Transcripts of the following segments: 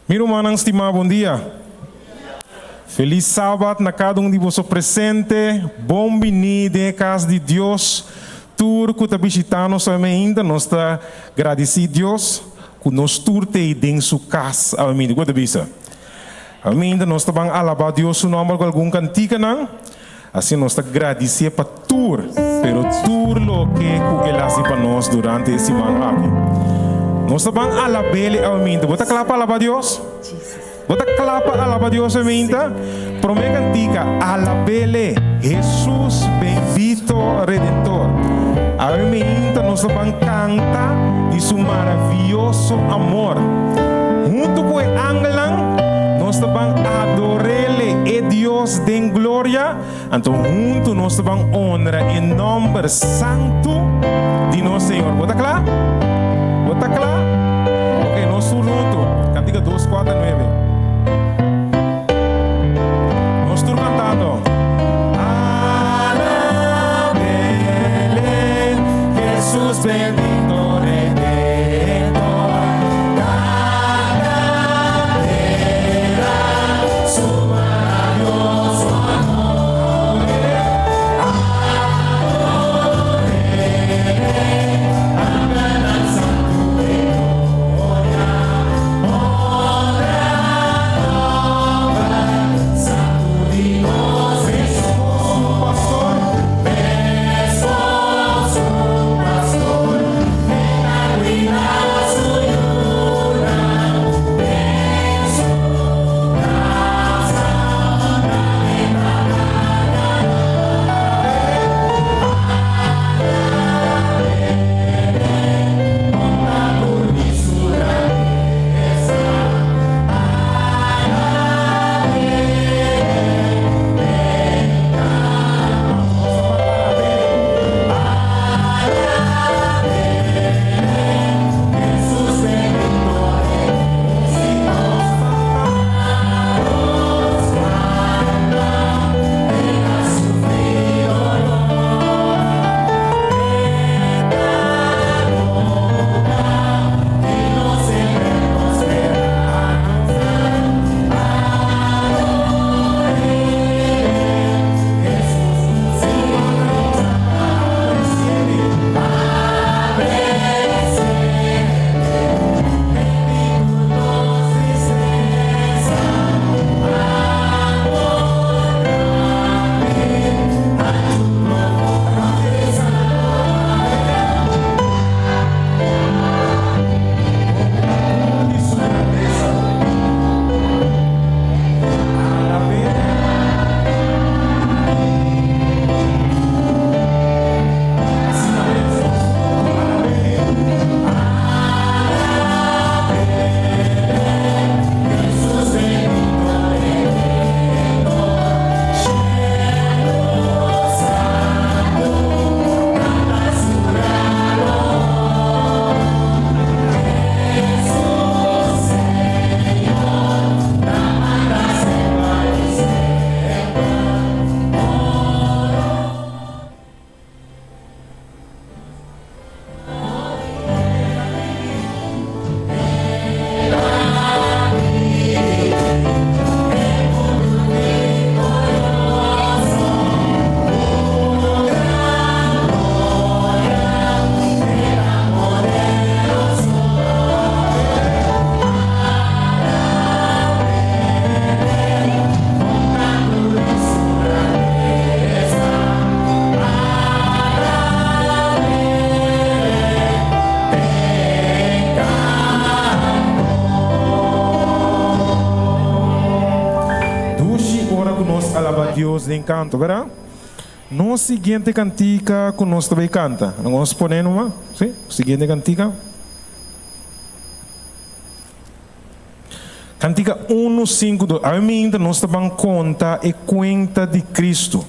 Meu irmão, estimado, bom dia. Feliz sábado na cada um de vocês presente. Bom vindo em casa de Deus. Tudo que está visitando ainda, nós está agradecido a Deus que nós tudo tem em sua casa. Amém. Quanto bisa? Amém. Nós estamos alabar Deus o nome de algum cantiga não? Assim nós está agradecido para tudo, pero tudo lo que ele faz para nós durante esse semana aqui. Nós estamos alabando amém. Bota clapa alabar Deus. Bota clapa alabar Deus amém. Promete cantiga alabele Jesus bendito Redentor. Amém. Nós estamos canta de su maravilhoso amor. Junto com o ángel nós estamos adorarle e Deus de glória. Então junto nós estamos honrar em nome santo de nosso Senhor. Bota claro? Bota claro? Ok, nós estamos juntos. Cantiga 249. Nós estamos cantando. Alabele Jesus bendito. Deus de encanto, ¿verdad? No siguiente cantica que nós também canta. Não vamos poner uma? Sim? Siguiente cantica. Cantica 152. Ainda nós estamos conta e conta de Cristo.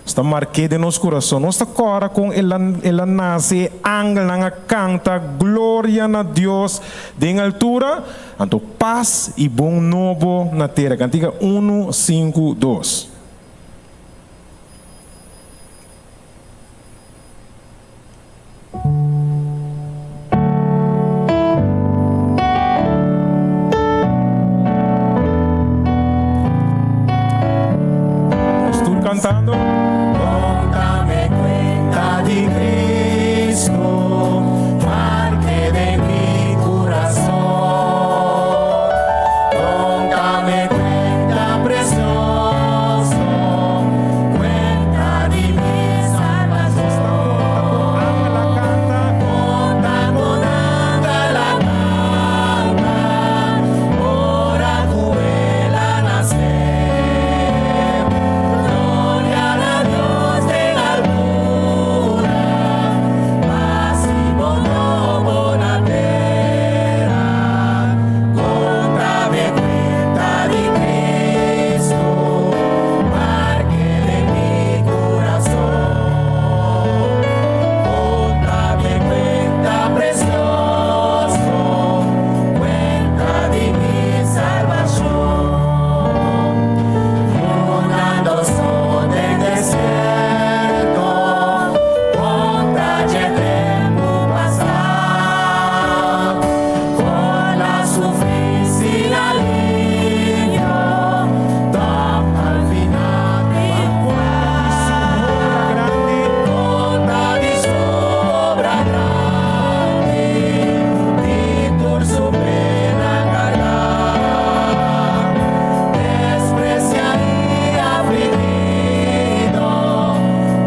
Está marcado em nosso coração. Nós estamos agora com ela nasce, ángel canta, glória a Deus de altura. Então, paz e bom novo na terra. Cantica 152. cantando. Contame cuenta de Cristo, marque de mi corazón. Contame cuenta precioso, cuenta de mi salvación. La canta. Conta con la canta, ora tu vela nacer. Gloria a Dios de la altura, paz y bondad por la tierra. Contame cuenta de Cristo, marque de mi corazón. Contame cuenta precioso, cuenta de mi salvación. Volando sobre el desierto, conta de tiempo pasado, con la sufrimiento alivio, toca al final mi Grande. conta de sobra grande, de tu su pena cargar, despreciado y afligido,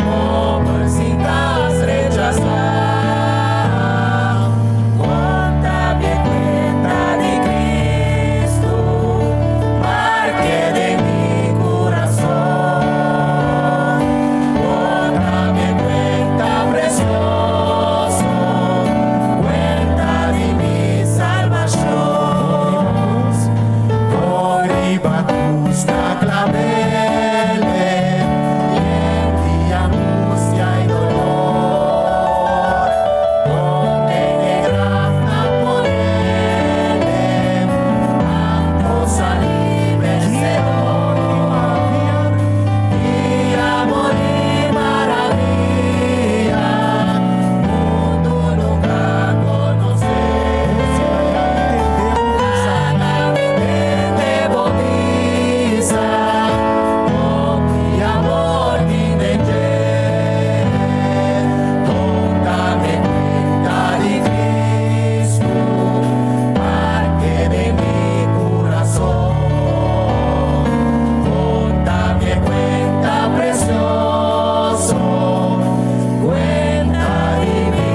pobrecicas rechazar. Conta bien cuenta de Cristo, marque de mi corazón. Conta bien cuenta precioso, cuenta de mi salvación. Arriba cruz la clavele, y en ti angustia y dolor. Donde negra ponele, cosa libre vencedor. Y amor y maravilla, mundo nunca conocer. Sanamente bautiza, con mi amor mi deyer. Contame cuenta de Cristo, marque de mi corazón. Contame cuenta precioso, cuenta de mi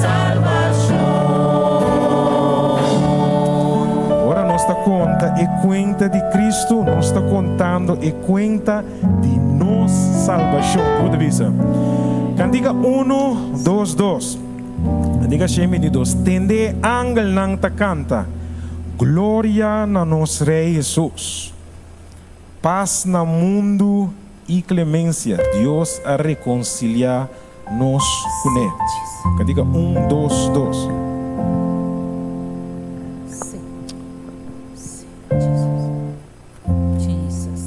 salvación. Ora non sta conta e quenta di Cristo, non sta contando e quenta di nos salvación. Como dice? Cantiga 1, 2, 2. Cantiga scemi di 2. Tende angel nang ta canta. Gloria na nos Rei Jesus. Paz na mundo e clemência. Deus a reconciliar nos com Ele. Cantiga 1, 2, 2. Sim. Sim, Jesus. Jesus.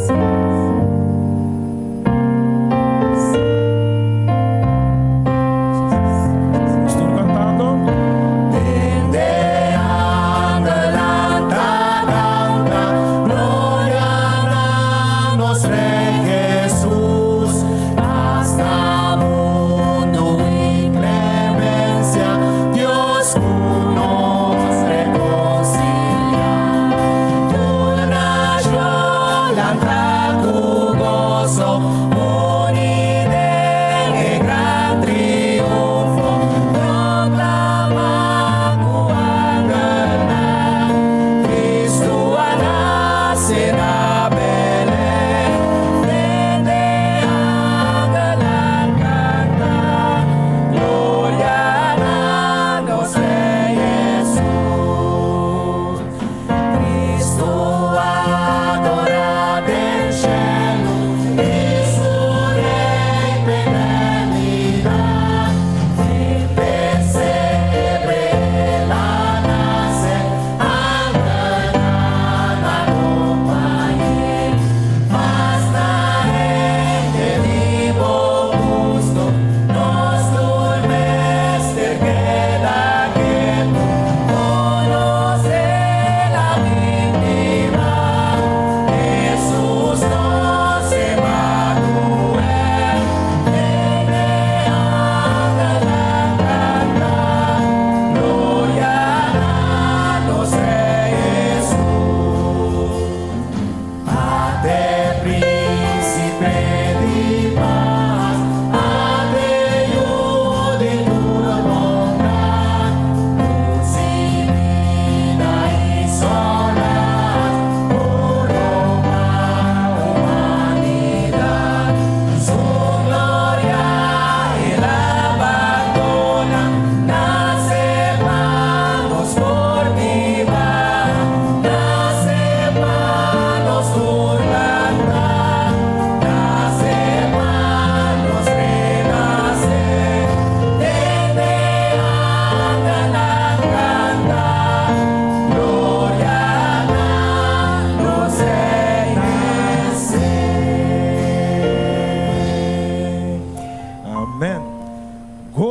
Sim. Jesus. Estou cantando. Tende adelanta canta, gloria a nos Rey Jesús, hasta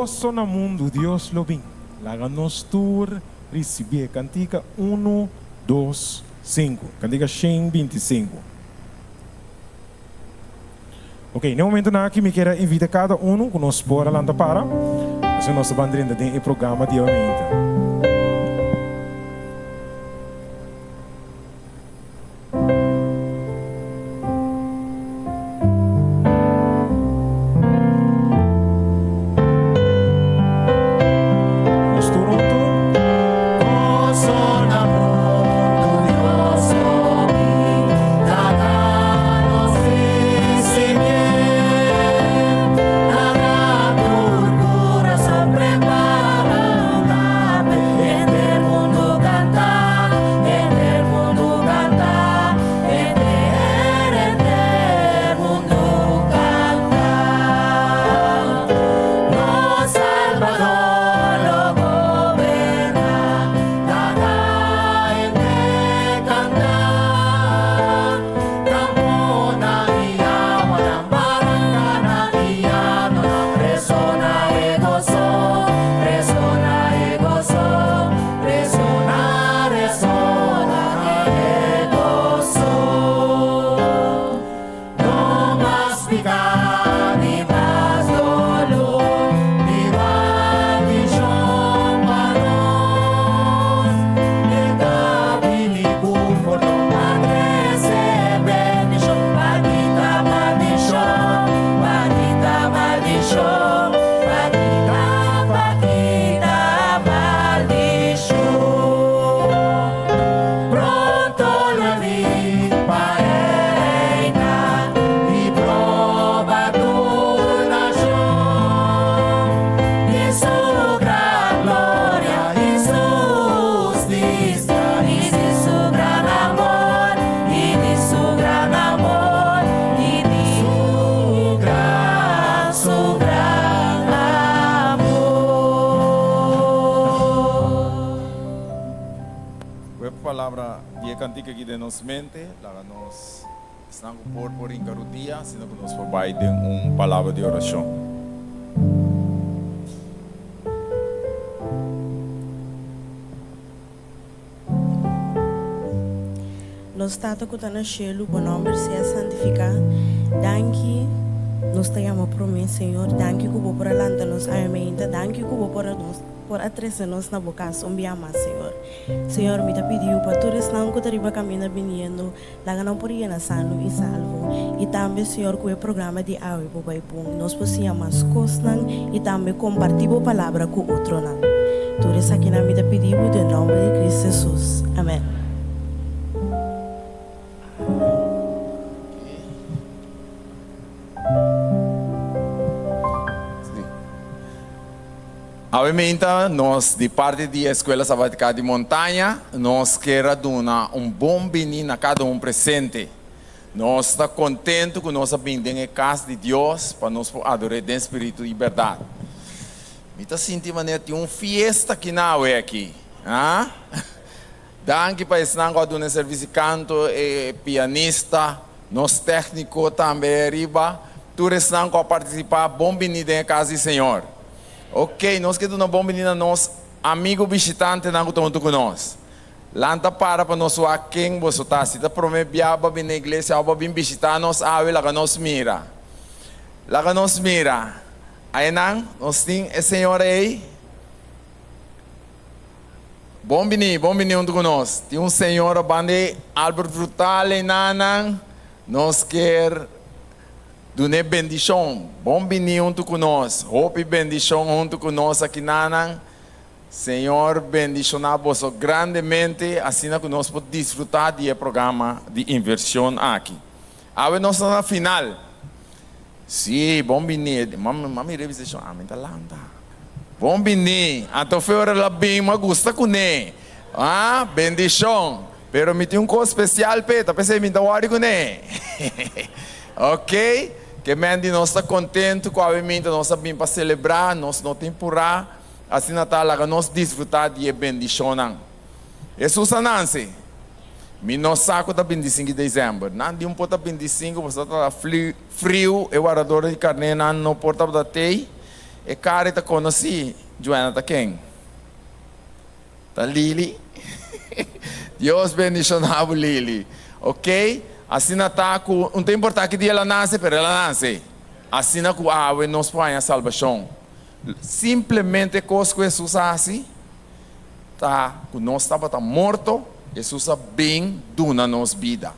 gozo no mundo, Dios lo bin. Láganos tour, recibir. Cantica 1, 2, 5. Cantica 125. Ok, no momento na que me quero invitar cada um que nos bora lá para. Assim nossa bandeirinha tem o programa diariamente. Palavra dia cantica aqui de nossa mente, lá nós estamos por encarudia, sendo que nós providem palavra de oração. Nós estamos com o cielo, o nome seja santificado. Danke, nós temos promessa, Senhor. Danke que o por alanta nos aumenta. Danke que o por nós por atrazer-nos na boca, sombiama, Senhor. Senhor, me pediu para todos não que arriba caminho vindo, lá não por ir na sano e salvo. E também, Senhor, com o programa de áudio para baibung, nós possamos coisas e também compartilhar a palavra com outro não. Todos aqui na me pediu em nome de Cristo Jesus. Amém. Obviamente, nós, de parte da Escola Sabatina de Montanha, nós queremos dar bom bem a cada presente. Nós estamos contentes com nossa vinda em casa de Deus para nos adorar em espírito e verdade. Me está sentindo que tem uma festa que não é aqui. Danke para esse nango do serviço de canto e pianista, nós técnico também arriba. Todos nango participar, bom bem em casa do Senhor. Ok, nós queremos uma boa menina, nós, amigo visitante, não estamos com nós. Lanta para nós, quem você está, se está prometendo vir na igreja, ou vir visitar nós, lá nos mira. Lá nos mira. Aí não, nós temos a senhora aí. Bom menino com nós. Tem um senhor, bande Albert Frutale, nanang, nós queremos Dune bendição, bom menino junto conosco, hope bendição junto conosco aqui nanang. Senhor, bendicionamos grandemente, assim que nós podemos desfrutar do programa de inversão aqui. Agora nós estamos na final. Sim, bom menino, mami revisão, amém, tá lá. Bom menino, até fora lá bem, mas gosta com ele. Bendição, pero me tem coisa especial, peta, pensei me dá o com ele. Ok? Que mente nós está contente com a mente nós sabemos para celebrar nós não temporada assim Natal nós desfrutar de bendição. Jesus ananse, me não saco da 25 de dezembro, não de pouco 25 você está frio, eu orador de carne não porta da tei E cara tá conheci, Joana tá quem? Tá Lili. Deus bendicionava Lili. Ok? Assim tá com. Não tem importância que dia ela nasce, pero ela nasce. Assim com a água nos põe a salvação. Simplesmente coisa que Jesus assim, tá, que nós estava morto, Jesus bem dona nos vida.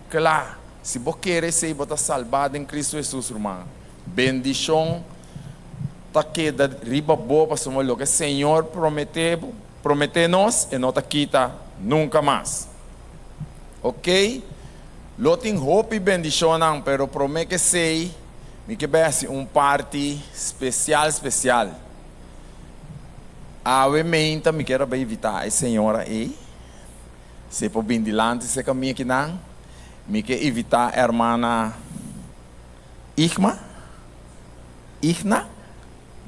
Claro, se você quer ser salvado em Cristo Jesus, irmão, bendição, tá queda riba boa para somos o que o Senhor promete-nos e não tá quita nunca mais. Ok? Não tem hope e bendição não, pero promete que sei, me que vai ser parte especial. Obviamente, me quero evitar a senhora aí. Se for bem dilante, se caminha aqui não, me quer evitar a irmã Igna,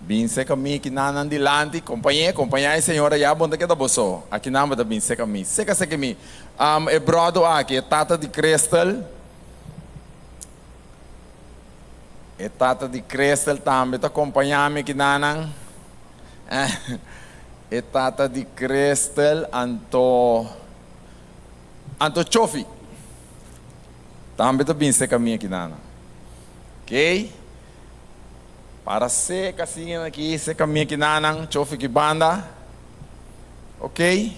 bem se caminha aqui não dilante, acompanhar a senhora já bom daqui da bolsa. Aqui não vai bem se caminha. Se caminha, é brother aqui, tata de Crystal. E tata de Crystal também está acompanhando aqui não. E tata de Crystal anto chofi. Também está bem se caminha aqui não. Ok? Para se casinha aqui, se caminha aqui não, chofi que banda. Ok?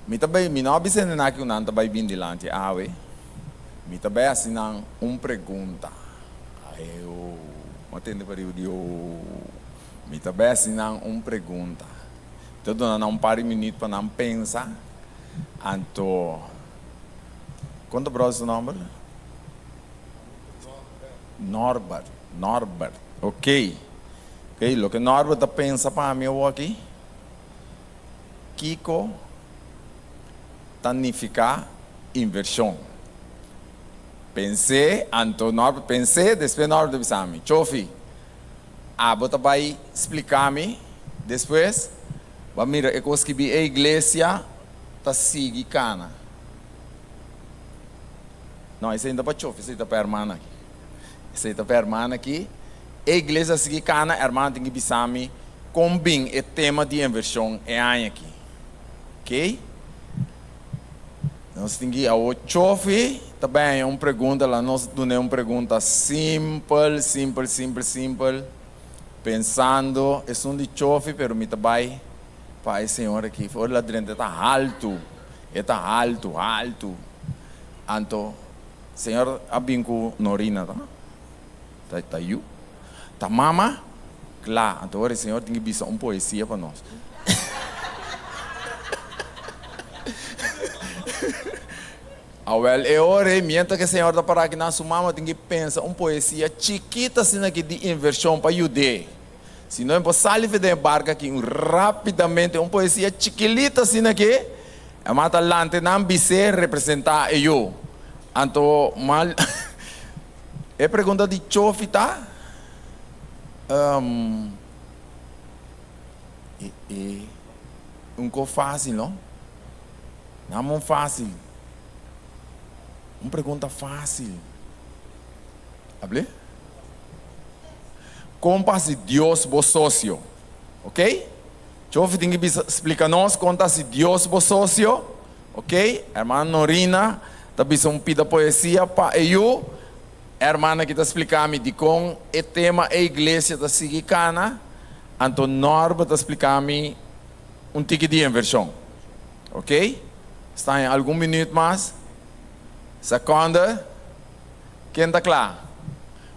Me também, me não observa na que o não também bem dilante, me também assim não pergunta. Eu atende para o me também assim não pergunta. Então não pare minuto para não pensar. Anto quanto broso o nome? Norbert. Ok. O que Norbert pensa para mim aqui? Kiko tanificar inversão. Pensei, Norbert pensei, depois Norbert disse a mim, Chofi, você vai explicar-me, depois, mira, eu consegui a igreja, tá seguindo cana. Não, isso ainda para Chofi, isso ainda para a irmã aqui. Isso ainda para a irmã aqui. A igreja seguindo cana, a irmã tem que dizer-me, combina o tema de inversão é aqui. Ok? Nós temos que ir ao Chofi, também é uma pergunta, lá nós damos uma pergunta simples, pensando, é um de Chofi, pero me também, pai, senhor aqui, fora lá dentro, está alto, então, senhor, abinco norina, tá? Tá you? Tá mama? Claro, então, o senhor tem que dizer uma poesia para nós. É hora, mientras que o Senhor está para aqui na sua mama, tem que pensar uma poesia chiquita assim aqui de inversão para ajudar. Se não é para sair de barca aqui rapidamente, uma poesia chiquilita assim aqui, a mata lante não bise representar eu. Então, mal. É pergunta de Chofi, tá? Um pouco fácil, não? Não é fácil. Uma pergunta fácil. Hable? Como se Deus é sócio? Ok? Chofi tem que explicar-nos como se Deus é sócio. Ok? A irmã Norina está pedindo uma poesia para eu. A irmã que está explicando de como o tema é a igreja da Sigicana. Então, Norba está explicando um tique de inversão. Ok? Está em algum minuto mais? Segunda, quem está claro?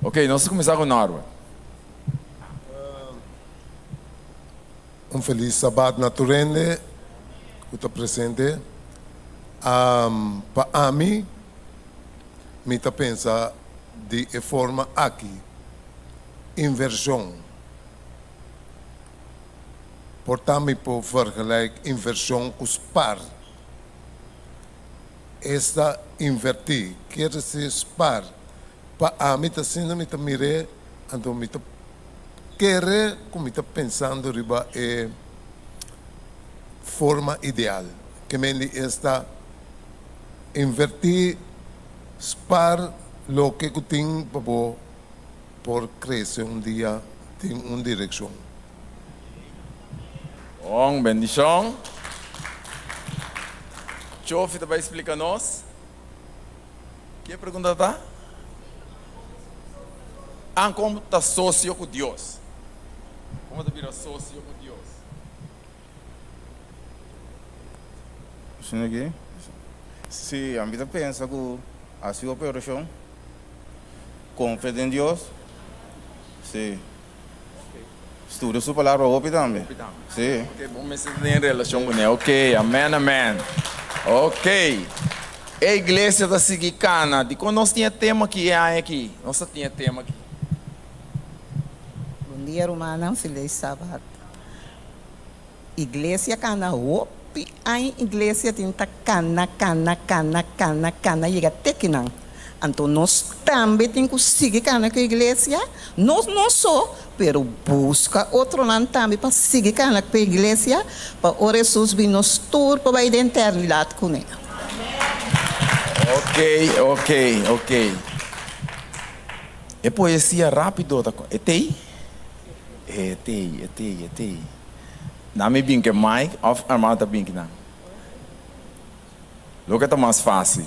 Ok, nós vamos começar com o Norba. Feliz sábado naturende, que está presente. Para mim, me está pensando de forma aqui, inversão. Portanto, por vergelijken inversão com os par. Esta invertir, quer dizer par. Para mim, está sendo, me está mirando, então me está querer, como está pensando, riba é forma ideal. Que me está invertir, par, lo que eu tenho para por crecer dia em uma direção. Bom, bendição. Chofi vai explicar nós. Que pergunta tá? Como está sócio com Deus? Como está virar sócio com Deus? Sim, aqui. Se a vida pensa que a sua operação, confia em Deus, se estuda sua palavra também. Sim. Ok, vamos me em relação com ele. Ok, amém, amém. Ok. A igreja da Sigicana, de quando nós tínhamos tema aqui, nós tínhamos tema aqui. Bom dia, Romana. Feliz sábado. Igreja cana opi, ai igreja tinta cana, chega até que não. Então nós também temos que seguir cana com a igreja. Nós não só, pero busca outro nome também para seguir cana com a igreja, para o Jesus vir nos tour para a eternidade com ele. Ok. É poesia rápido, tá? É tei? Não me bem que Mike, of armada bem que não. Logo tá mais fácil.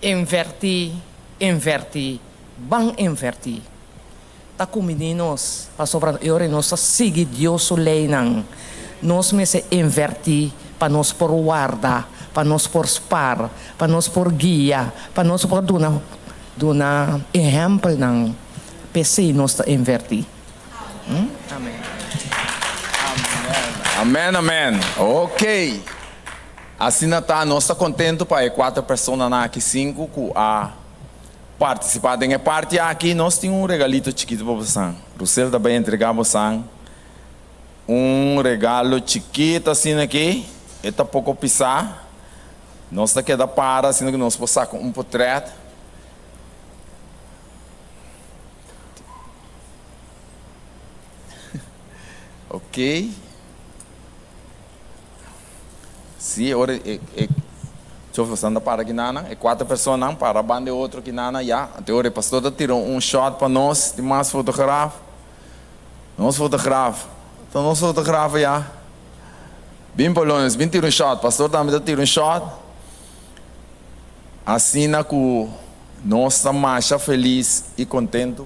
Inverti, bang inverti. Tá com meninos, para sobrar eu nós seguir Deus o lei não. Nós me se inverti para nós por guarda, para nós por spar, para nós por guia, para nós por dona exemplo não. PC nós tá inverti. Amém. Amém. Ok. Assim tá, nós está contente para 4 pessoas aqui, 5 que a participar da parte aqui. Nós temos um regalito chiquito para você. Russell também entregar você um regalo chiquito assim aqui. Está pouco pisar. Nós está queda para assim que nós possamos com um portrait. Ok. Sim, agora deixa eu fazer para aqui nana, 4 pessoas não, para a banda outro aqui nana, já. Até agora o pastor tirou um shot para nós, de mais fotógrafo. Nós fotógrafo. Então nós fotógrafo já. Bem polônios, bem tiro um shot, pastor também tira um shot. Assim na que nós estamos mais feliz e contente.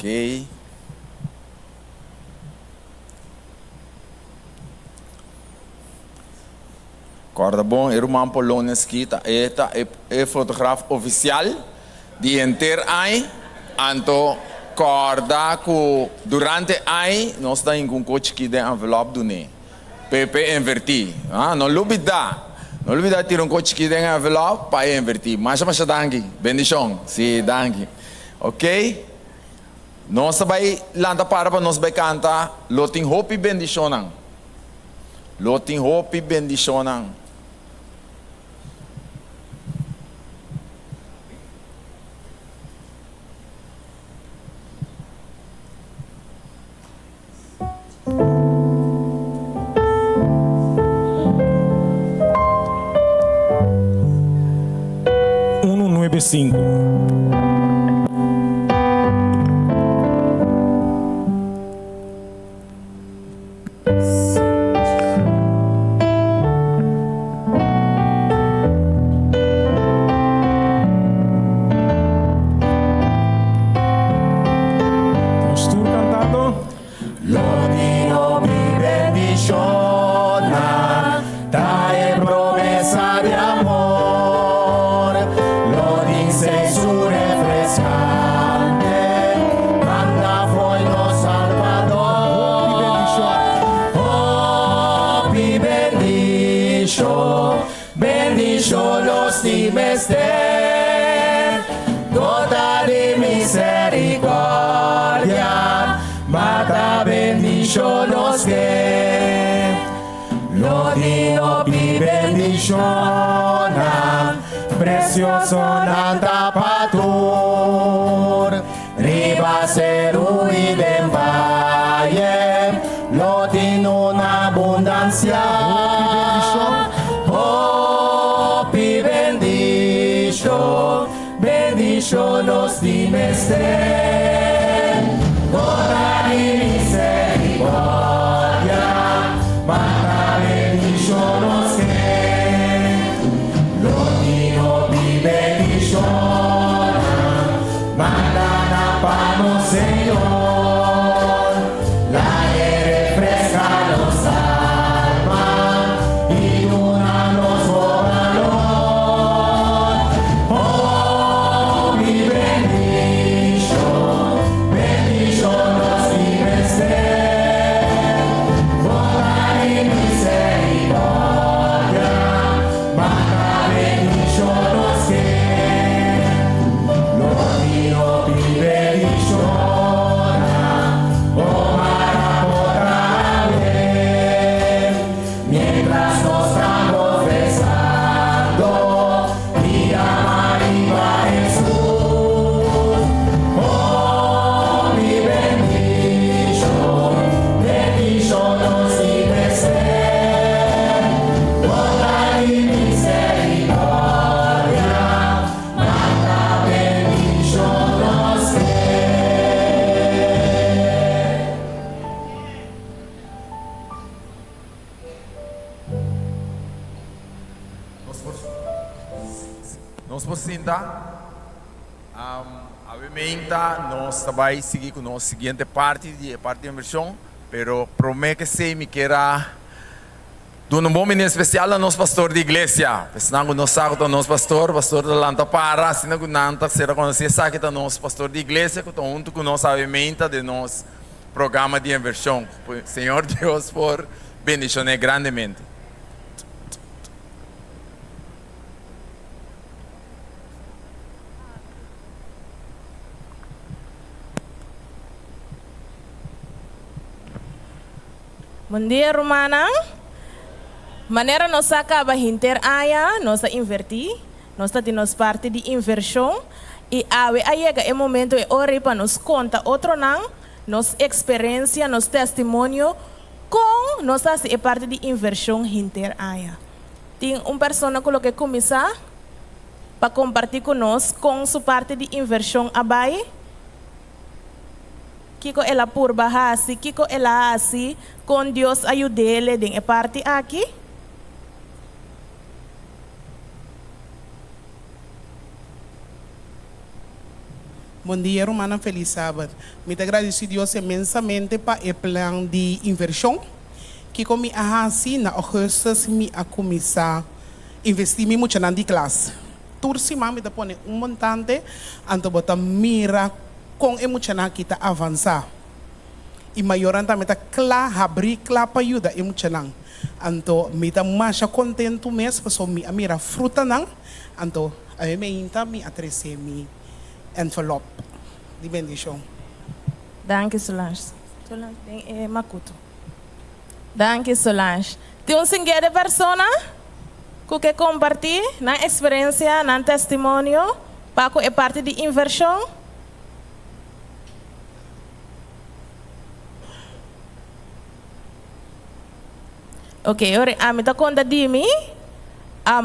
Ok. Corda bom, irmão polonês que é fotógrafo oficial de enter aí, anto corda que durante aí nós está em um coach que tem envelope do né, PP inverti, não olvida tirar um coach que tem envelope para invertir, mas danke, bendição, sim, danke, ok? Nós vai lá para nós vai cantar Loting Hope Bendicionang. Loting Hope Bendicionang. cinco. Bendición los dimester, toda de misericordia, mata bendición los que lo dio vive. bendición, precioso nanta patur, riba seru y den valle, lo tiene una abundancia. Hopi bendición, bendición los dimester, toda misericordia, mata bendición los que, lo digo mi bendición, mandan a pano Señor, la que refresca los almas y una los valor. Oh, mi bendición, bendición los dimester, bondad y misericordia, manda bendición los que, lo digo mi bendición, oh Marapotable, mientras nos estamos besando, y arriba Jesús. Oh, mi bendición, bendición nos dimester, bondad y misericordia, manda bendición nos que. Nós por sentar. Obviamente, nós vai seguir com a nossa seguinte parte de inversão, pero prometo que se me queira dar um bom menino especial a nosso pastor de igreja. Senão nós sabe o nosso pastor da Lanta Para, se não nanta será conhecido sabe que o nosso pastor de igreja que está junto com nós obviamente de nosso programa de inversão. Senhor Deus por bendicionar grandemente. Bom dia, Romana. Maneira nós acaba inter aya, nós invertir, nós temos parte de inversão e aí chega o momento e ora para nos conta outro não, nossa experiência, nosso testemunho com nós é parte de inversão inter aya. Tem pessoa que quer começar para compartilhar conosco com sua parte de inversão abai. Kiko ela por bahasi, Kiko ela assim, com Deus ajude-lhe em parte aqui. Bom dia, Romana. Feliz sábado. Me agradeço a Deus imensamente para o plano de inversão. Que como assim, na agosto, me a começar a investir muito na classe. Turcima me põe montante, então botar mira com emocional que está avançar. E maior também está claro, abrir claro para ajudar emocional. Então, me está mais contento mesmo, porque me a mira fruta não. Então, a mim então me atrese me envelope de bendição. Danke, Solange. Solange, Makuto. Danke, Solange. Tem de persona que quer compartilhar na experiência, na testemunho, para que é parte de inversão. Ok, ora, me está conta de mim.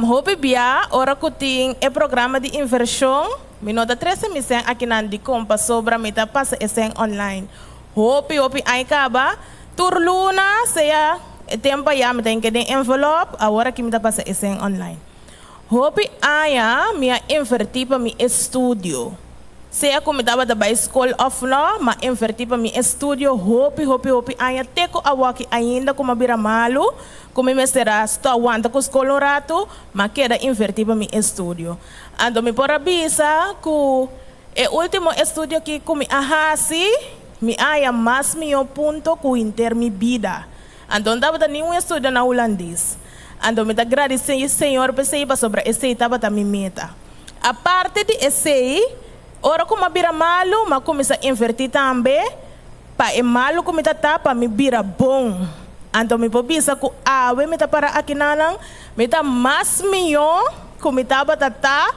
Hope bia, ora que tem o programa de inversão. Me nota 13 missões aqui na de compa sobre me tá passa esse online. Hope aí acaba. Turluna, seja tempo já me tem que ter envelope, agora que me tá passa esse online. Hope aya me invertir para mi estúdio. Seja como estava da School of Law, mas invertir para mi estúdio. Hope aya teco awaki ainda como bira malo, como me será estou aguanta com escola rato, mas queda invertir para mi estúdio. Ando me por avisa que o último estúdio que como ahasi, me aya mais meu ponto com inter mi vida. Ando não estava nenhum estúdio na holandês. Ando me agradecer Senhor por ser para sobre esse estava também meta. A parte de esse ora como bira malo, mas começa a invertir também, para é malo como está para me bira bom. Anto mi pobisa ku awe mita para akinanang mita mas milhão ku mita batata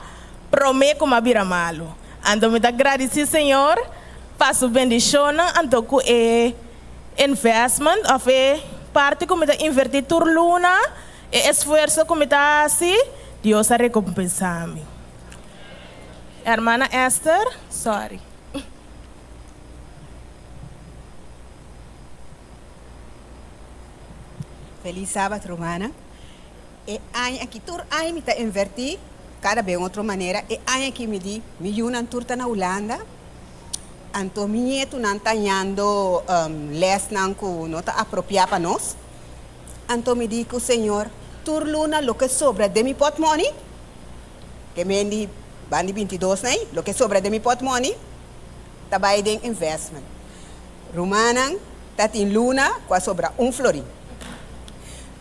prome ku mabira malo. Anto mita agradeci Senhor passo bendição anto ku investment of parte ku mita invertir turluna esforço ku mita assim Deus a recompensar-me. Hermana Esther, sorry. Feliz sábado, Romana. E aí aqui tur aí me tá invertir cada vez outra maneira. E aí aqui me di me yunan turta na Holanda. Anto minha tu não tá indo les não ku não tá apropriar para nós. Anto me di que o Senhor tur luna lo que sobra de mi pot money. Que me di bandi 22 né? Lo que sobra de mi pot money. Tá vai de investment. Romana tá tin luna com sobra florim.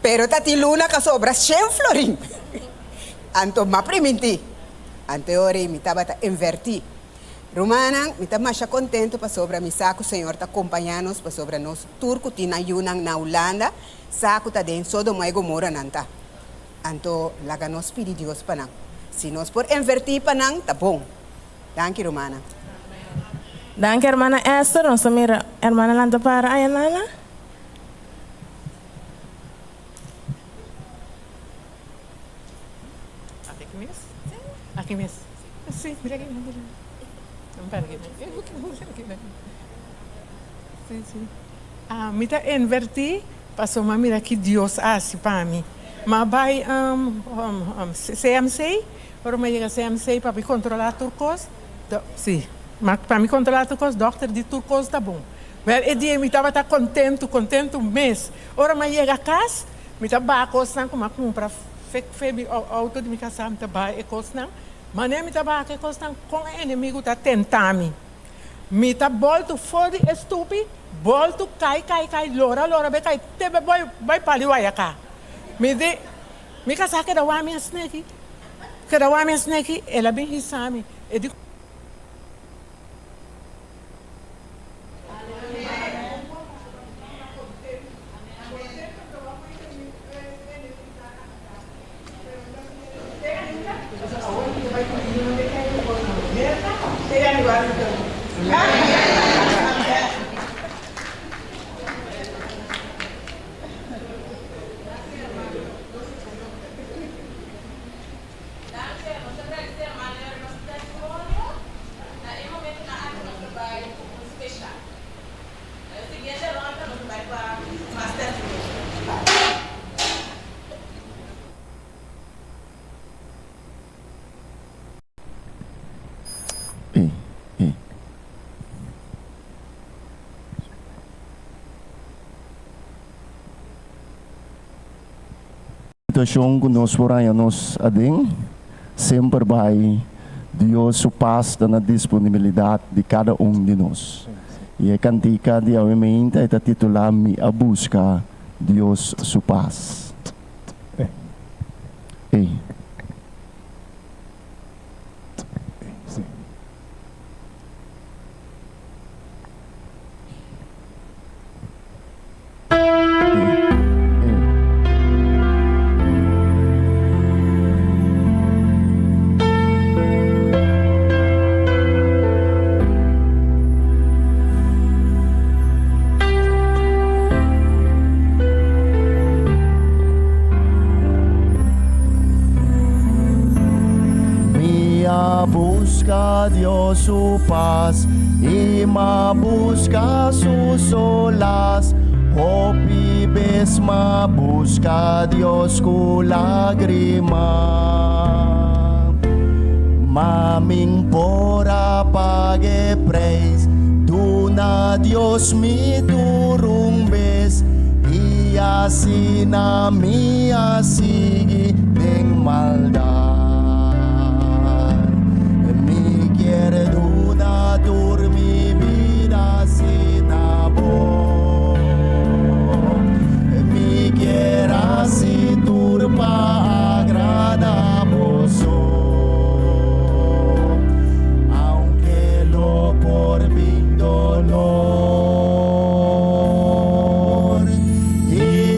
Pero tati luna ka sobra 100 florin. Anto mapriminti. Ante ore mi taba ta inverti. Romana, mi taba masya contento pa sobra mi saco Senhor ta acompanhanos pa sobra nos turco tinayunang na Holanda. Saco ta den sodo mo Gomora nanta. Anto laga nos pidi Dios panang. Si nos por inverti panang ta bom. Danke Romana. Danke hermana Esther, nos mira hermana Lanta para ayanana. Aqui mesmo. Sim, mira aqui. Não para aqui. Sim, sim. Me tá inverti, passou uma mira que Deus hace para mim. Mas vai CMC, para me chegar CMC para me controlar turcos. Sim, mas para me controlar turcos, doctor de turcos tá bom. Mas o dia me tava contento um mês. Ora me chega a casa, me tá bacos não como comprar febi auto de me casar me tá e costan. Mas nem me tava que costan com inimigo tá tentando me tá volto fora estúpido, volto cai lora vai cai tebe vai pali vai cá. Me casar que da wami snake, ela bem risame. Situação que nós moramos adem sempre vai Deus o paz na disponibilidade de cada de nós. E a cantica de aumenta é titular me a busca Deus o paz. Dios su paz y ma busca su solas. Hopi bes ma busca Dios ku lágrima. Maming pora pague praise. Duna Dios mi turung bes. Y así na mi asigi deng maldad. Duna dormi vida sinabo mi quiera si turpa agrada boso aunque lo por mi dolor y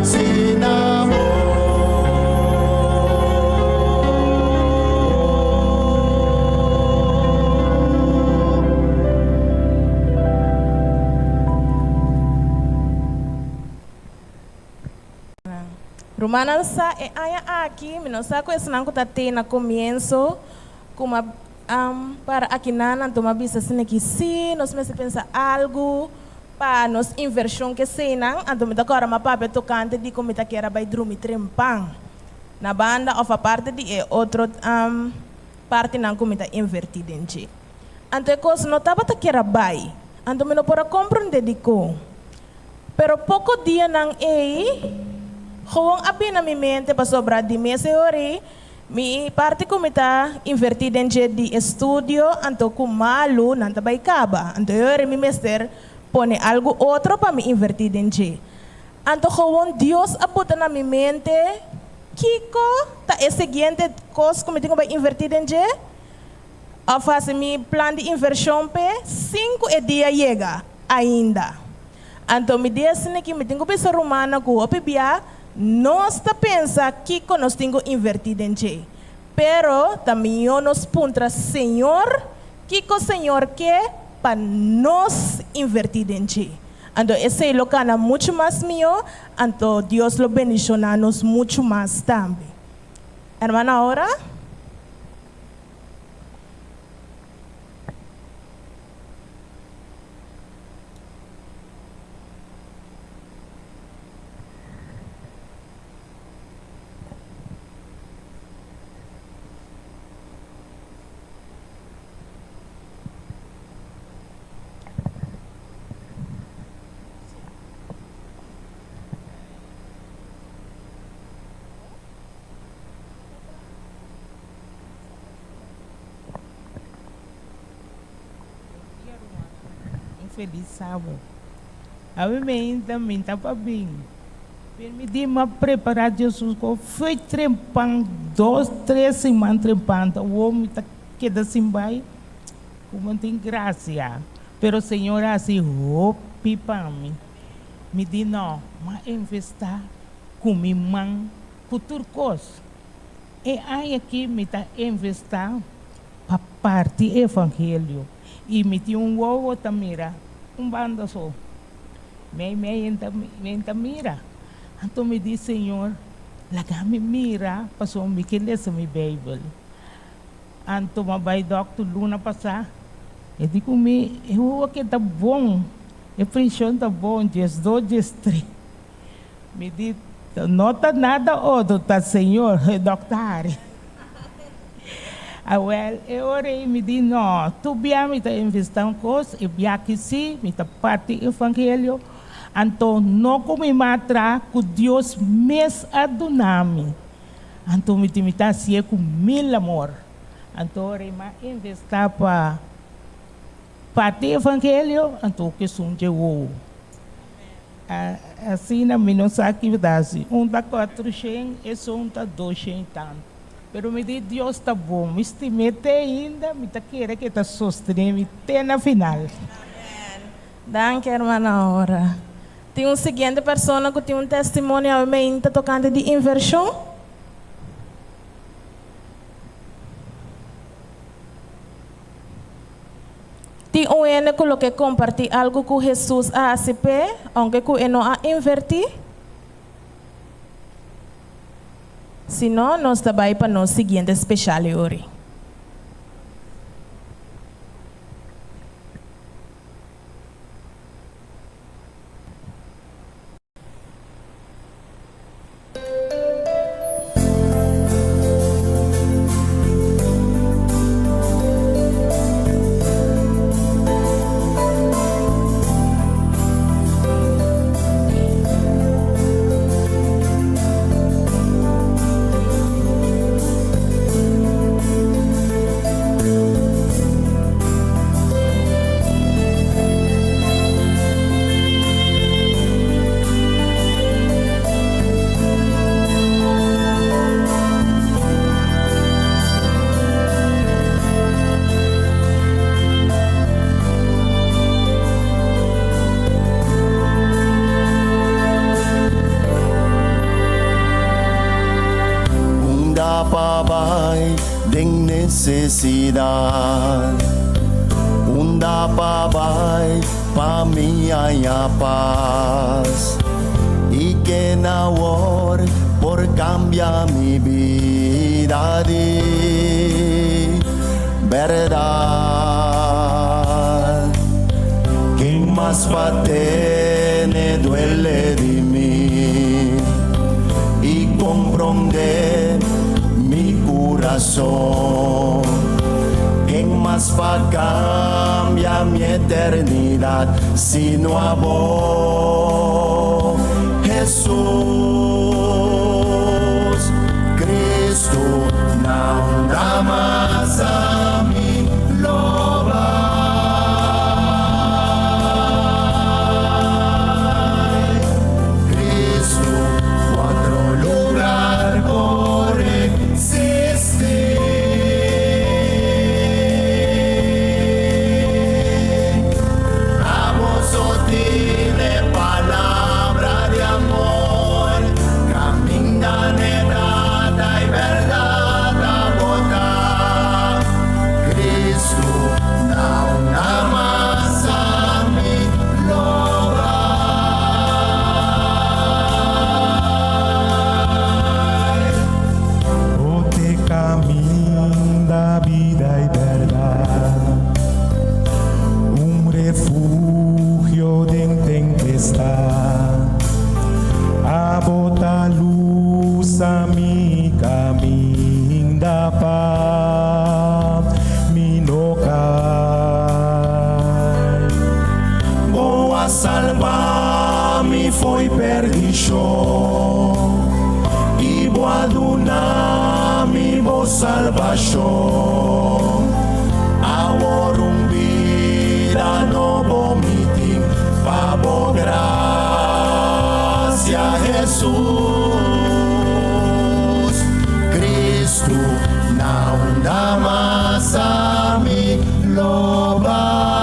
sin amor. Romana sa aya aqui, não sa ko esnan ko tate na comienzo, como para aqui nana toma vista sine que sim, nós me pensa algo para nos inversão que senang, anto me agora ma pape tocante di como ta quer vai drumi trempang. Na banda of a parte de outro parte não como ta invertida em ti. Anto cos não tava ta quer vai, anto me não pora compreender de co. Pero pouco dia nang gewoon abi na mi mente pa sobra di mese ori, mi parte ko mita invertida em de estudio, anto kumalu nanta bay kaba. Anto ori mi mester pone algo outro pa mi invertida em je. Anto gewoon Dios aputa na mi mente, kiko ta e seguinte cos como tenho bay invertida em je. A fase mi plan de inversão pe 5 dia chega ainda. Anto mi dia sine que mi tenho pesa romana ko opibia. Nós tá pensa que nós temos invertido em J. Pero também nos puntra Senhor, que o Senhor quer para nós invertir em J. Então esse é local muito mais melhor, então Deus lo bendicionar nos muito mais também. Hermana, ahora. Feliz sábado. A mim também está para bem. Permitir-me preparar Jesus com foi trempando 2, 3 semanas trempando. O homem está queda assim vai, como tem graça. Pero o Senhor assim roupa para mim. Me diz não, mas investir com minha mãe, com turcos. E aí aqui me está investir para parte do evangelho. E meti ovo tamira, banda só. Me mira. Então me diz, Senhor, laga-me mira, passou me que lê minha Bíblia. Então me vai doctor Luna passar. Eu digo, eu aqui tá bom, a pressão tá bom, dias 2, dias 3. Me diz, não tá nada outro, tá, Senhor, doctor. Well, eu orei me diz, não, tu bia me tá investindo coisas, e bia que sim, me tá parte do evangelho, então não como matra que Deus mes adunami, então me tá assim com 1000 amor, então orei ma investir para parte do evangelho, então que são de o, assim na minha atividade, tá 400 e tá 200 tanto. Pero me diz, Deus está bom, me estimete ainda, me está querendo que está sustendo até na final. Amém. Danke, hermana, ahora. Tem seguinte pessoa que tem testemunho, também está tocando de inversão. Tem ene que compartilhar algo com Jesus a ACP, aunque que não a invertir. Se não, nós trabalhamos para nós seguinte especial hoje. felicidad. Unda pabay pa mi paz. Y que nawor por cambiar mi vida de verdad. Quien más patene duele de mí y comprende mi corazón. Quien más va cambia mi eternidad sino a vos, Jesús. Cristo não dá más a mí lobar. Cristo otro lugar por existir. Salvar-me foi perdição e boa me boa salvação. Agora vida no vomiting pa boa graça Jesus. Cristo não dá mais a me louvar.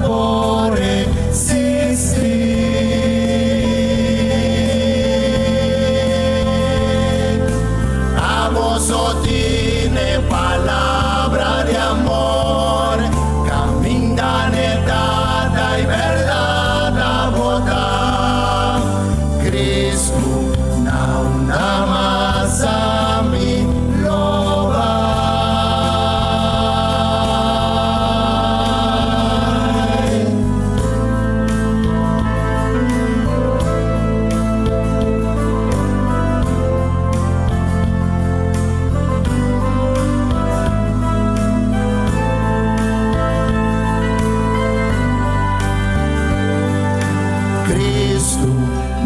Por existir, a vos tiene palabra de amor, camina neta y verdad a votar. Cristo não dá más a mí lobar.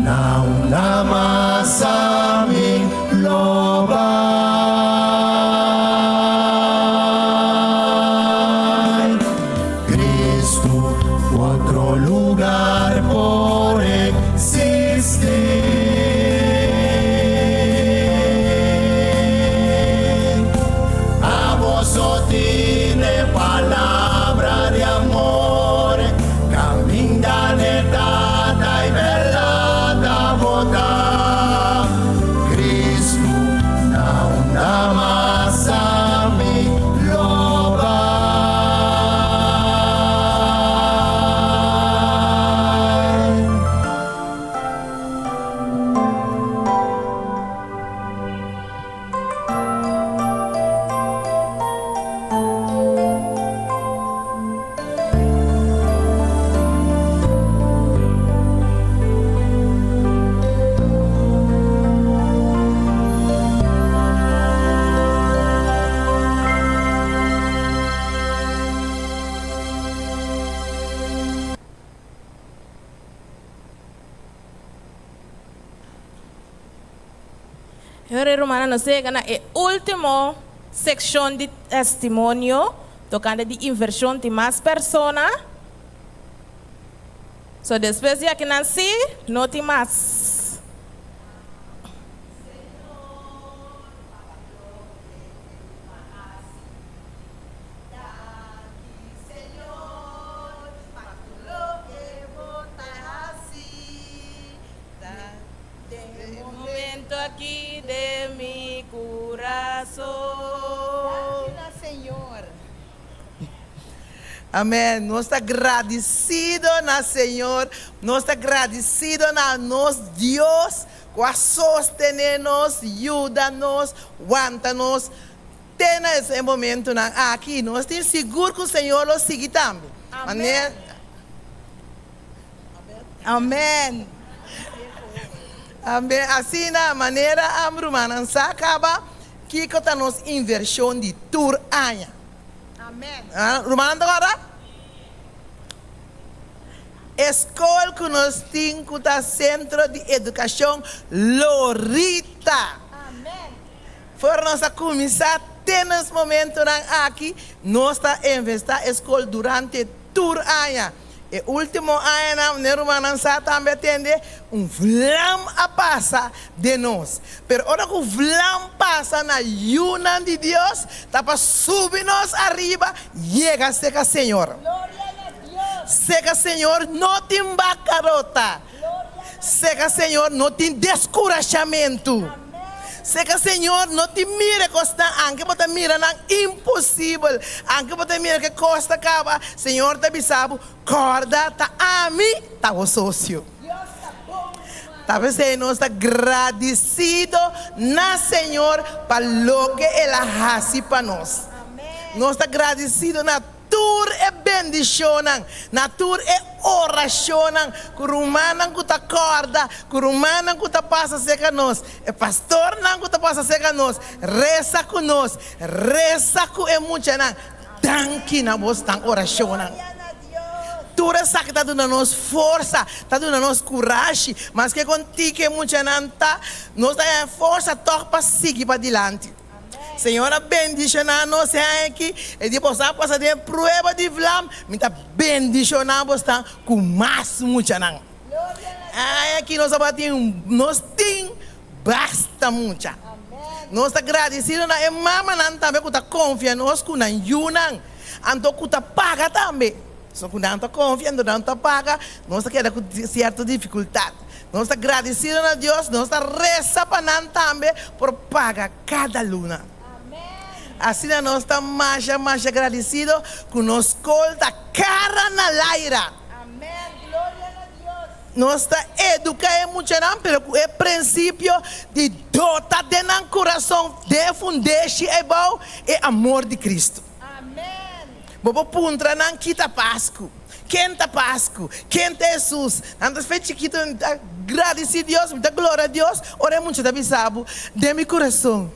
Não dá mais a mim louvar. Cristo, outro lugar por existir. A vos tiene palabra de amor, camina neta y verdad a votar. Cristo não dá mais a mim louvar. Agora, Romana, nós chegamos na última secção de testemunho, tocando de inversão de mais pessoas. So, depois de aqui nasci, não tem mais. corazón. Gracias, Señor. Amém. Nós está agradecido na Senhor. Nós está agradecido na nós Deus. Que sostener-nos, ajuda-nos, aguanta-nos. Tem esse momento aqui. Nós temos seguro que o Senhor nos siga também. Amém. Amém. Amém. Assim, na maneira, a romana acaba que está nos inversão de tour anha. Amém. Romana agora? Escola que nós temos que está Centro de Educação Lorita. Amém. For nós começar ter nesse momento aqui, nós está investir escola durante tour anha. E último ano, na romana também atende vlam a passar de nós. Pero ora que o vlam passa na yuna de Deus, tá para subir nós arriba, chega seca Senhor. Seca Senhor, não tem bancarrota. Seca Senhor, não tem descorajamento. Seca Senhor, não te mira costa, anche você mira não impossível, anche você mira que costa acaba, Senhor te bisabo, corda tá a mim, tá o sócio. Talvez nós está agradecido na Senhor para lo que ela faz para nós. Nós está agradecido na tur é bendição, na tur é oração, que o humano que está corda, que o humano que está passa seca nós, o pastor não que está passa seca nós, reza com nós, reza com é muito não, tanque na voz tan oração. Tudo isso que está dando nos força, está dando nos coragem, mas que contigo é muito não tá, nós temos força para seguir para adiante. Senhora, bendicionar nós aqui. E depois a passar de prova de vlam, me tá bendicionar você com mais muito não. Aqui nós nós tem basta muito. Nós está agradecido na mama não também que tá confiando nós com na yunan. Anto que tá paga também. Só que não está confiando, não está paga, nós está querendo com certa dificuldade. Nós está agradecido a Deus, nós está reza para nós também por pagar cada luna. Assim nós estamos mais agradecidos que nos colta cara na laira. Amém. Glória a Deus. Nós está educando muito, pero é princípio de dota de no coração de fundeixe é bom é amor de Cristo. Amém. Bobo puntra não quita Páscoa. Quem está Páscoa? Quem está Jesus? Antes foi chiquito, agradecido a Deus, muita glória a Deus. Ora muito da bisabo de meu coração.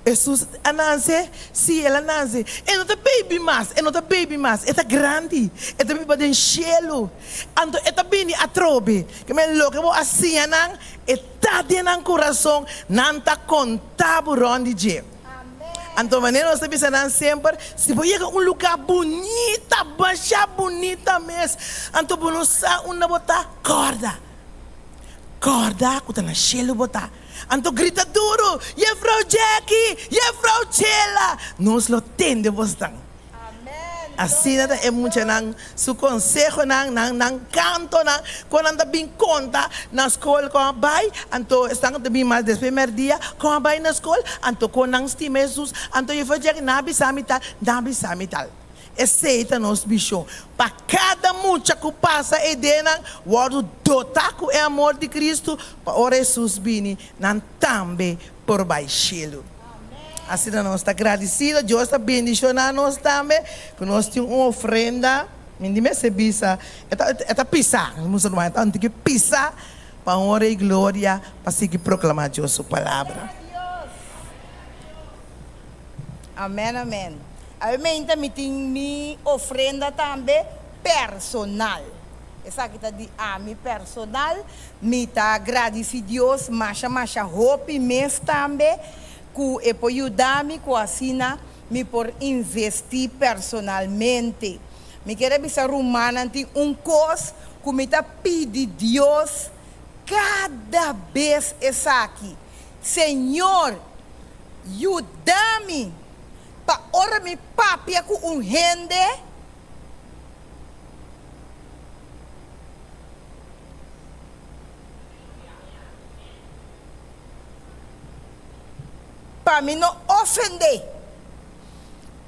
Jesus nasce, sim, ela nasce. É não baby mais, é não baby mais, é grande, é baby para o cielo. Então é bem a trobe, que me louco, eu assim não, é dentro do coração, não está contável onde je. Então maneira nós estamos sempre, se você chega lugar bonita, baixa bonita mesmo, então você uma botar corda, que está na cielo botar. Anto grita duro, e Frau Jackie, e Frau Chela, nós lo tende bastante. Assim é muito não, seu conselho não canto não, quando anda bem conta na escola com vai, anto estão também mais desse primeiro dia com vai na escola, anto com não estima Jesus, anto eu vou dizer nabi samital. Aceita nos bicho. Para cada mucha que passa e dena, o dotaco é amor de Cristo, para o Jesus bini, não também por baixilo. Assim nós está agradecido, Deus está bendicionando nós também, que nós temos uma ofrenda, me se bisa, é pisar, muçulmano, então tem que pisar para honra e glória, para seguir proclamar Deus sua palavra. Amém, amém. Amém, também tem minha ofrenda também personal. Essa aqui está de ami personal. Me está agradecido Deus, macha hope mês também, que é para ajudar-me com a sina, me por investir personalmente. Me quero pensar romana tem coisa que me está pedindo Deus cada vez essa aqui. Senhor, ajuda-me. Pa ora mi papi aku rende para mim não ofender.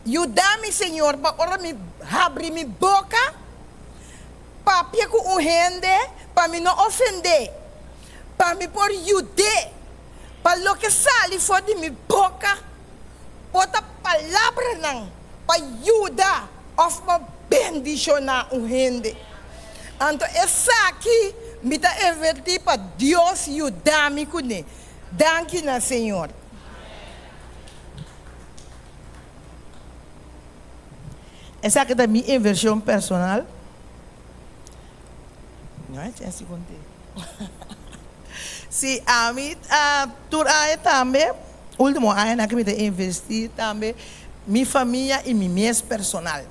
Ajuda-me, Senhor, para ora me abrir minha boca, para pegar um rende, para mim não ofender, para me pôr ajudar, para o que sai fora de minha boca, bota palavra não, para ajudar, ou para bendicionar um rende. Então, essa aqui, me dá invertir para Deus ajudar-me com ele. Danke, Senhor. Essa aqui é a minha inversão personal. Não é assim que se a mim, tur aí também, último ano que me investir também, minha família e minha mês personal.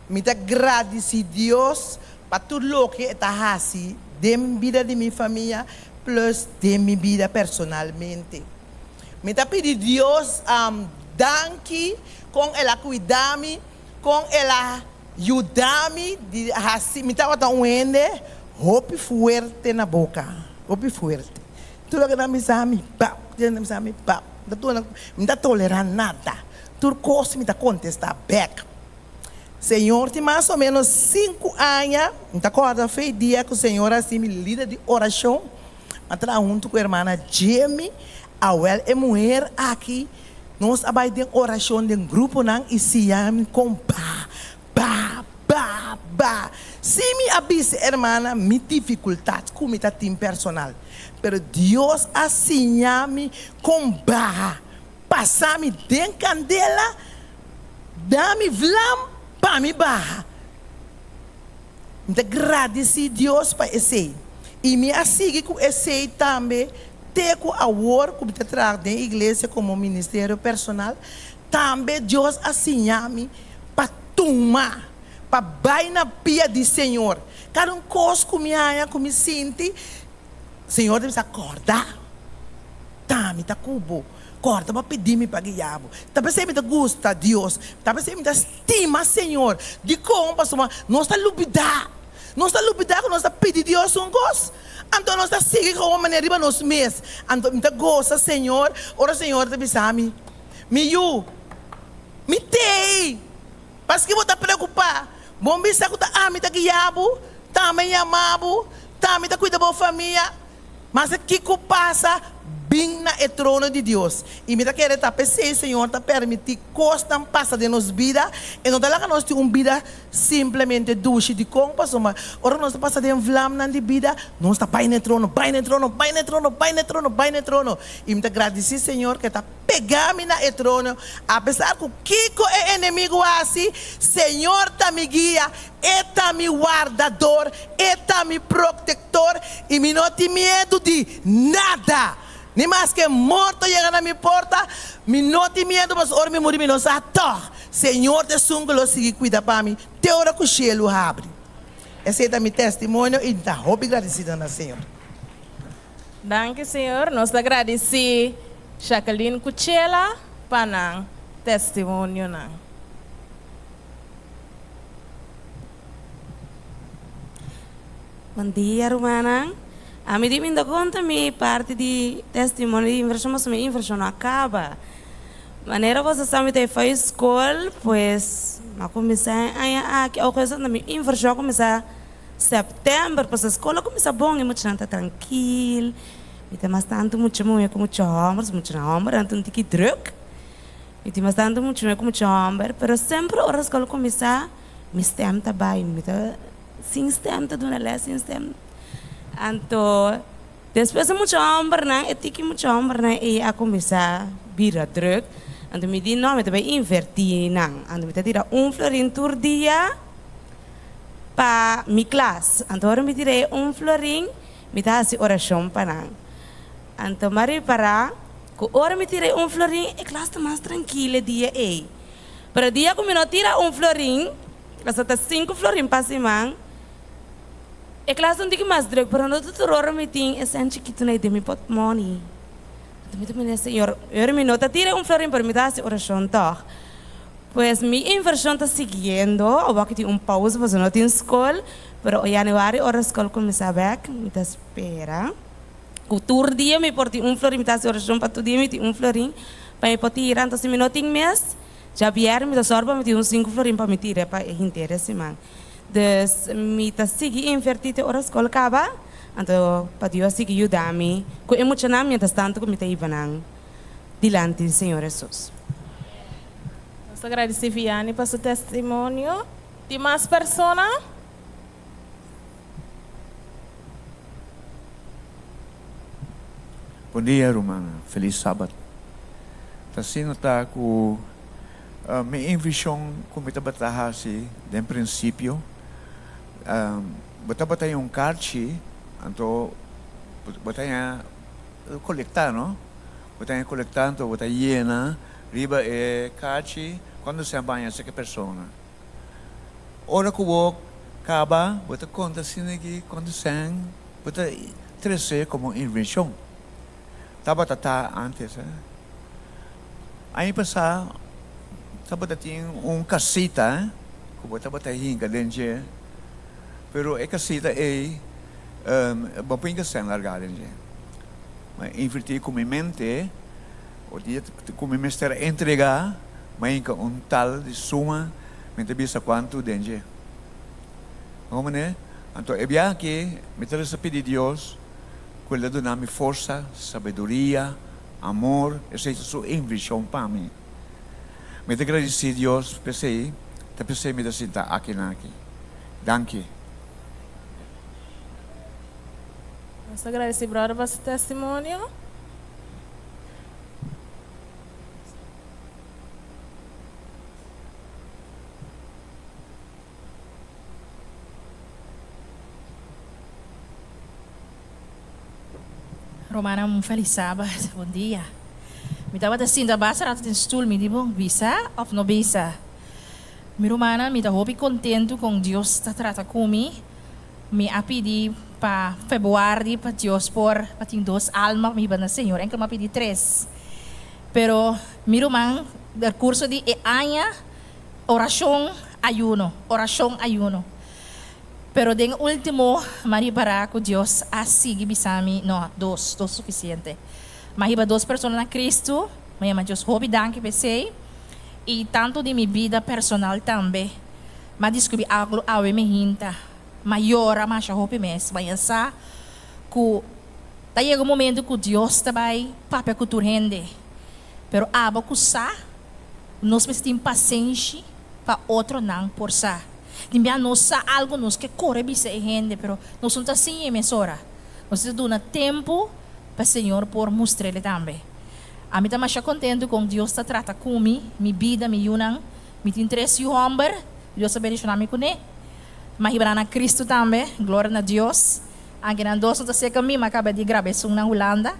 Me dá agradecer Deus para tudo o que está assim, de minha vida de minha família, plus de minha vida personalmente. Me dá pedir Deus, danke, com ela cuidar-me, com ela ajudar-me, me dá um ende, roupa forte na boca, roupa forte. Tudo que não me sabe, me dá tolerar nada. Tudo coisa me dá contestar back. Senhor, tem mais ou menos 5 anos, me dá quarta-feira, dia que o Senhor assim me lida de oração, mas junto com a irmã Jamie, a ela é mulher aqui. Nós trabalhamos em oração de grupo e se chama com ba. Se me avisa, irmã, me dificuldade com meu time personal. Pero Deus assim me com ba. Passar-me dentro candela, dá-me vlam, para me barra. Então, agradecer a Deus para esse. E me assiste com esse também. Teco a work como te traz da igreja como ministério personal, também Deus assim para tomar, para bair na pia do Senhor. Cada coisa que me sinto, Senhor deve acordar. Tá, me tá cubo. Corta para pedir-me para guiar. Talvez você me gosta Deus, talvez você me estima Senhor. De como pastor, nós está lubidar. Nós está lubidar, nós está pedir Deus gosto. Então nós está seguindo com uma maneira de nos meses. Então me gosta Senhor, ora Senhor te bisami. Me tei. Parce que vou estar preocupado. Bom bisa que tá me tá guiabo, tá me amabo, tá me tá cuida da família. Mas o que passa? Bem na trono de Deus. E me querer estar pensando, Senhor, está permitir costa passa de nos vida. E não dá lá que nós temos uma vida simplesmente duche de como passou. Mas ora nós passa de vlam na de vida, nós está pai no trono. E me agradecer, Senhor, que está pegando na trono. Apesar que o Kiko é inimigo assim, Senhor está me guia, está me guardador, está me protetor. E me não tem medo de nada. Nem mais que morto chega na minha porta, me não tem medo, mas ora me morri, me não sabe. Senhor, te sungulo, siga cuida para mim. Te ora que o cielo abre. Esse é meu testemunho e está agradecido na Senhor. Danke, Senhor. Nós agradecemos Jacqueline Cuchela para o testemunho. Bom dia, Romana. A mim me dá conta minha parte de testemunho de inversão, mas minha inversão acaba. Maneira você sabe que foi escola, pois a comecei a coisa da minha inversão começar setembro, pois a escola começa bom e muito nada tranquilo. Me tem bastante muito homem, então tem que druk. Me tem bastante muito homem, mas sempre a escola começa me stem também, me tá sem stem tá dona lá sem stem. Então, depois de muito homem, né, que muito homem, e a começar a virar druk. Então, me diz, não, me também invertir, não. Então, me tira florim por dia para minha classe. Então, me tirei florim, me dá assim oração para não. Então, mari para, que hora me tirei florim, a classe está mais tranquila dia aí. Para dia que me não tira florim, classe está 5 florim para cima. A classe não tem mais druk, para não tudo hora me tem esse chiquito na de meu portmoney. Então, Senhor, eu me nota tira florim para me dar essa oração, tá? Pois minha inversão está seguindo, eu vou ter pausa, porque não tenho escola, mas em janeiro a escola começa a back, me espera. O tour dia me portei florim, me dá essa oração para todo dia me tem florim, para potiran, então se me não tem mês, já vieram me sorba me um 5 florin para me tirar para interesse man. Dus me tá seguir invertir horas escola acaba, então para Deus seguir ajudar-me, com emocionamento tanto como me tá ibanang, dilante do Senhor Jesus. Nós agradecemos Vianney por seu testemunho. Tem mais pessoas? Bom dia, Romana. Feliz sábado. Assim, nota que minha visão como está batendo assim, de princípio, batendo um carte, então batendo coletar, não? Batendo coletar, então batendo llena, riba é carte, quando se banha essa pessoa. Ora que o acaba, batendo conta assim que quando se batendo trazer como invenção. Tava antes, aí passar, tava tinha casita, como tava hinga dentro, pero a casita é bapinga sem largar dentro. Mas invertir com minha mente, o dia com minha mente entregar, mas tal de suma, mente bisa quanto dentro. Como né? Então é bem que me interessa pedir Deus. Quella dona-me força, sabedoria, amor, essa é a sua invisão para mim. Me agradeço a Deus, pensei, me da sinta aqui. Danke. Nós agradecemos, brother, por seu testemunho. Romana, feliz sábado, bom dia. Me estava assim, da base rato de stool, me digo, visa ou não visa? Mi Romana, me estava bem contente com Deus está tratando comigo. Me pedi para februário para Deus para ter 2 almas, me na Senhor, então me pedi 3. Pero mi Romana, o curso de año, oração, ayuno. Pero den último, mari para que Deus así bisami, no, 2 suficiente. Mahiba 2 pessoas na Cristo, mas Deus hobi danke pensei, e tanto de minha vida personal também. Mas descobri algo ao me hinta, maior mas já hobi mes, mas essa que tá chega momento que Deus também papel cultura rende. Pero aba que sa, nós precisamos paciência para outro não por sa. Dimbia nós algo nos que corre bise gente, pero nós não tá assim emissora. Nós temos tempo para o Senhor por mostrar ele também. A mim tá mais contente com Deus está trata comigo, minha vida, minha unang, me interessa o homem, Deus sabe deixar me com ele. Mas na Cristo também, glória a Deus. Aqui na doce tá seca mim, acaba de gravar som na Holanda.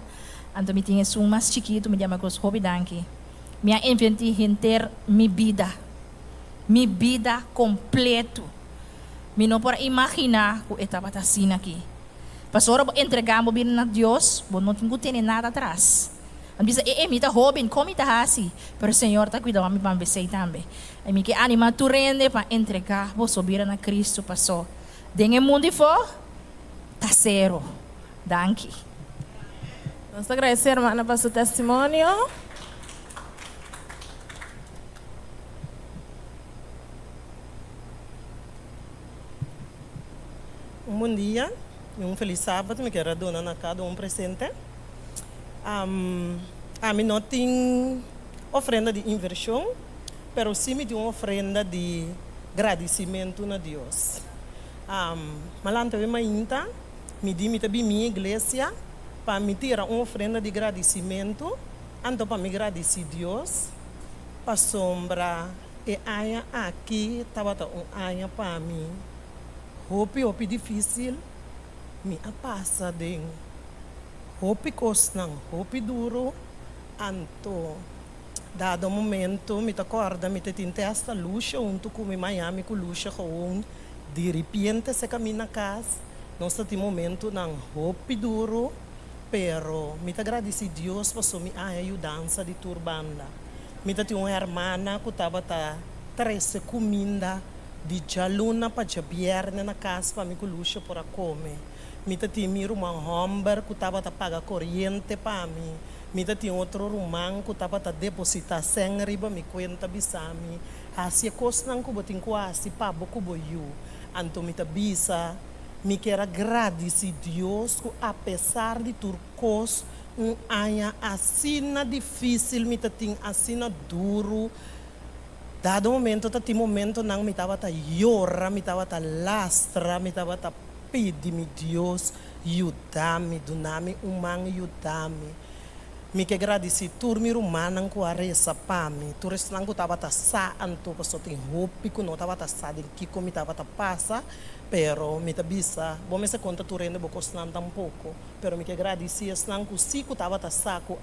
Então me tinha som mais chiquito, me chama com hobby danke. Minha inventi hinter minha vida completo. Me não pode imaginar que eu estava assim aqui. Pastor, entregamos bem a Deus, não tenho nada atrás. A bisa me tá hobby, como tá assim, pero o Senhor tá cuidando me para você também. A mim que anima tu rende para entregar, vou subir na Cristo, pastor. Dengue mundo for, tá zero. Danke. Nós agradecemos, irmã, por seu testemunho. Bom dia, feliz sábado, me quero donar a cada presente. A mim não tem ofrenda de inversão, mas sim me tem uma ofrenda de agradecimento a Deus. Malanta me mainta, me di minha igreja para me tirar uma ofrenda de agradecimento, então para me agradecer a Deus, para sombra e aia aqui estava aia para mim. Hopi difícil, me passa dentro. Hopi costang, hopi duro, anto. Dado momento, me acorda, me tinte esta luxa, junto com Miami, com luxa, com de repente se caminha na casa, nós temos momento não hopi duro, pero me agradeci Deus por sua ajudança de turbanda. Me tinha uma irmã que estava três comida de jaluna para viernes na casa para me luxa para comer. Me tinha uma homem que estava a pagar corrente para mim. Mita tinha outro rumang que tava a depositar 100 riba mi conta bisami. Assim costan que botin quase pabo que boiu. Anto mita bisa me quero agradecer Deus que apesar de turcos anha assim difícil mita tinha assim duro. Dado momento, tati momento nang mi tava ta llora, mi tava ta lastra, mi tava ta pedi mi Deus, yudami, dunami, umang yudami. Mi que agradeci tur mi rumanang ko aresa pami, turis nang ko tava ta sa anto paso ting hopi ko no tava ta sa din kiko mi tava ta pasa, pero mi ta bisa, bom essa conta turende bocos nan tampouco, pero mi que agradeci as nang ko si ko tava ta sa ko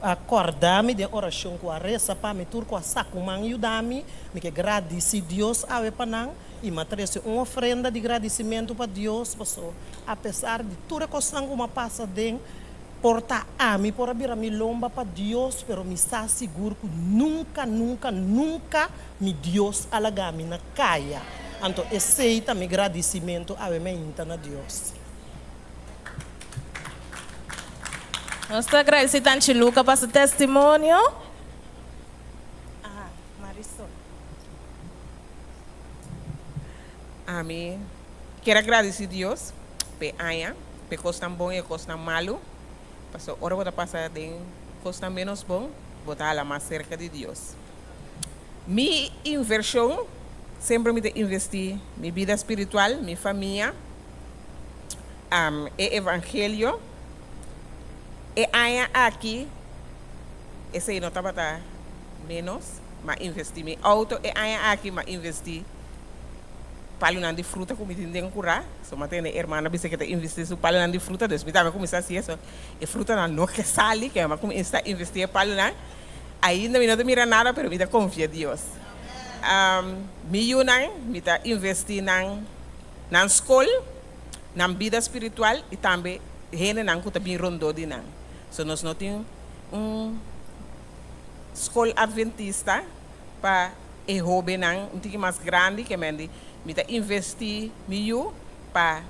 acordar-me de oração com a reza para me tur com a saco manhudami me que agradeci Deus ave panang e matrece uma oferenda de agradecimento para Deus passou apesar de tudo que uma passa den porta a me por abrir a mi lomba para Deus pero me está seguro que nunca me Deus alagami na caia então aceita me agradecimento ave me inta na Deus. Nós estamos agradecendo a Luca para seu testemunho. Marisol. Amém. Quero agradecer a Deus por Aya, por coisa bom e coisa malo. Porque hora vou passar de coisa menos bom, vou estar lá mais cerca de Deus. Minha inversão sempre me investir minha vida espiritual, minha família, e evangelho. E aí aqui, esse aí não estava menos, mas investi em auto, e aí aqui, mas investi para de fruta, como eu tenho curar. Se eu tenho irmã, disse que investi em para de fruta, depois eu comecei a fazer isso. E fruta não que sale, que eu comecei a investir em para ainda não mira nada, mas eu confio em Deus. Eu investi na escola, na vida espiritual e também gente não que também rondou de não. So nós não temos escola adventista para e hobby não mais grande que me investir milho para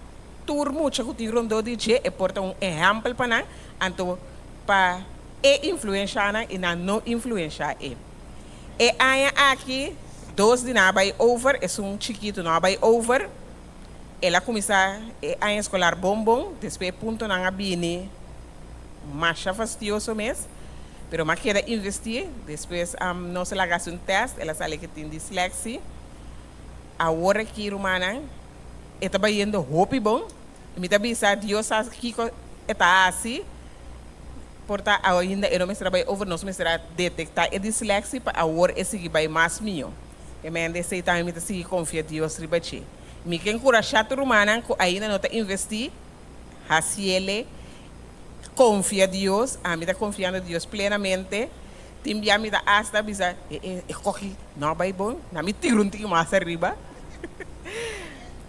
turmo que tem rondou de je e porta exemplo para não então para influenciar e não influenciar e aí aqui dois de não vai over é chiquito não vai over ela começa a escolar bom depois ponto na bini mais fastidioso mesmo pero mas quer investir depois não se laga um teste ela sabe que tem dislexia agora aqui rumana está indo hopi bom me tá bisa Deus sabe que está assim porta ainda eu não me trabalho over não me será detectar a dislexia para agora esse que vai mais meu e me ande sei também me tá se confia Deus ribachi me quem cura chato rumana que ainda não está investir assim ele confia em Deus, a mim está confiando em Deus plenamente. Tem a mim está hasta bisa, corre, não vai bom, na mim tiro mais arriba.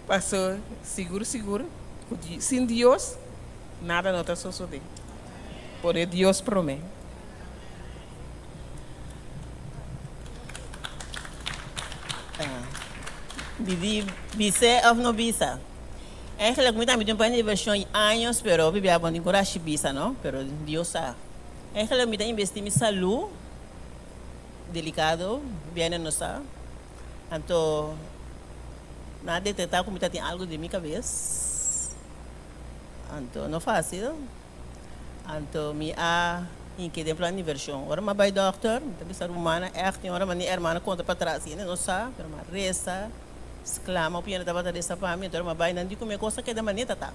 Passou seguro, sem Deus nada não está sucedendo. Por Deus promete. Bisa ou não bisa? Eigenlijk moet ik een inversión años, pero vive a bom coragem bisa, não? Pero Deus sabe. Eigenlijk moet ik investir em saúde, delicado, bem não sabe. Então, nada detectar como tem algo de minha cabeça. Então, não fácil. Então, me há em que tem plano de inversão. Ora, mas vai doctor, me está humana, tem hora mas minha irmã conta para trás, não sabe, pero mas resta. Exclama, o piano estava a dessa para mim, então uma baina não digo minha coisa que é da maneta tá.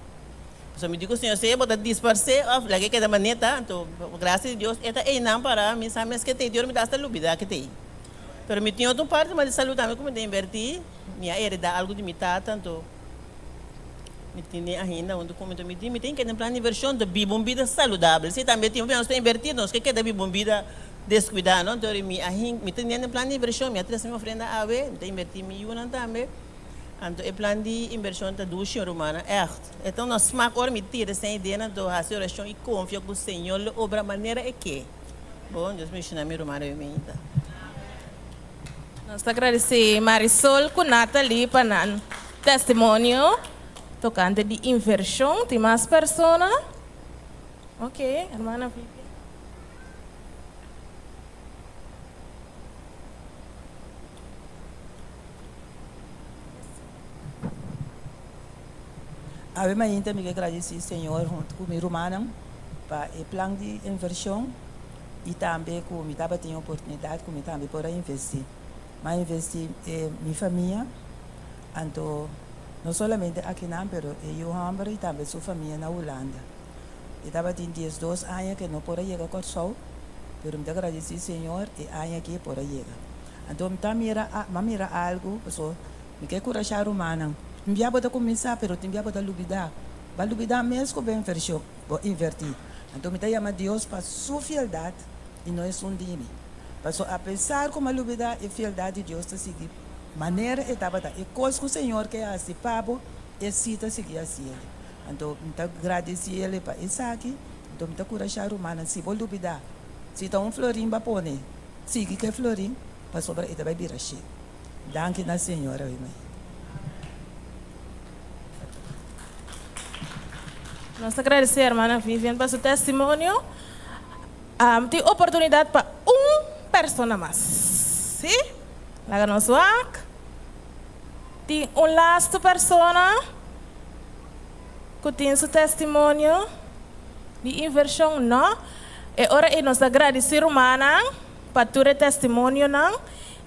Só me digo senhor, você bota disparcer, lá que é da maneta, então graças a Deus, esta é não para mim, sabe que tem Deus me dá esta lubida que tem. Pero me tinha outra parte, mas de saúde também como de invertir, minha hereda algo de mitad, então me tinha ainda onde como me tem que ter plano de inversão de bebida saudável. Se também tem plano de invertir, nós que é da bebida descuidar, não? Então me tinha plano de inversão, me atrás me oferenda a ver, me invertir milhões também. Então, o plano de inversão está do Senhor humana, então nós smaak ora me tira sem ideia, então a oração e confia que o Senhor obra maneira é que. Bom, Deus me ensina a minha humana e minha. Nós agradecemos Marisol com Nathalie para o testemunho tocante de inversão. Tem mais pessoas? Ok, irmã Vivi. Ave Maria, me agradecer, Senhor, junto com o meu irmão, para o plano de inversão e também com me dava ter oportunidade, como também para investir. Mas investir em minha família, então, não somente aqui não, mas eu amo e também sua família na Holanda. Eu estava tendo 2 anos que não podia chegar com o sol, mas me agradecer, Senhor, e anos que podia chegar. Então, me mira algo, pessoal, me quer corajar humana. Me ia começar, mas me ia lubidar. Para lubidar mesmo que bem fechou, vou invertir. Então, me chama Deus para sua fialdade e não é um dime. Porque apesar de a lubidar e fialdade de Deus está seguir, maneira estava da e coisa que o Senhor quer assim, pabo, e cita seguir assim. Então, me agradecer ele para isso aqui. Então, me corajar humana, se vou lubidar. Se está florim, vai pôr, siga que é florim, para sobrar e vai virar cheio. Danke na Senhora, irmã. Nós agradecemos, irmã Vivian, por seu testemunho. Tem oportunidade para pessoa mais. Sim? Laga nosso ac. Tem last pessoa que tem seu testemunho de inversão, não? E ora nós agradecemos, irmã, para o testemunho, não?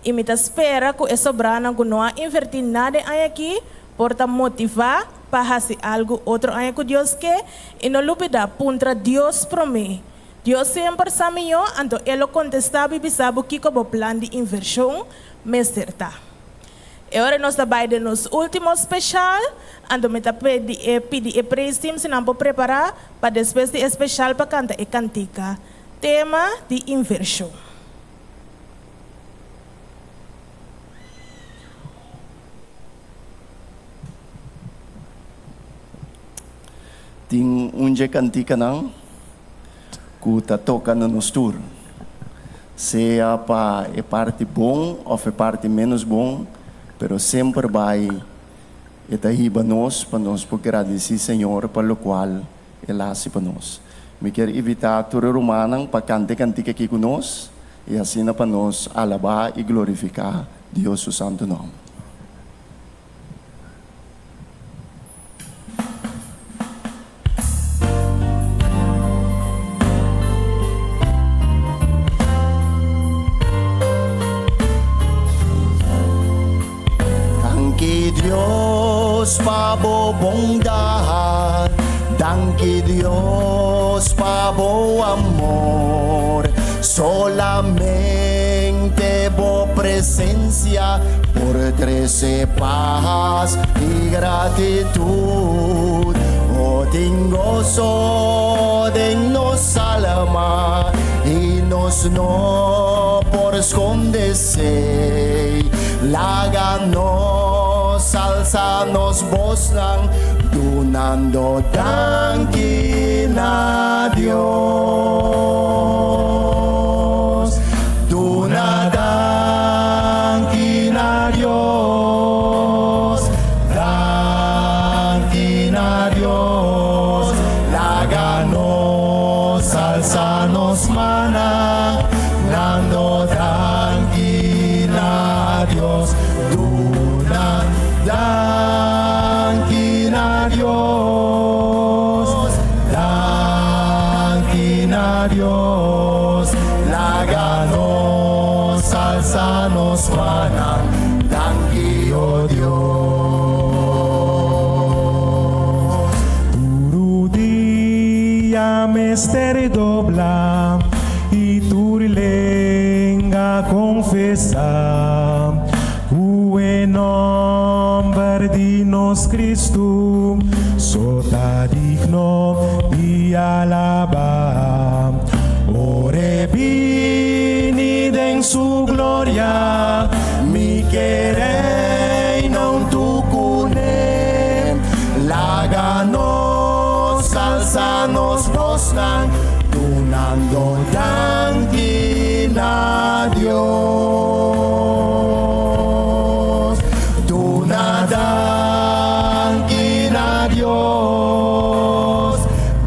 E me espera que essa brana que não invertir nada aqui, por motivar para fazer algo outro que Deus quer e não olvidar contra Deus para mim. Deus sempre sabe eu, então ele contestava e sabe que como plano de inversão me certa. E agora nós estamos nos últimos especial, então me pedir praise team se não pode preparar para depois de especial para cantar e cantica tema de inversão. Tem dia cantica não, que está tocando nos tour. Seja para a parte bom ou a parte menos bom, pero sempre vai estar aí para nós poder agradecer Senhor pelo qual Ele hace para nós. Me quero evitar toda romana para cantar cantica aqui conosco e assim para nós alabar e glorificar Deus o santo nome. Dios pa bo bondad, danke Dios pa bo amor, solamente bo presencia por 13 paz y gratitud. Oh, tengo gozo de nos alma y nos no por esconderse, la ganó salsa nos bosnan, donando dankin a Dios, dona dankin a Dios, dankin a Dios, la ganó salsa nos mana, dando dankin a Dios, dona dankin a Dios, dankin a Dios, la ganó salsa nos mana, danki oh Dios. Turu dia mestre dobla y tu lenga confesa. O nome de nos Cristo, sota digno de alabar. Ore bini en su gloria, mi querer non tu cune, la ganó salsa nos bostan, donando dankin a Dios, dona dankin a Dios,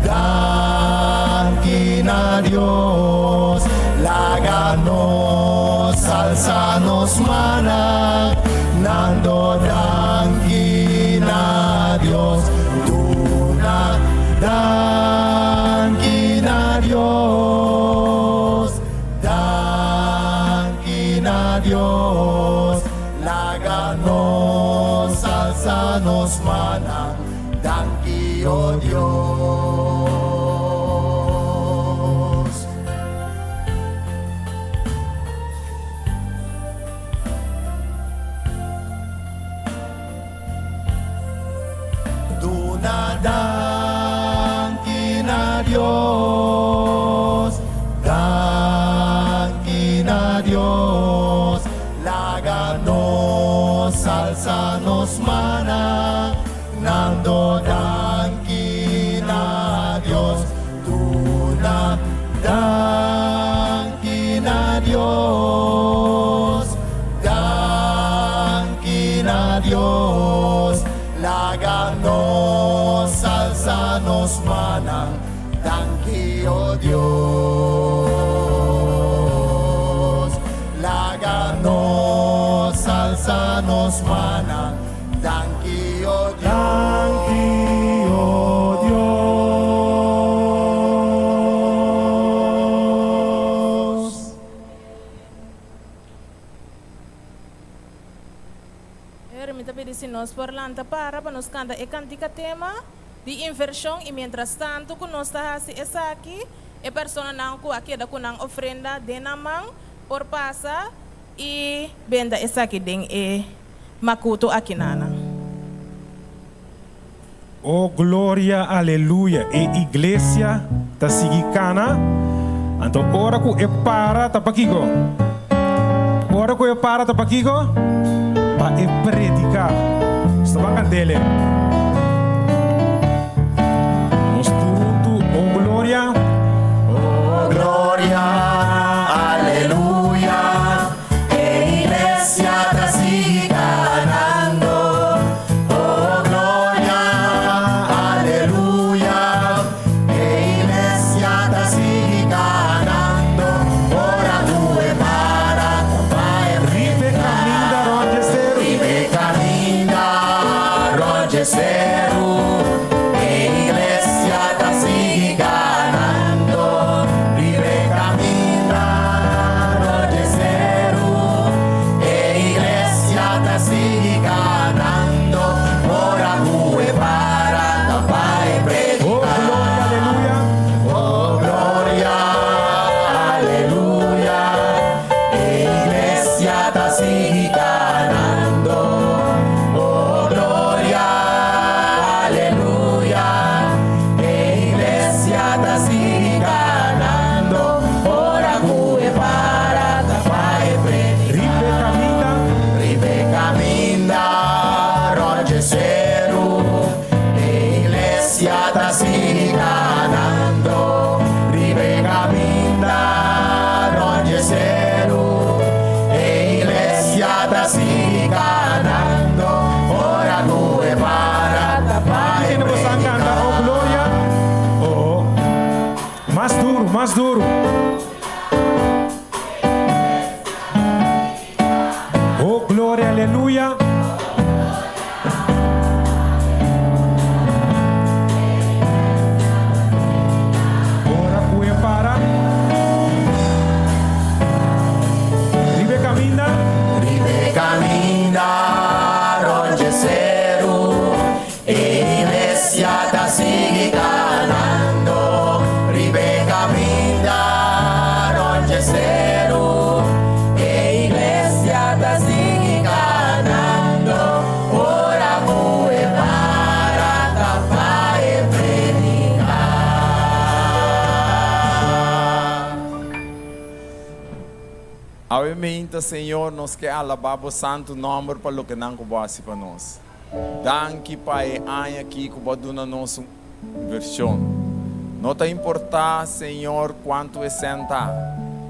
dankin a Dios, la ganó salsa nos mana, dando dankin a Dios. na Dios, láganos, alzanos, mana, danki, oh Dios. Danki na Dios, danki na Dios, láganos, alzanos, mana, nando danki na Dios, danki na Dios, danki na Dios, láganos, alzanos, mana, danki, oh Dios, láganos, alzanos, mana, danki, oh Dios, danki, oh Dios. Permita pedir nós por lanta para nos cantar e cantica tema de inversão e mientras tanto que nós está essa aqui e persona não que aqui da kunang ofrenda de na mão por passa e benda essa aqui den e makuto aqui nana. Oh glória, aleluia. E igreja ta sigicana. Então ora ku e para ta pakigo. Ora ku e para ta pakigo. Pa e predicar. Estava candele. Nos tudo, oh glória. Oh gloria, aleluya, que iglesia te sigue ganando. Oh gloria, aleluya, que iglesia te sigue ganando. Ora tu e para, vai ribe caminda, Roger ribe caminda, Roger mais duro. Oh, glória, aleluia. Ora cuia para. Ribe caminda. Ribe caminda, onde zero. Iglesia ta sigue ganando. Ribe caminda, onde zero. Iglesia ta sigue ganando. Ora cue para tapar e predicar. Obviamente, Senhor, nós queremos alabar o santo nome para o que não combate para nós. Danke, Pai, aqui que vai dar nossa versão. Não está importar, Senhor, quanto é sentar,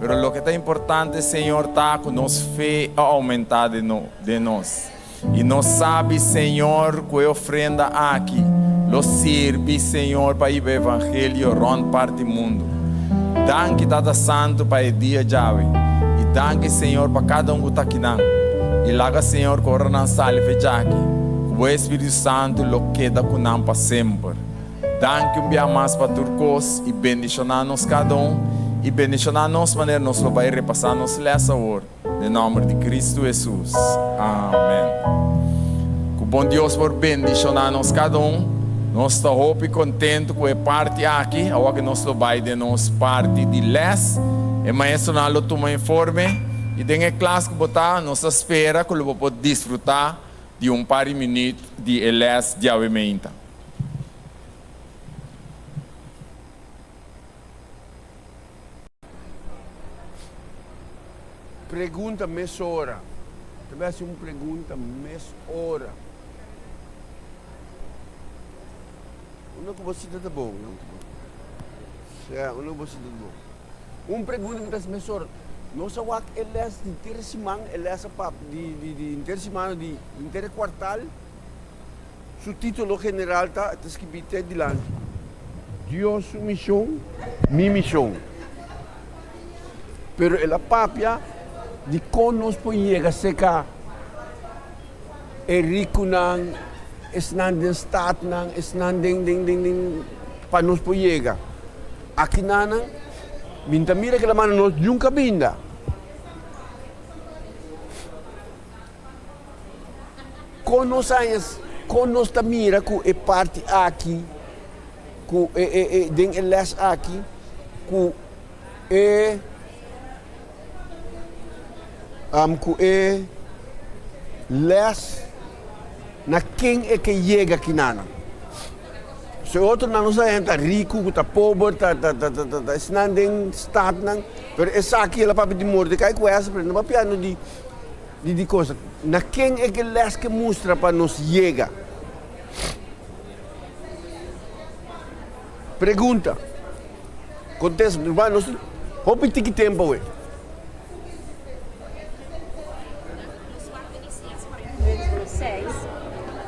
mas o que está importante, Senhor, está com nossa fé a aumentar de nós. E nós sabemos, Senhor, que a ofrenda aqui, lo serve, Senhor, para ir para o Evangelho ronda parte do mundo. Danke, Tata Santo, para o dia de hoje. E danke, Senhor, para cada que está aqui. E laga, Senhor, que ora não sale fecha aqui. O Espírito Santo lo queda com nós para sempre. Danke um dia mais para Turcos e bendicionar-nos cada e bendicionar-nos maneira nós vai repassar nos nessa hora. Em nome de Cristo Jesus. Amém. Que o bom Deus por bendicionar-nos cada Nós estamos contentes com a parte aqui, agora que nós estamos de nossa parte de les. E maestro não toma informe. E dentro da classe que botar, nós espera que ele pode desfrutar de par de minutos de les de avimento. Pergunta meia hora. Também assim uma pergunta meia hora. Uma que você está bom, não? É, uma que você está bom. Uma pergunta que está meia hora. Nós sabemos que ele é de intersemana, ele é de intersemana de interquartal. Seu título general está escrito delante. Deus sua missão, minha missão. Pero ela papia de conosco chega seca é rico não não den staat não não den para nós chega aqui não minta mira que a mano nós nunca binda conosco mira que é parte aqui que den elas aqui que é que les na quem é que chega aqui nana. Se outro não sabe está rico, está pobre, está não em estado não, mas essa aqui ela papi de Mordecai com essa, não é piano de coisa. Na quem é que les que mostra para nos chega. Pergunta. Contesta, nós hope que tempo é.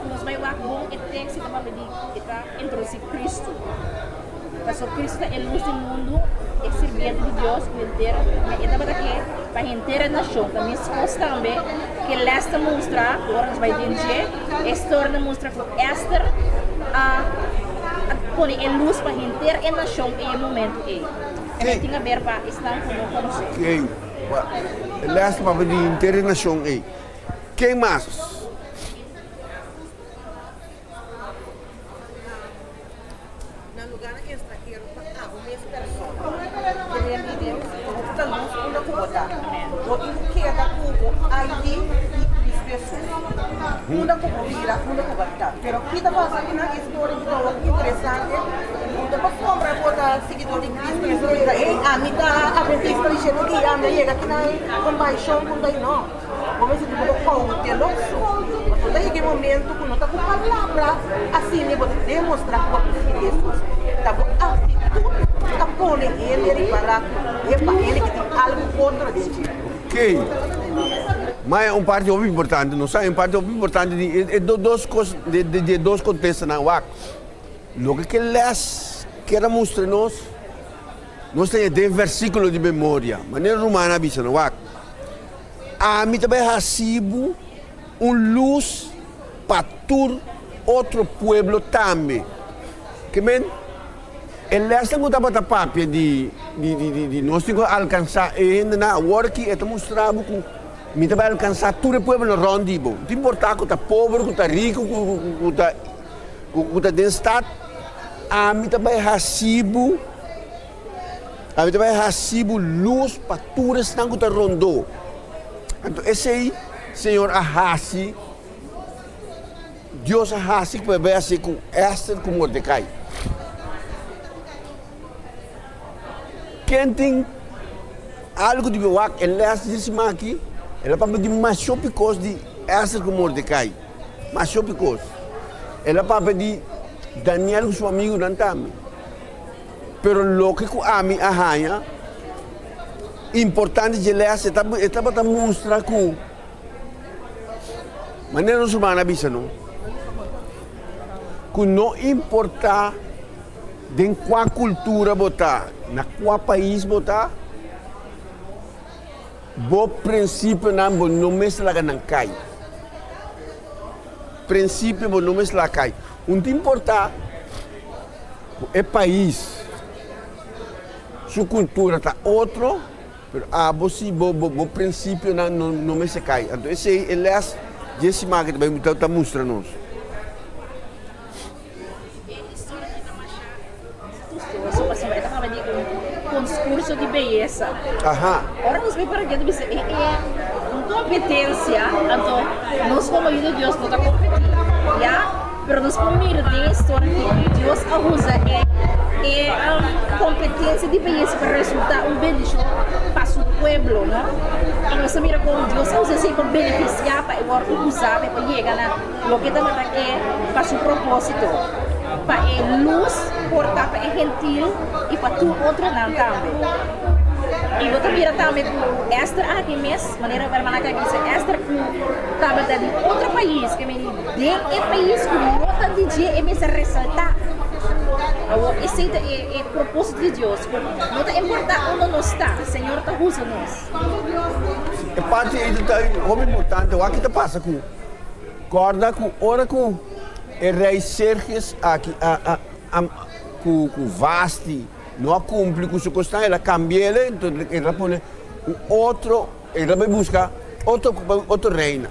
Nós vai lá bom e tem que se tomar de introduzir Cristo. Porque Cristo é luz do mundo, é servidor de Deus inteiro. E também aqui para a inteira nação. Também se fosse também que esta mostra, agora nós vai dizer, esta torna mostra que Esther põe a luz para a inteira nação em momento aí. E tem a ver para estar como você. Esta para a inteira nação aí. Quem mais? Muda como vira, muda como está. Pero kita passa aqui na história de novo interessante. Muda para comprar botar seguidor de Cristo. Isso é a mim tá aprendendo dizendo que a minha chega aqui na compaixão com daí não. Como se tipo com ter nosso. Mas daí que momento quando tá com palavra assim me pode demonstrar que Jesus tá bom assim tudo tá pondo ele para ele que tem algo contra dele. Ok. Mas é parte importante, não sabe? Parte importante de duas coisas, de dois contextos na UAC. Logo que eles querem mostrar-nos, nós temos versículo de memória. Maneira romana, bisa na UAC. A mim também recebo luz para todo outro povo também. Que men? Eles estão com a papia de nós temos que alcançar ainda na work e estamos mostrando com me vai alcançar todo o povo no rondibo. Não importa que está pobre, que está rico, que está de estado, a mim também recebo luz para tudo que está rondou. Então esse aí, Senhor Ahasi, Deus Ahasi que vai ver assim com Esther, com Mordecai. Quem tem algo de bewak, ele disse aqui, ela para pedir mais coisa de Esther com Mordecai. Mais coisa. Ela para pedir Daniel com seu amigo não também. Pero lo que a mim arranha, importante de ela está para mostrar que maneira humana bisa não. Que não importa de qual cultura botar, na qual país botar, o princípio não me slaga não cai. Princípio não me slaga cai. Não importa o país, sua cultura está outro, Pero você o princípio não me se cai. Então esse é les Jesse Market vai muita mostra nós. Com discurso de beleza. Aham. Ora nós vem para aqui dizer é competência, então nós como ajuda Deus não está competindo, já? Pero nós vamos mirar de história que Deus usa competência de beleza para resultar bendição para o pueblo, não? E nós mira como Deus usa assim para beneficiar para usar para chegar na lo que estamos aqui para seu propósito. Para a luz, portar para a gentil e para tu outro não também. E você mira também com Esther aqui mesmo, maneira de ver que diz Esther também de outro país, que me de país que nota de dia e me se ressaltar. Esse é o propósito de Deus. Não te importa onde nós está, o Senhor está usando nós. É parte como importante, o que está passando com corda com ora com o rei Sergius aqui com Vasti não cumpre com sua questão, ela cambia ele, então ela põe outro, ela vai buscar outro reino.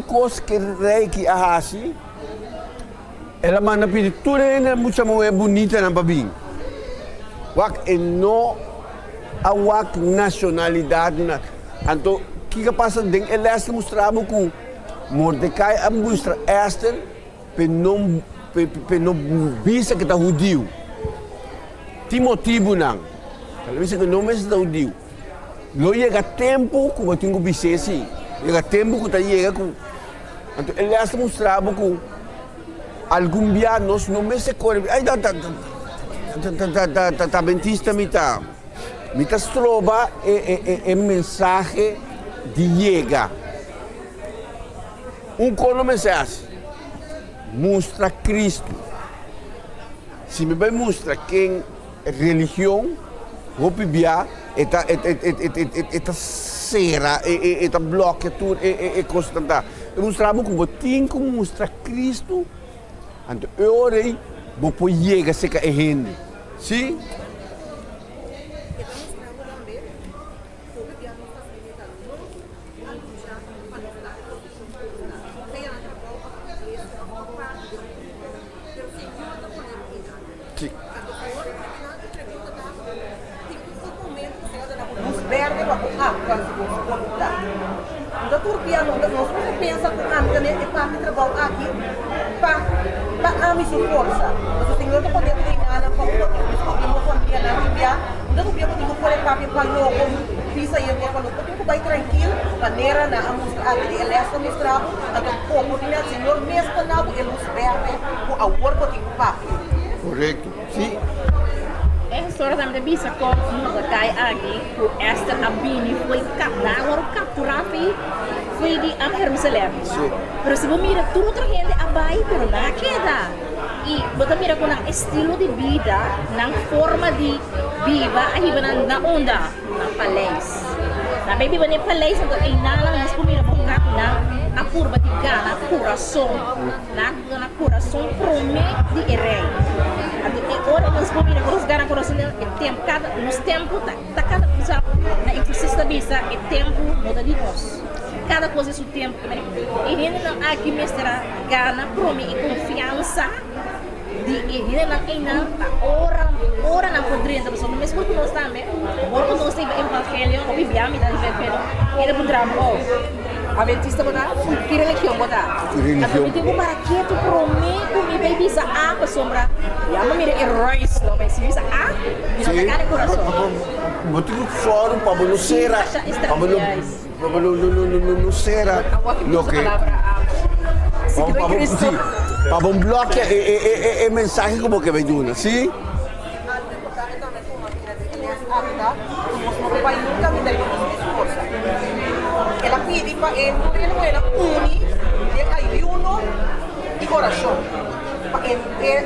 Coisa que o rei que assim, ela manda pedir tudo é muito bonita na babim. E não a nacionalidade. Então, o que passa dentro? Ela está mostrando com Mordecai a mostrar Esther para não visa que está judeu. Tem motivo não. Ela disse que não é judeu. Não chega tempo como tem que dizer assim. Chega tempo que está chega com. Então ela está mostrando com algum dia nós não me se corre. Ai tá bentista mita trova é mensagem de chega. Quando mensagem mostra Cristo. Se me vai mostrar quem religião, vou pedir esta cera, esta bloco, tudo é constante. Mostramos como tem que mostrar Cristo, então eu orei, vou pôr chega a seca gente, sim? Da Turquia, nós pensamos que a minha parte trabalho aqui para a minha força. O Senhor não pode treinar na família na Bíblia. Não podia continuar por etapa para logo, pisa e agora para logo. Porque vai tranquilo, maneira na mostrar que ele é mostrado, então como o Senhor mesmo não ele nos verde com a work que papi. Correto. Sim. Essa história também de bisa com Mordecai aqui, que Esther Abini foi capturada foi de Jerusalém. Mas se você mira toda outra gente abaixo, pero não queda. E você mira com o estilo de vida, na forma de viva, aí na onda, na palácio. Na baby na palácio, então aí nada mais por mira com na curva de Gana, coração, na coração promete de rei. Agora nós vamos ver os ganas coração é tempo nos tempos da cada coisa na exercício bisa é tempo não de nós cada coisa é seu tempo e ele não aqui mestra gana prome e confiança de ele não ora na podrinha da pessoa mesmo porque nós também quando nós temos evangelho ou bíblia me dá evangelho ele poderá Adventista botar, que religião botar? Religião. Então eu para que tu prometo me vai bisa a sombra. Ya me mira errores, não vai se bisa a. Não tá cara coração. Botar o fórum para não ser, para não ser, lo que. Para um bloco é mensagem como que vem duna, sim? Ela pide para ele une de ayuno y corazón.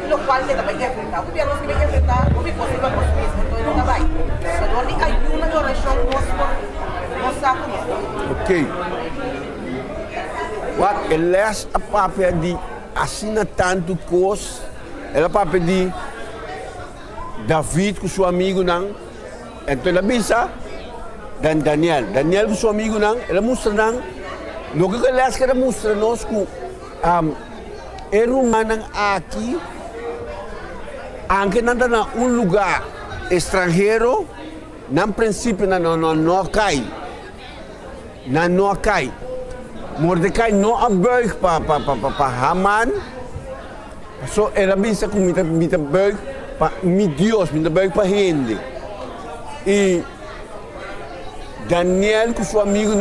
Lo cual le debe enfrentar. Porque no se debe enfrentar porque posible por sí mismo. Entonces no vai. Pero de ayuno y oración no sabe. Ok. What ela a papel de assina tanto coisa. Ela papel de David com seu amigo não. Então ela bisa dan Daniel com seu amigo não, ela mostra não, no que ela acha que ela mostra nós que é romano aqui, anche nada na lugar estrangeiro, no princípio não cai, não cai. Mordecai não abuig para Haman, so ela bisa que me abuig para mi Deus, me abuig para gente. E Daniel com seu amigo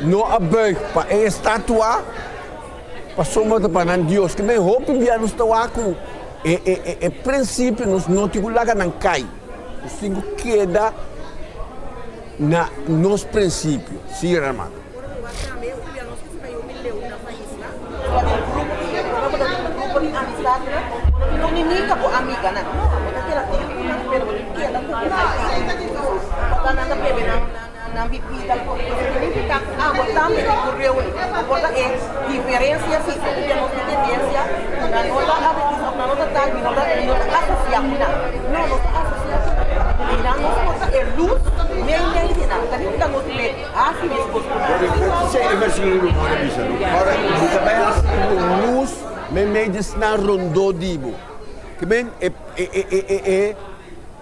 não abuig para a estátua, para sombra para Deus. Que me roupa via nos tawaku, e princípio nos noticulaga não cai, os cinco queda na nos princípio, sim, irmão. Não ninguém com amiga, né? Aquela pero que ela tá na bebê na bebida, significa água também correu. Porta é diferença se que não tem tendência na nota tal, na nota associada. Não associada. E na nota é luz, meio na. Tá que não tem assim mesmo. Você é versículo para bisa. Ora, também luz me na rondo dibo. Que bem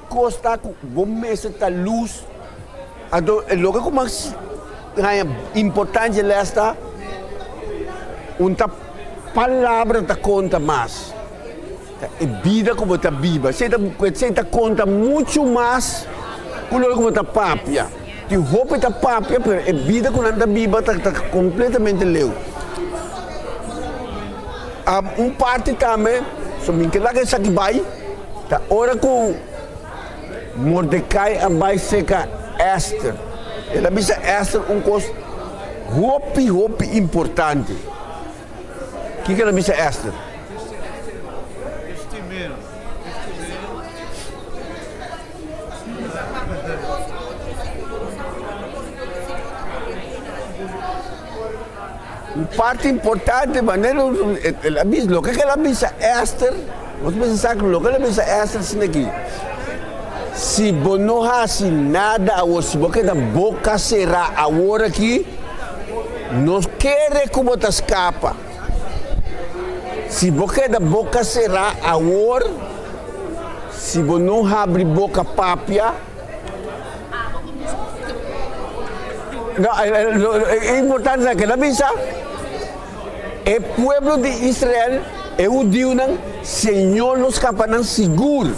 costa com bom mês tá luz. Ado logo como importante esta uma palavra ta conta mais. É vida como ta viva. Você ta conta muito mais como ta papia. Que roupa ta papia, pero é vida como anda viva ta completamente leu. Parte também, so minha lá que aqui vai, tá hora com Mordecai vai seca Esther. Ela bisa Esther coisa hopi importante. Que ela bisa Esther? Parte importante, maneira, ela bisa, lo que ela bisa Esther, você pensa que lo que ela bisa Esther sim aqui. Se você não faz nada, se você da boca será agora aqui, nós queremos que você escapa. Se você da boca será agora, se você não abre boca papia, não, é importante que ela bisa. O povo de Israel é o Deus, Senhor nos escapa seguro.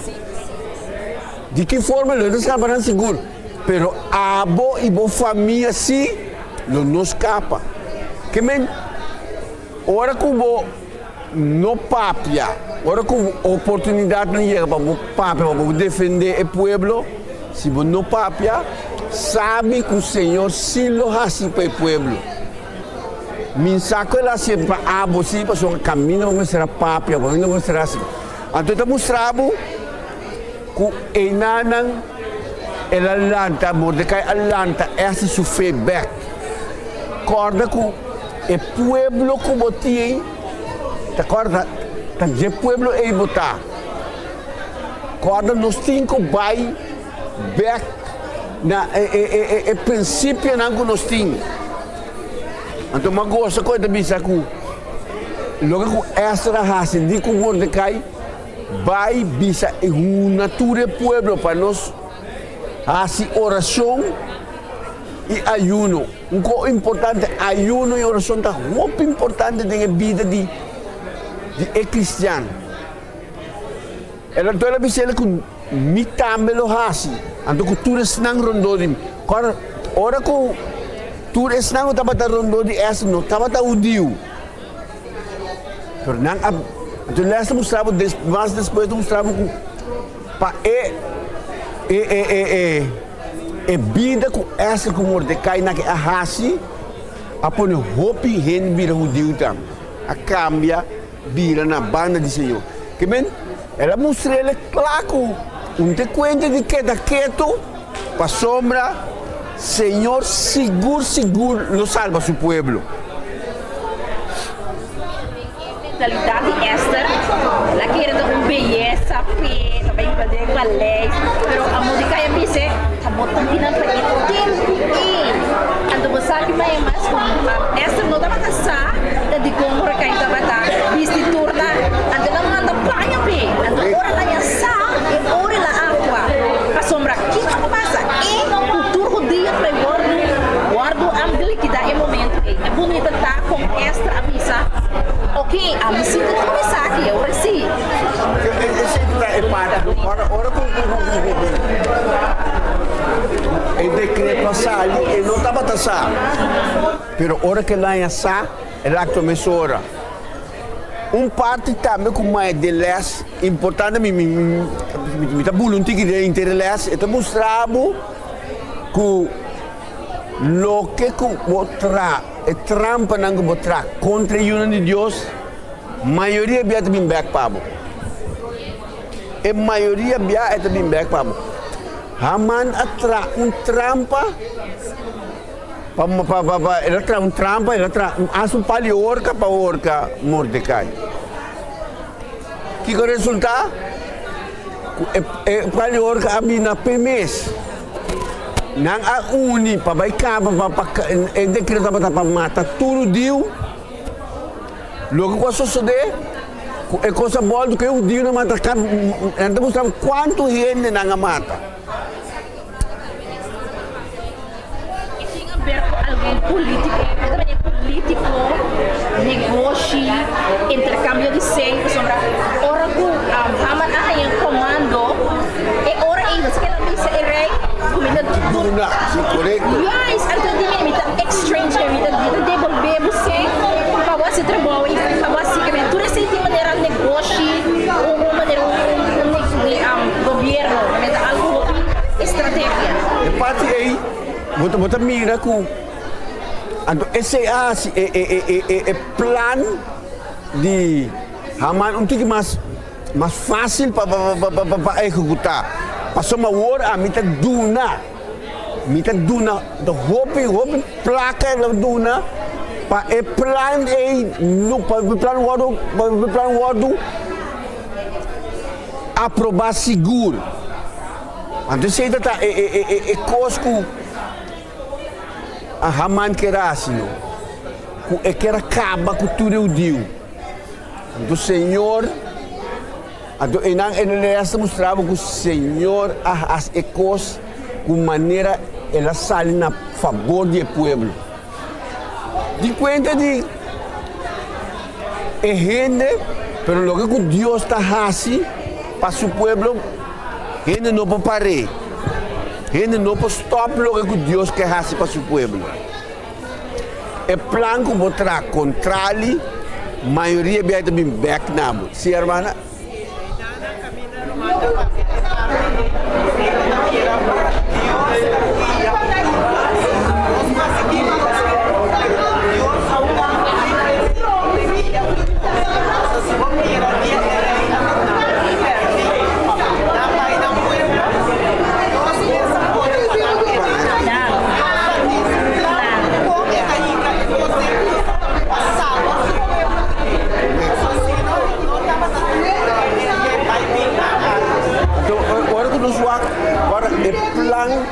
De que forma nos escapa seguro? Pero abo e boa família sim, não escapa. Que men, ora como no papia, ora como oportunidade não chega para papia para defender o povo, se você não papia, sabe que o Senhor sim lo faz para o povo. Min saco ela sempre abo sim, para o caminho não será papia, não será assim. Então estamos mostrando que Enanan ela lanta, Mordecai lanta, essa é sua feedback. Corda que o povo como tem, tá corda, tá o povo é botar. Corda nos cinco vai back na princípio não que nós temos. Então, uma coisa que eu bisa que logo que essa raça de que Mordecai vai bisa o natura povo para nós fazer oração e ayuno. Um coisa importante, ayuno e oração tá muito importante na vida de cristiano. Ela toda bisa ela com mitame lo hasi. Então que tudo senang rondo dim. Ora que tudo senang estava rondo di essa não estava udio. Pero nang então nessa mostrava mas depois mostrava que para vida com essa com Mordecai na que a hasi a pôr hopi hen vira udio tam. A cambia vira na banda de Senhor. Que bem, ela mostrou ele claro. Um te cuenta de que da quieto para sombra, Senhor seguro lo salva seu povo. Mentalidade Esther, ela quer uma beleza, também fazer com a lei, mas a Mordecai disse botar dinam para tempo e ando você que mais com essa não dá para sa da de como recai da bata visti turna ando não manda banho pe ando ora lá ya sa e ora lá água para sombra que passa e o turno dia para guardo a que dá é momento é bonita tá com extra avisa ok a visita começar aqui eu recebi esse é parte ora el decreto sale e não estava a sa pero ora que lá é sa é lá que mesura parte também com mais de les importante me tá bulunti que de interles e tá mostrado que lo que botra e trampa nang botra contra união de Deus maioria biata bim back pabo e maioria biata bim back pabo Haman atra trampa ela tra trampa ela tra asu pali orca pa orca Mordecai que o resultado pali orca abina pemes nang a uni pa vai capa pa e decreto pa mata tudo dio logo com suceder é coisa boa do que o dio na mata então mostramos quanto gente na mata alguém político, negócio, intercâmbio de sangue, sombra. Ora que Haman aí comando, e ora ainda se ela missa é rei, comida tudo. Correto. Yes, então de mim exchange, me devolver você, para você trabalhar e para você que me tudo esse maneira negócio, ou maneira governo, algo estratégia. E parte aí, bota mira com esse é plan de Haman um pouco mais fácil para executar. Passou uma hora a mita duna da hope placa da duna para e plan no plan wado aprovar seguro. Então se tá é cosco a Haman que era assim, que era acaba com tudo o dia. Do Senhor, ele mostrava que o Senhor as ecos com maneira ela sai na favor do povo. De conta de gente, pero logo que Deus está assim para o povo, gente não pode parar. Gente não pode stop logo que Deus quer fazer para o povo. É plano que botar controle, maioria vai ter bem back na mão. Sim, irmã? Agora, o plano,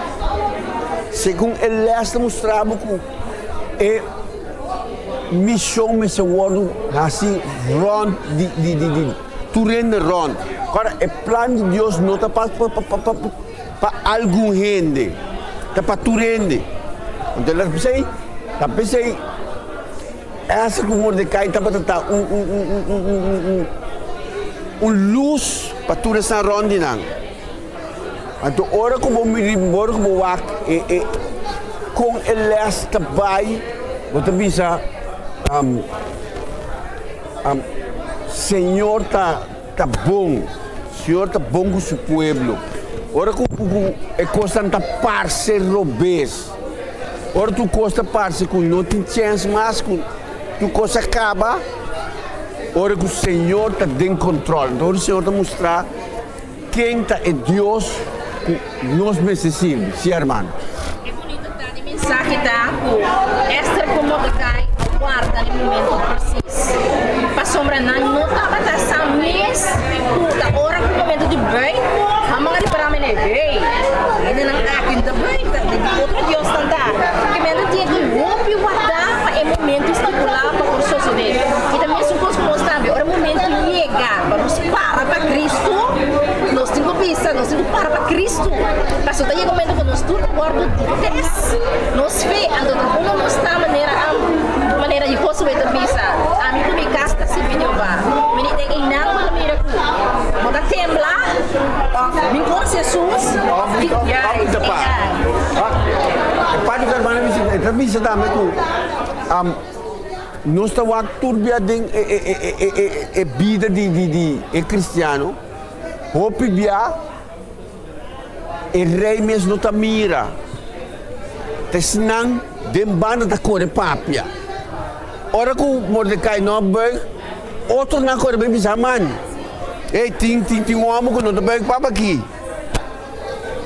segundo ele está mostrando que a missão me se guarda assim, rond, turende rond. Agora, o plano de Deus não está para algum gente, está para turende. Então, ele pensei, essa que o Mordecai está para tratar luz para tudo essa ronde. Então, ora como me embora como wak com eles também, você pensa, Senhor tá bom, Senhor tá bom com o seu povo. Ora como é constante parceiro robês. Ora tu costa parceiro com não tem chance mais com tu costa acaba. Ora que o Senhor tá dentro controle. Então o Senhor tá mostrar quem tá é Deus. Nós necessitamos, sim, irmão. É bonito dar a mensagem da Esther como Mordecai guarda no momento preciso. Para sombra não estava essa mês, puta hora com o momento de bem, a mãe para mim é bem. Ele não está aqui da nos fé, então uno não está maneira de construir a missa. A mim que me casta se vídeo vá. Me tem em nada mira ku. Bota temblar. Me com Jesus. Parte da mana missa também com nós está o turbia de vida de cristiano. Hope bia rei mesmo não tá mira. Tesnang dem banda da cor papia. Ora com Mordecai não bem, outro na cor bem bisaman. Ei, ting homem que não tá bem papa aqui.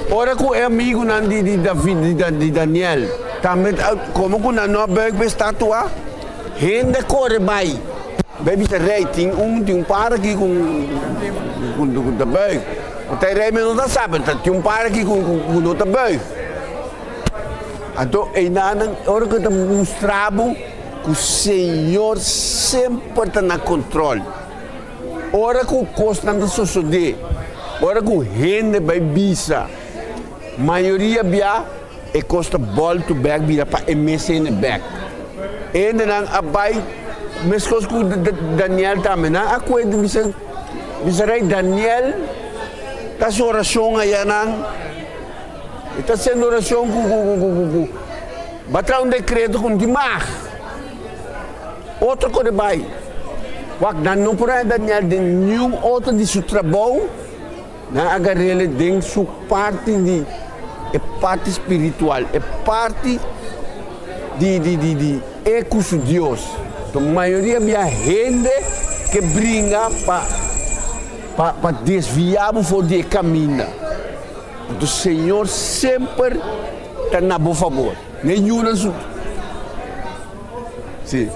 Ora com é amigo nan de David de Daniel. Também como que não bem be estatua. Rende cor bai. Baby se rei ting para aqui com da bem. O rei não tá sabe, tem para aqui com não tá bem. Então, ora que está mostrado que o Senhor sempre está no controle. Ora que o custo não sucede. Ora que o rende vai bisa. A maioria bia é custa ball to back bia para emesse no back. E não abai, mas coisa que Daniel também, a coisa bisa rei Daniel, tá sua oração aí está sendo oração com bater decreto com dimar. Outra coisa vai. Wag não por aí Daniel de nenhum outro de seu trabalho, na agarrele de sua parte parte espiritual, é parte de ecos de Deus. Então, a maioria minha gente que brinca para desviar o de caminho. O Senhor sempre está na boa favor. Nenhum não sou. Sim.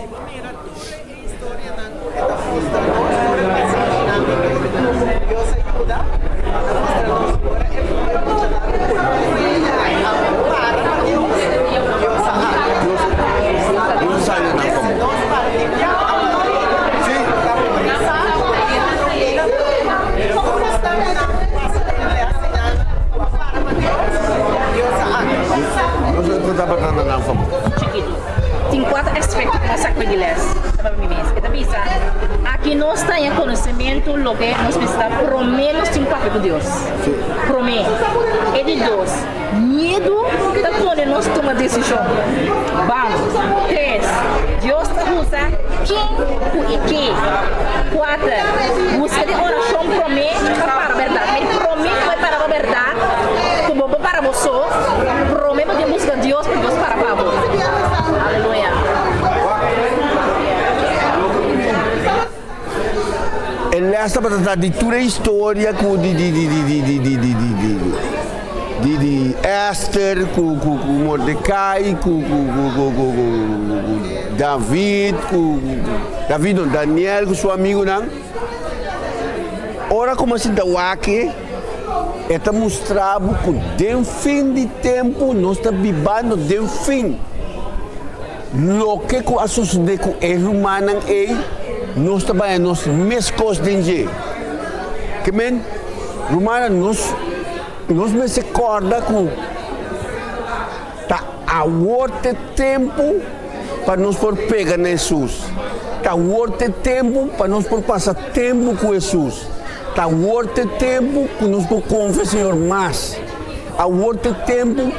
Tem 4 aspectos que nós aprendemos. Aqui nós temos conhecimento do que nós precisamos, prometer tem 4 de Deus. Prometer. E de 2, medo da quando nós tomamos decisão. Vamos. 3, Deus usa quem e que. 4, busca de oração prometer para a verdade. Ele promete para a verdade, como para você, promete de buscar Deus para Deus para a favor. Aleluia. Essa para de toda a história de Esther, com Mordecai, com David, com Daniel, com seu amigo não. Ora como se dá aqui, está mostrado que de fim de tempo nós estamos vivendo de fim. Lo que sucede com o humano é nós trabalhamos nas coisas de gente. Que men, humano nós me recorda que tá a outro tempo para nós por pegar Jesus. Tá outro tempo para nós por passar tempo com Jesus. Tá outro tempo que nós por confiar Senhor mais. Há outro tempo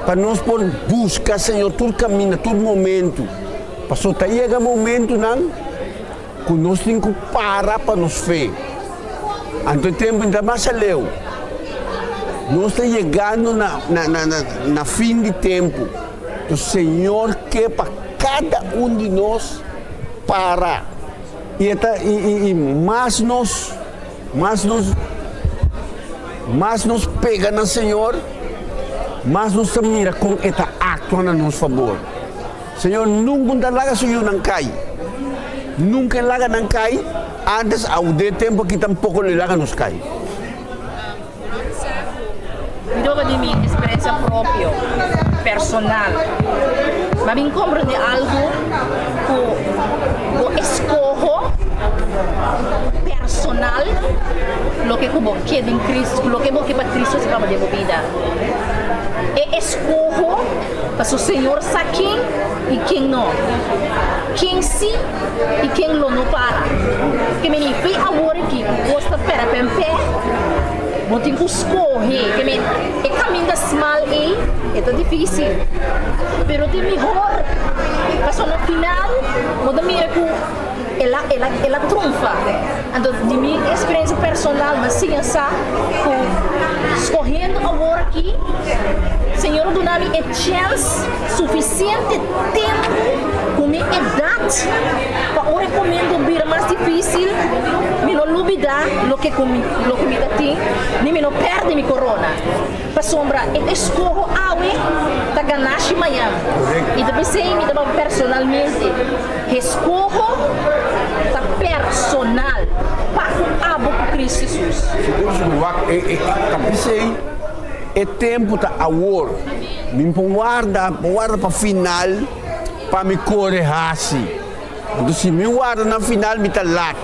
para nós por buscar Senhor todo caminho, todo momento. Passou tá chega momento não que nós temos que parar para nos fé. Anto tempo ainda mais leu. Nós estamos chegando na fim de tempo. O Senhor quer para cada de nós parar. E mais nos pega no Senhor, mais nos mira com esta ato a nosso favor. Senhor, nunca laga suyo não cai. Nunca laga não cai. Antes, ao de tempo que tampouco lhe laga nos cai. Então, de minha experiência própria, personal, mas me compreende algo que eu escolho personal lo que como queda en Cristo, lo que para Cristo se va a de vida. E escojo para su Señor sa quién y quién no. Quién sí y quién lo no para. Que me fui agora aqui, gosta para pempe. Vou ter que escolher, que me é caminho mal aí, é tão difícil. Pero tem melhor, passou no final, vou dar mira que ela trunfa. Então, de minha experiência personal, mas sim essa, escorrendo agora aqui, Senhor do nome é chance suficiente tempo com minha idade para o recomendo vir mais difícil, me não dubidar lo que comida tem, nem me não perde mi corona. Para sombra, eu escorro awe da ganache manhã. E depois sei me dá personalmente, escorro da personal para o abo com Cristo Jesus. É tempo da agora. Me guarda para final para me correr. Então se me guarda na final me tá lá.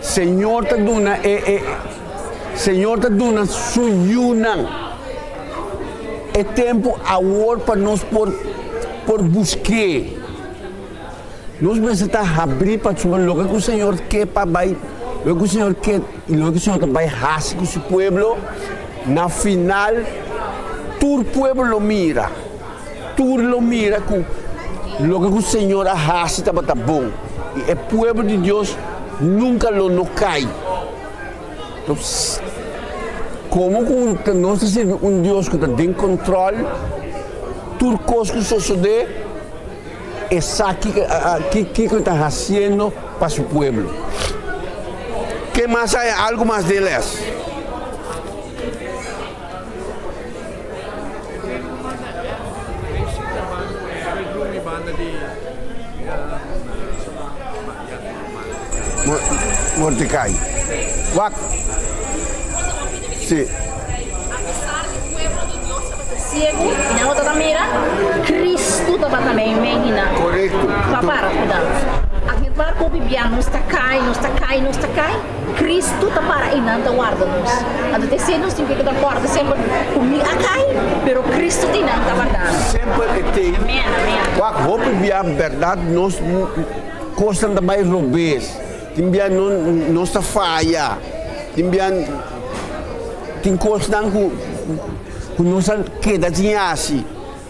Senhor tá dando Senhor tá dando suyunan. É tempo agora para nós por buscar. Nós precisamos abrir para o que o Senhor quer para vai, o que o Senhor quer e o que o Senhor vai fazer com o seu povo. Na final, todo o povo lo mira. Tudo lo mira com o que o Senhor faz estava bom. E o povo de Deus nunca lo cai. Então, como nós temos Deus que tem controle, tudo coisa que sucede, é que está fazendo para o seu povo. Que mais há algo mais deles? Mordecai. What? Sim. Ciego, e na outra mira, Cristo também imagina. Correto. Para, cuidado. A gente vai copiar, não está cai. Cristo está para e não está guarda-nos. A gente tem nós temos que dar guarda sempre comigo a cai, pero Cristo tem não está guardando. Sempre tem. Amém. Vou copiar verdade, nós gostamos de mais robês. Timbian não está falha. Timbian tem coisas que nós queda assim.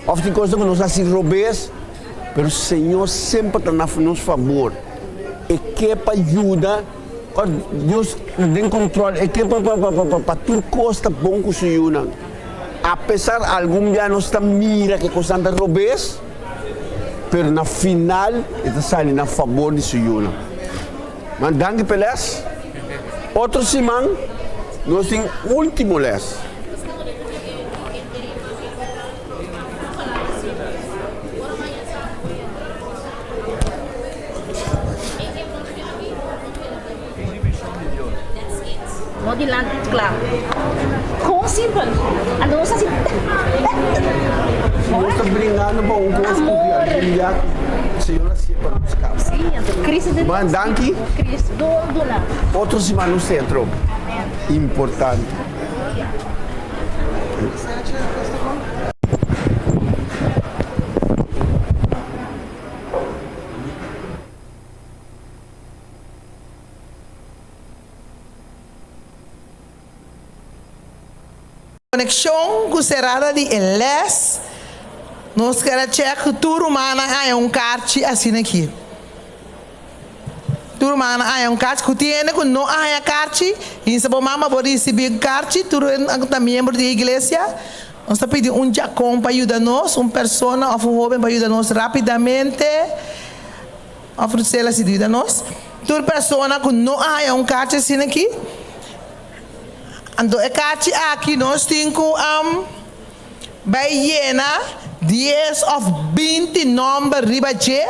Ou tem coisas que nós assim robês. Mas o Senhor sempre está a nosso favor. E que para ajuda, Deus tem controle. E que para tudo coisa bom que o Senhor. Apesar de algum dia nós estamos mira que coisa de robês, mas na final está saindo a favor do Senhor. Mas danke pelas. Outro semana, nós temos último les. Modilan, claro. Com simples. A nossa assim. Nós estamos brincando para gosto de a Senhora se para buscar. Sim, então Cristo de Mas danke. Cristo do lá. Outro semana no centro. Importante. Conexão com serada de eles, nós queremos checar que tudo humana é carte assim aqui. Tudo humana é carte que tem que não é carte, e se a mama pode receber carte, tudo é membro da igreja. Nós estamos pedindo jacão para ajudar-nos, pessoa ou jovem para ajudar-nos rapidamente, oferecer-se de ajudar-nos. Tudo pessoa que não é carte assim aqui. Então, aqui nós temos by 10 of 20 number riba J,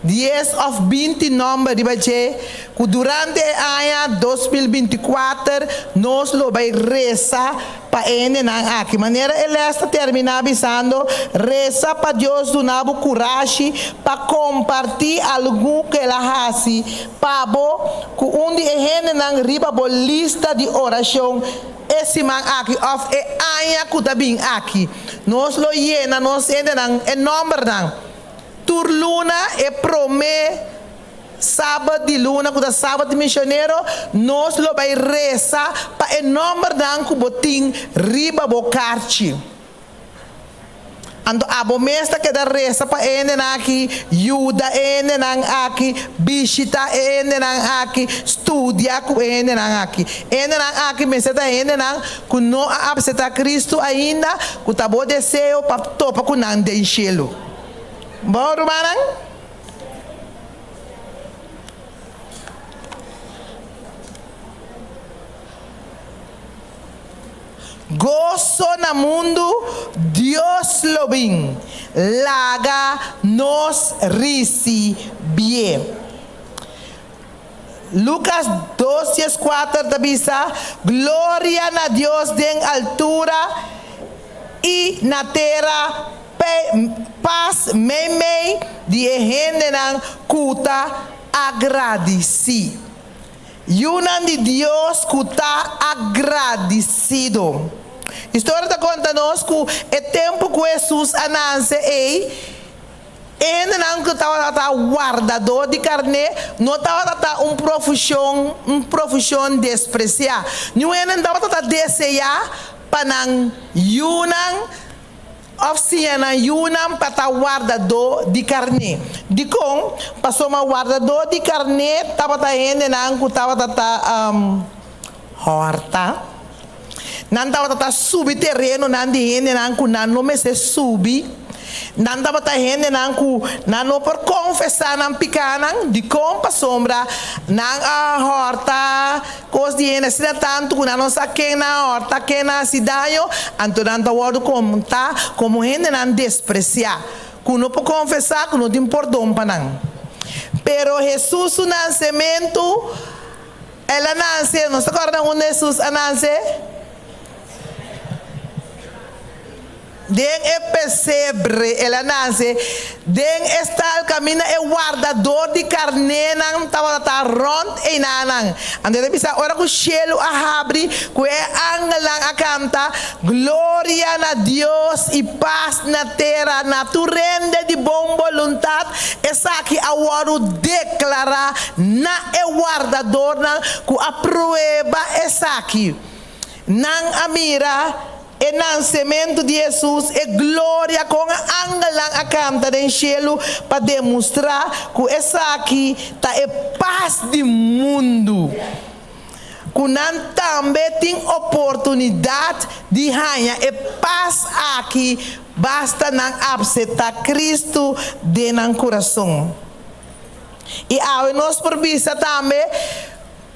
10 of 20 nombre de bache, que durante a 2024 nós lo vai reza para ene na aqui. Maneira ele está terminar avisando, reza para Deus do nabo coragem para compartilhar algo que ela hace, pabo, que onde ene na riba bo lista de oração. Esse man aqui, of e aia que tá bem aqui. Nós lo llena, nós ene na nombre na. Tur luna e prome sábado de luna, quando sábado de missioneiro, nós lo vai reza para o nome dan que botin riba bocarte. Ando abo mesta que da reza para ene aqui, yuda ene aqui, bishita ene aqui, studia ku ene aqui. Ene aqui meseta ene ku no abseta Cristo ainda, ku tabo deseo para topa ku nan de enchelo. Bom, Rumanang? Gozo na mundo, Dios lo bin, laga nos recibe. Lucas 12:4 avisa, gloria a Dios en altura y na terra paz mei de gente nan kuta agradeci. Yunan de Deus kuta agradecido. História da conta nós que é tempo que Jesus ananse não estava guardador de carne, não estava profissão despreciar. Não estava desejar para não yunan oficina yunam para guardador de carne. De com passou uma guardador de carne, tava indo na horta. Não tava subterrâneo, não de indo na não me se subi. Não tava indo na não por confessar na picana, de com para sombra na horta, coisa de indo se tanto que não saque na horta, que na cidade, então não tava contar como gente não despreciar, que não por confessar que não tem perdão para não. Pero Jesus o nascimento, ela nasce, não se acorda onde Jesus nasce? Den é pesebre, ela nasce. Den está o caminho é guardador de carne, não estava rond e nanang. Ande bisa ora que o cielo a abre, que é angelang a canta, glória a Deus e paz na terra, na tu rende de bom vontade. Essa aqui a hora declarar na é guardador, na que a prueba essa aqui. Nang amira e nascimento de Jesus é glória com a angelang a canta do cielo para demonstrar que essa aqui tá é paz do mundo. Que não também tem oportunidade de ganhar é paz aqui, basta não aceitar Cristo de nosso coração. E a nós por vista também,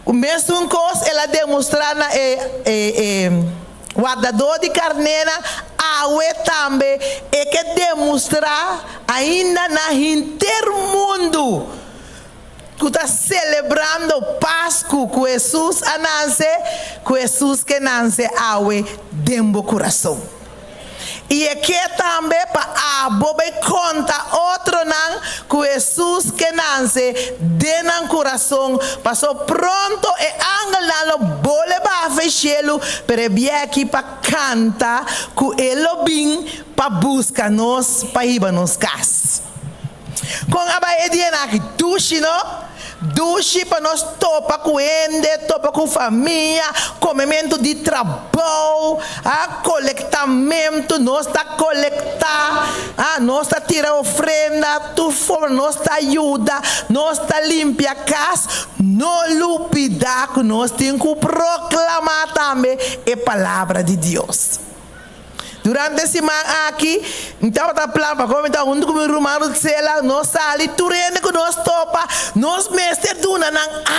o mesmo coisa ela demonstrar na guardador de carneira, awe também é que demonstrar ainda na inteiro mundo que está celebrando Páscoa com Jesus a nascer, com Jesus que nasce awe dentro do coração. E aqui também para a bobe conta outro não que Jesus que nasce dentro do coração passou pronto e angelalo bole ba fechelo para vir aqui para cantar que ele vem para buscar nós para ir nos casa. Com a baedia aqui duche não duche para nós topa com ende, topa com família, comimento de trabalho, coletamento, nós está coletar, nós está tirar ofrenda, tu for, nós está ajuda, nós está limpia a casa, não lupidar que nós temos que proclamar também a palavra de Deus. Durante a semana aqui, então tá plan para comentar junto com o irmão Cela, nós ali turende que nós topa, nós mestre duna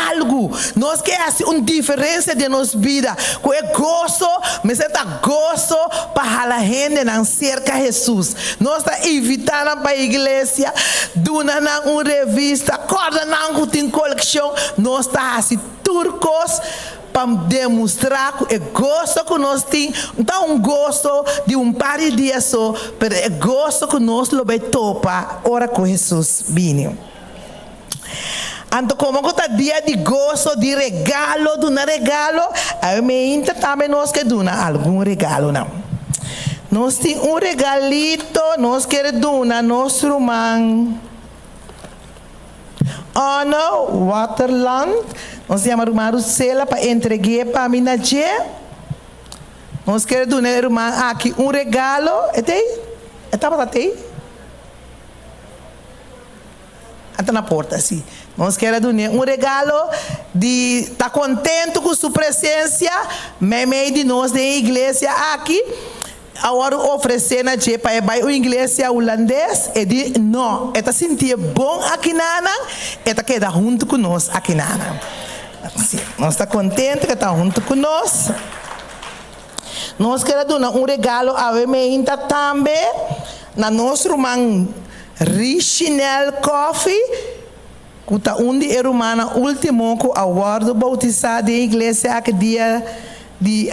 algo, nós quer assim uma diferença de nossa vida, com é gosto, mas é gosto para a gente não cerca Jesus. Nós está invitando para a igreja, duna uma revista, acorda não tem coleção, nós está assim turcos para demonstrar que é gosto que nós temos, não gosto de par de dias só, mas é gosto que nós lo vai topa, ora com Jesus vinho. Então, como que dia de gosto, de regalo, de um regalo, a mim também nós que dona algum regalo não. Nós temos regalito, nós queremos donar nosso irmão. Ono Waterland, nós chamamos irmão Cela para entregar para mim na dia. Nós queremos donar irmão aqui regalo, estava até na porta, sim. Nós queremos donar regalo de estar contente com sua presença, meio de nós da igreja aqui. Agora oferecendo a para a igreja holandês e diz não, está sentir bom aqui nana, está queda junto conosco aqui nana. Nós está contente que está junto conosco. Nós queremos dar regalo a Wemeinta também na nosso irmão Richinel Coffee, que está onde é irmã último que award bautizado da igreja aqui dia de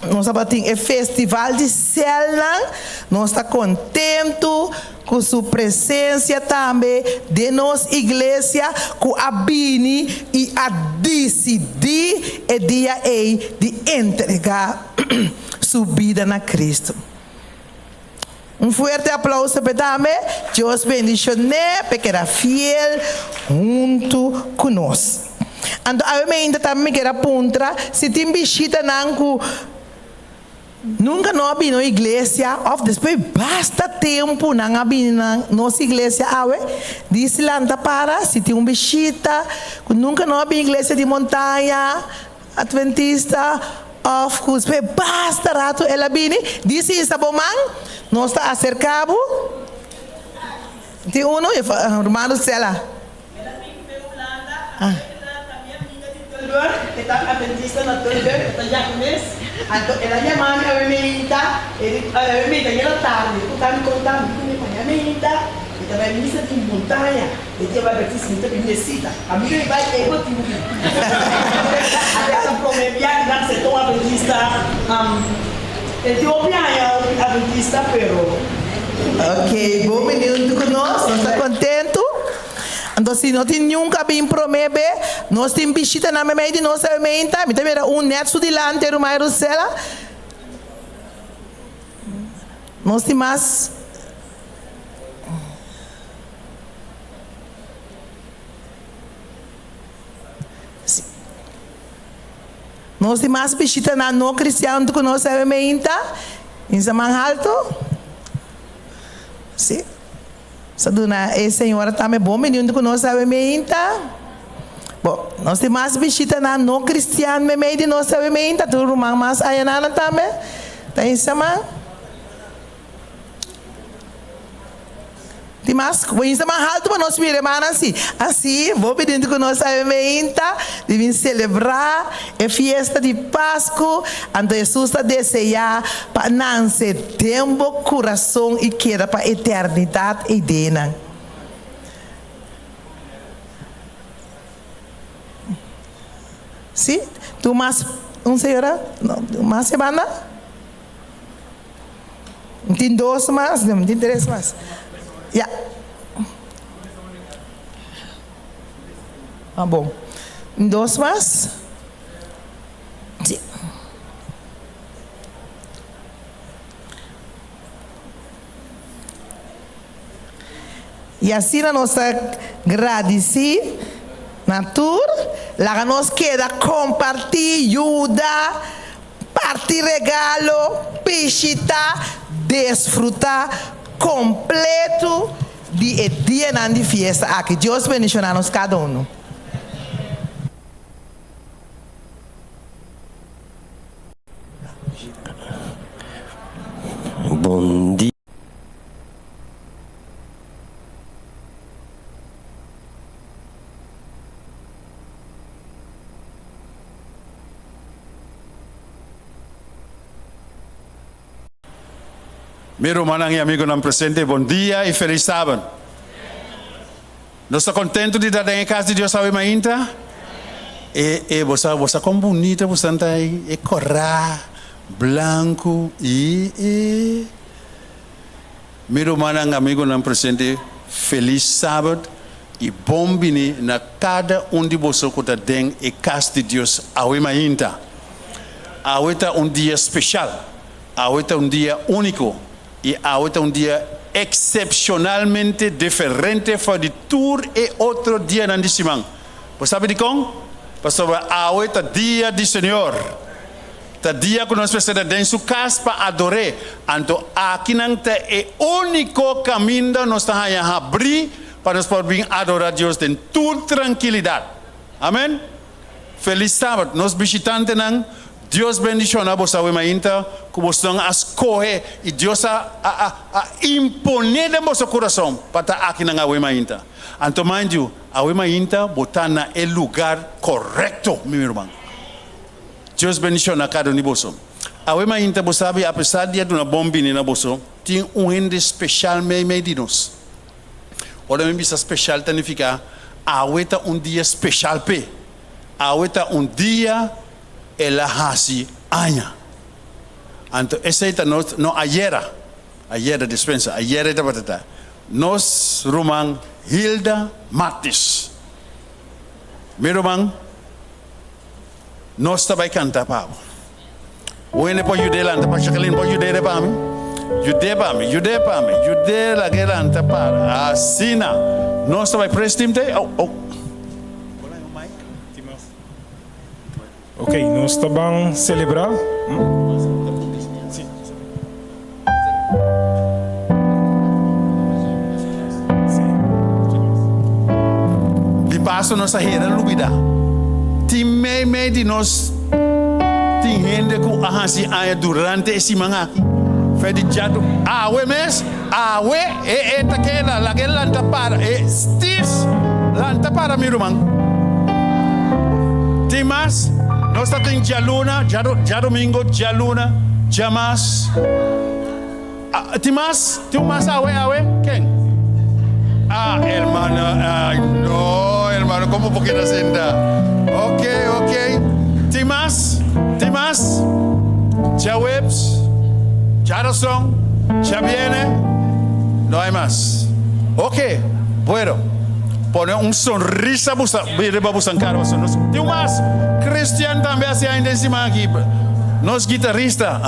nós temos o festival de Selna, nós estamos contentos com sua presença também de nossa igreja, com a Bini e a decidir o dia de entregar sua vida na Cristo. Um forte aplauso para também, Deus bendicione, porque era fiel junto conosco. Então, a mim ainda também quero apontar, se tem visita não nunca não vi na igreja, ou depois basta tempo não vi na nossa igreja, diz lá para, se tem visita, nunca não vi igreja de montanha, adventista, of depois basta rato ela vem, diz isso bom nós está acercado, tem irmão Cela. Está adventista na Tolga, está japonês. Então, ela chama a Wemeinta, ela tarde, está me contando que a Wemeinta, e também missa de montanha, e tem uma adventista muito bem-vinda. A minha vai ter outro tipo. Essa problema que não se toma adventista, Etiópia é adventista, pero. Ok, bom menino conosco, está contente? Então, se não tem nunca bem promete, nós temos visita na meio de nossa emenda, me também era neto de lá inteiro, mais Cela. Nós temos mais. Nós temos mais visita na não cristiana do que nossa emenda, em Zaman Alto. Sim. Saduna, a senhora também bom menino que nós sabemos. Bom, nós temos mais visita na não cristiana meio de nós sabemos, tudo mais aí nada também. Tá em cima. Tem mais, em cima alto para nós mirarmos assim, vou pedindo que nós sabemos, devem celebrar a festa de Páscoa, onde Jesus está desejando para nascer tempo, coração e queda para a eternidade e dena. Sim? Tu mais, senhora? Mais semana? Não tem 2 mais? Não tem 3 mais? Yeah. Bom. 2 mais? Sim. E assim nós agradecemos na tour, lá nós queda compartilhar, ajuda, partir regalo, piscita, desfrutar completo de dia de festa aqui. Deus bendicionar-nos cada um. Meu irmão e amigo não presente, bom dia e feliz sábado. Nós estamos contentos de estar em casa de Deus hoje ainda. Você como bonita, você está aí, corra, branco e meu irmão e amigo não presente, feliz sábado e bom bini na cada de vocês que está dentro em casa de Deus hoje ainda. Hoje é dia especial, hoje é dia único. E hoje é dia excepcionalmente diferente de tour e outro dia na semana. Você sabe de como? Porque hoje é dia do Senhor. É dia que nós precisamos em sua casa para adorar. Então, aqui é o único caminho que nós estamos a abrir para nós podermos adorar a Deus em toda tranquilidade. Amém? Feliz sábado. Nós visitantes Deus bendiciona você hoje ainda, que você não escolhe e Deus impõe no seu coração para estar aqui na hoje ainda. Então, mind you, hoje ainda botar no lugar correto, meu irmão. Deus bendiciona cada de você. Hoje ainda você sabe, apesar de uma bombinha na você, tem rende especial meio de nós. Ora, me bisa especial significa, hoje é dia especial pe. Hoje é dia ela hasi aña. Então, essa é não ayer dispensa, ayer é batata. Nós, Roman Hilda Matis. Meu irmão, nós também canta para o ene pode ajudar lá, para Jacqueline pode ajudar para mim. Ajudar lá que lá para assina. Nós também prestimos. Ok, nós estamos celebrar. De passo, nossa rede lubida. Tem meio de nós. Tem gente que arranja aí durante esse manhã. Foi de jado. Awe mes, awe taquela, laquela lanta para, stis lanta para meu irmão. Tem mais? Nós estamos já luna, já domingo, já luna, já mais. Tem mais? Tem mais awe? Quem? Hermano, não, hermano, como porque não se anda? Ok. Tem mais? Já webs, já razão, já viene, não há mais. Ok, bueno. Pone sorriso para buscar cara. Tem mais. Cristiano também assim ainda em cima aqui. Nós guitarrista.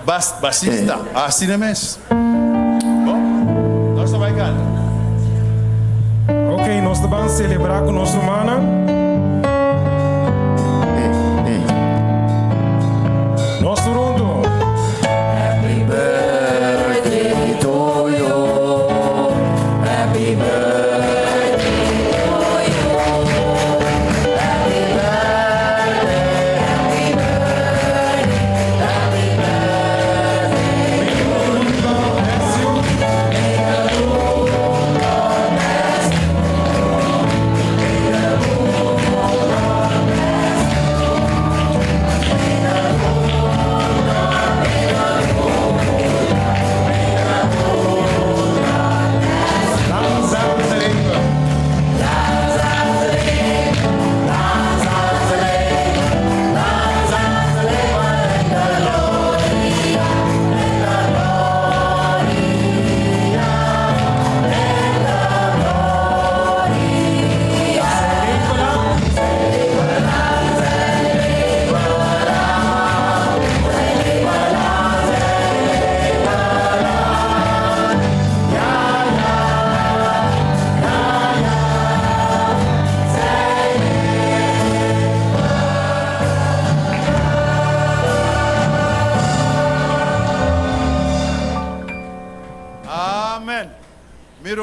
Bassista. Assim é mesmo. Bom, nós também cantamos. Ok, nós vamos celebrar com nosso irmão. Nosso rundo. Happy birthday to you. Happy birthday to you. Happy birthday, happy birthday, happy birthday to you. May the Lord bless you. May the Lord bless you. May the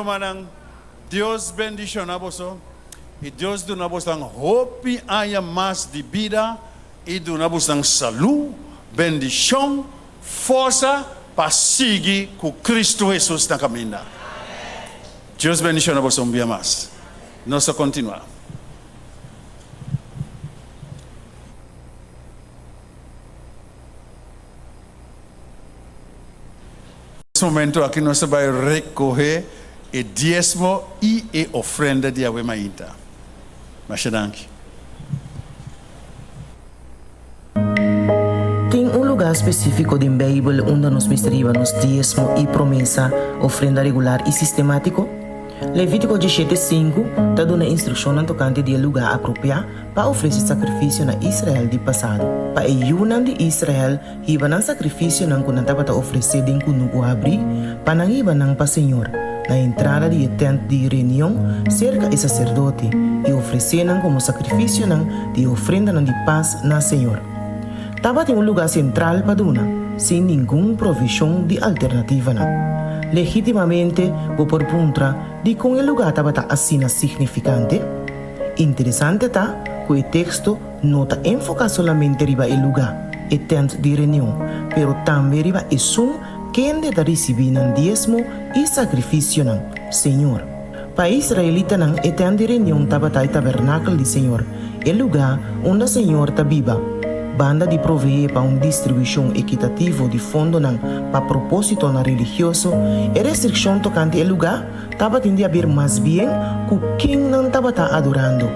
Manang, Deus bendiciona você e Deus dá você hope haya mais de vida e dá você saúde, bendição, força para seguir com Cristo Jesus na caminhada. Deus bendiciona você dia mais. Nós continuamos. nesse momento aqui nós vamos recorrer o diezmo e a ofrenda de Awemainta. Mas danke. Tem lugar específico da Bíblia onde nos misteriva nos diezmo e promessa, ofrenda regular e sistemático? Levítico 17:5 está dando instrução no tocante de lugar apropriado para oferecer sacrifício na Israel de passado. Para o Yunan de Israel, iba ng sacrifício nang kunanta para oferecer din kunuko abri, para iba ng pa Senhor. Na entrada de tent de reunião, cerca o sacerdote e oferecer como sacrifício de ofrenda de paz na Senhor. Estava em lugar central para duna, sem nenhuma provisão de alternativa. Legitimamente, por puntra de com o lugar estava assim significante. Interessante tá que o texto não está enfocado somente riba o lugar, o tent de reunião, pero também riba o som quem deve receber o diezmo e sacrifício não, Senhor. Para Israelita não, o tent de reunião estava o tabernáculo de Senhor, o lugar onde o Senhor está viva. Banda de proveer para uma distribuição equitativa de fundo para propósito religioso e restrição tocante ao lugar estava tendendo a ver mais bem que quem não estava adorando.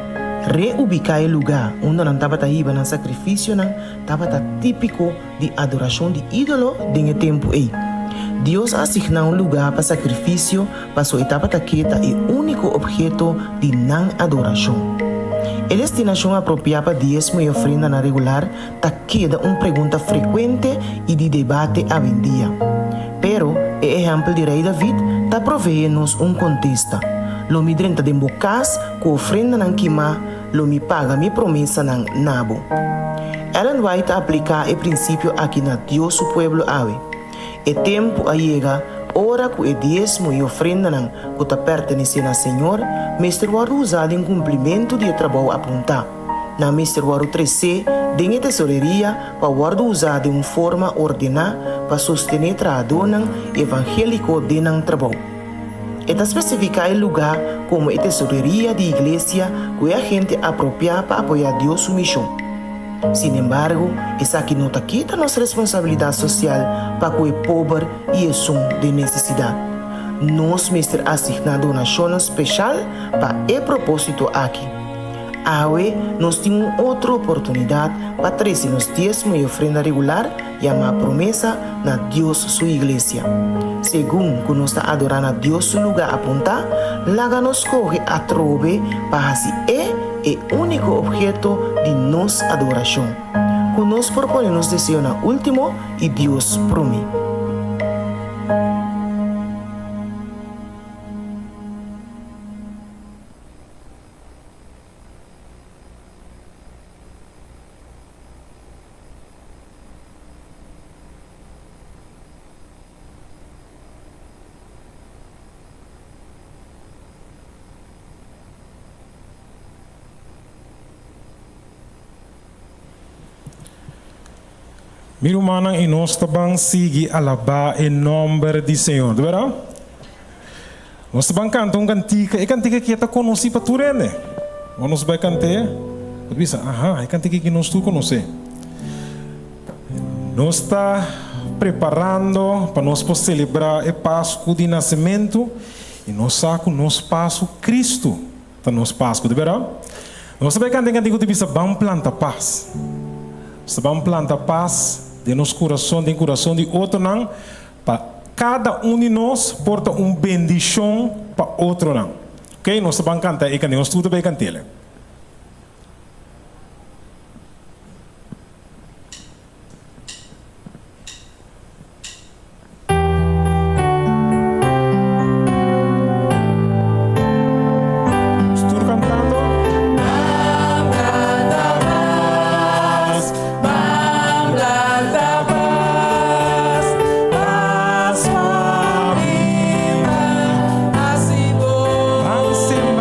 Reubicar o lugar onde não estava indo no sacrifício estava típico de adoração de ídolo no tempo aí. Deus asignou um lugar para sacrifício para sua etapa quieta e único objeto de não adoração. A destinação apropriada para diezmo e ofrenda na regular está queda uma pergunta frequente e de debate a vendia. Pero, o exemplo de rei David está provendo-nos contexto. Lo mi drenta de bocas com ofrenda nan quima, lo mi paga mi promessa nan nabo. Ellen White aplica o princípio aqui na Deus o pueblo ave. E tempo a chega, ora que o diezmo e ofrenda nan que está pertencendo ao Senhor, Mr. Waru usado em cumprimento de trabalho apontar. Na Mr. Waru 3C, tem a tesouraria para Waru usar de uma forma ordenada para sostener trabalho evangélico de nan trabalho. Eta especificar o lugar como a tesouraria de igreja que a gente apropriada para apoiar Deus sua missão. Sin embargo, essa aqui não quita nossa responsabilidade social para o pobre e o som de necessidade. Nós mestre assignar donação especial para o propósito aqui. Awe, nós temos outra oportunidade para trazer nos diezmo e ofrenda regular e a promessa na Deus sua igreja. Segundo que nós está adorando a Deus seu lugar apontar, laga nos corre a trove para assim o único objeto de nossa adoração. Que nós proponemos desejo na último e Deus promete. Meu irmão, e nós também seguimos alabar em nome do Senhor, de verdade? Nós também cantamos cantica, e cantica que está conhecida para tu, né? Nós vamos cantar, você diz, é cantica que nós tu conhece. Nós está preparando para nós celebrar o Páscoa de nascimento e nós saco nós passo Cristo para nós Páscoa, de verdade? Nós também cantamos cantica que diz, vamos plantar paz. Vamos plantar paz de nosso coração, de coração de outro não, para cada de nós porta bendição para outro não. Ok? Nós vamos cantar e nós tudo bem cantar.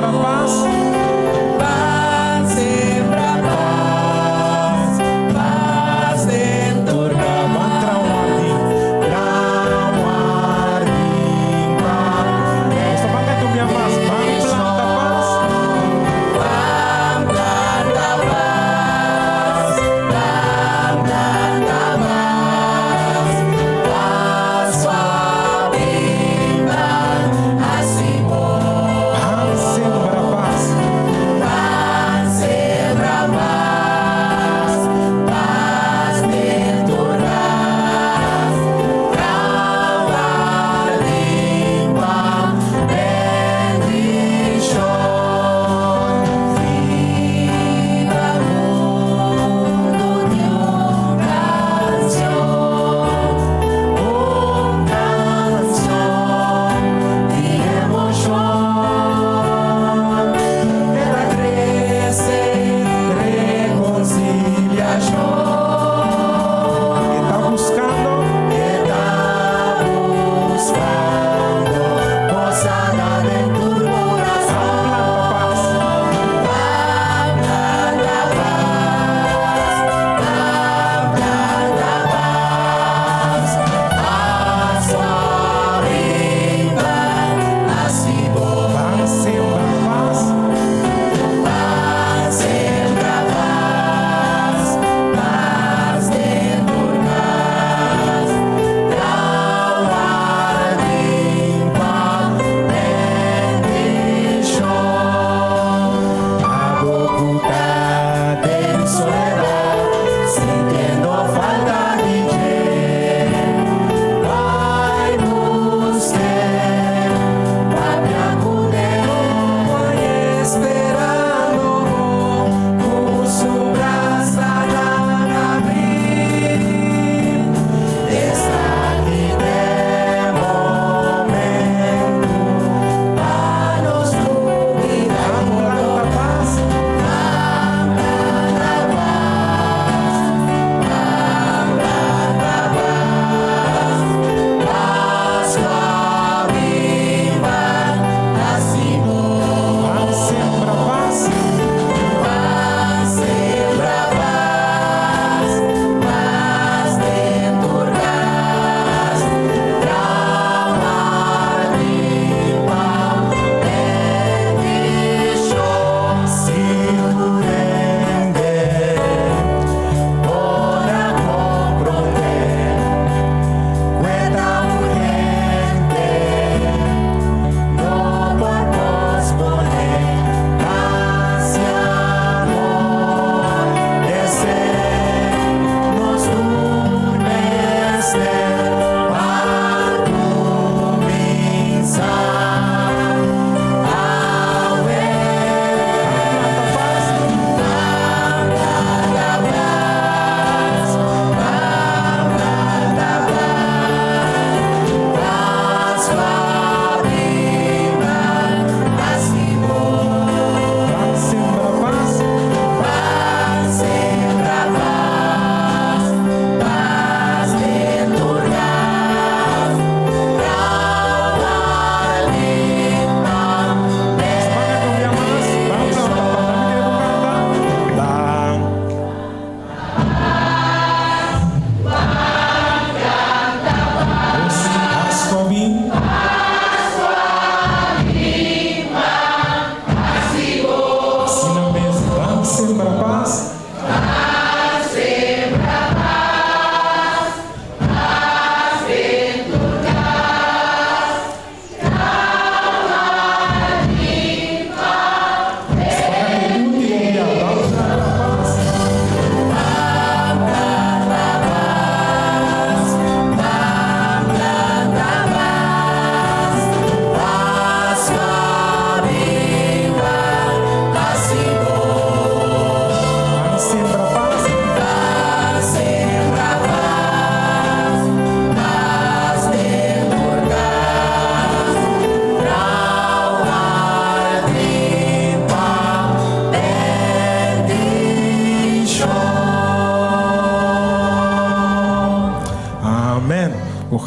Paz,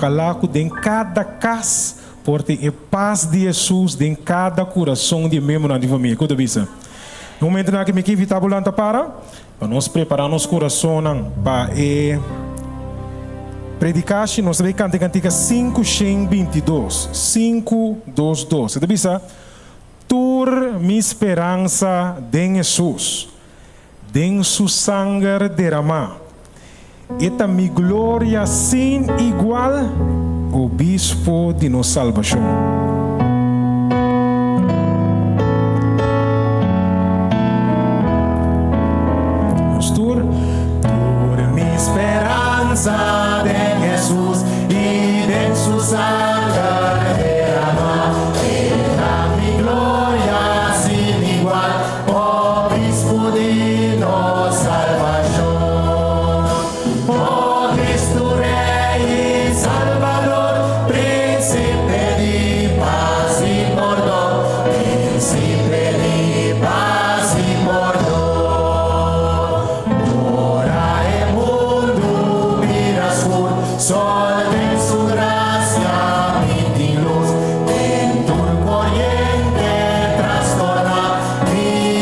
calaco em cada casa, porque a paz de Jesus em cada coração de membro da família. Cuida bisa. No momento na que me invitar para nós preparar nosso coração para predicar, nós vamos cantar cantiga 5:22. 5:22. Cuida bisa. Tur mi esperança em Jesus, em su sangue derramado. Esta mi glória sem igual, o bispo de nossa salvação. Tur mi esperança em Jesus e em su sangue derramado. Esta mi glória sem igual, o bispo de nossa salvação. Oh Cristo Rei e Salvador, Príncipe de paz e perdão, Príncipe de paz e perdão. Ora é mundo mira escuro, sol tem su gracia, tem luz, tem tur corriente trastorna, e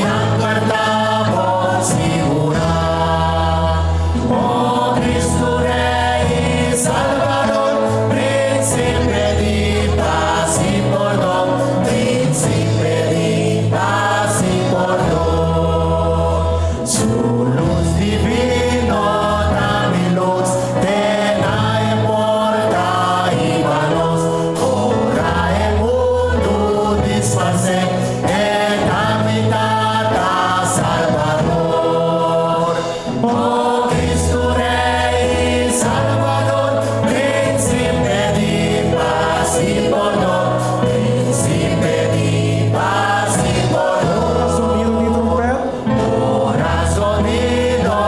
aguardamos segurar. Oh Cristo Rei e Salvador, Príncipe de paz e perdão, Príncipe de paz e perdão. Su luz divino dá-me luz, tena e porta e manos, ora é mundo desfazer, e dá-me data Salvador. Oh Cristo Rei e Salvador, Príncipe de paz e perdão, Príncipe de paz e perdão. Ora sonido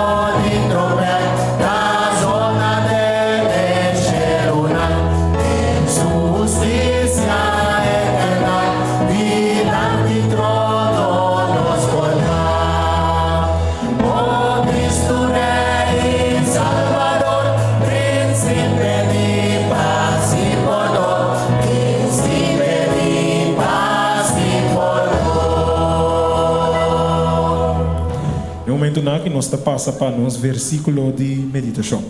de trompeta, da zona del Sherunai, en su justicia eterna, delante del trono nos pondrá. Oh Cristo Rei y Salvador, Príncipe de paz y perdón, Príncipe de paz y perdón. No momento na que nós passa para nos versículo de meditação.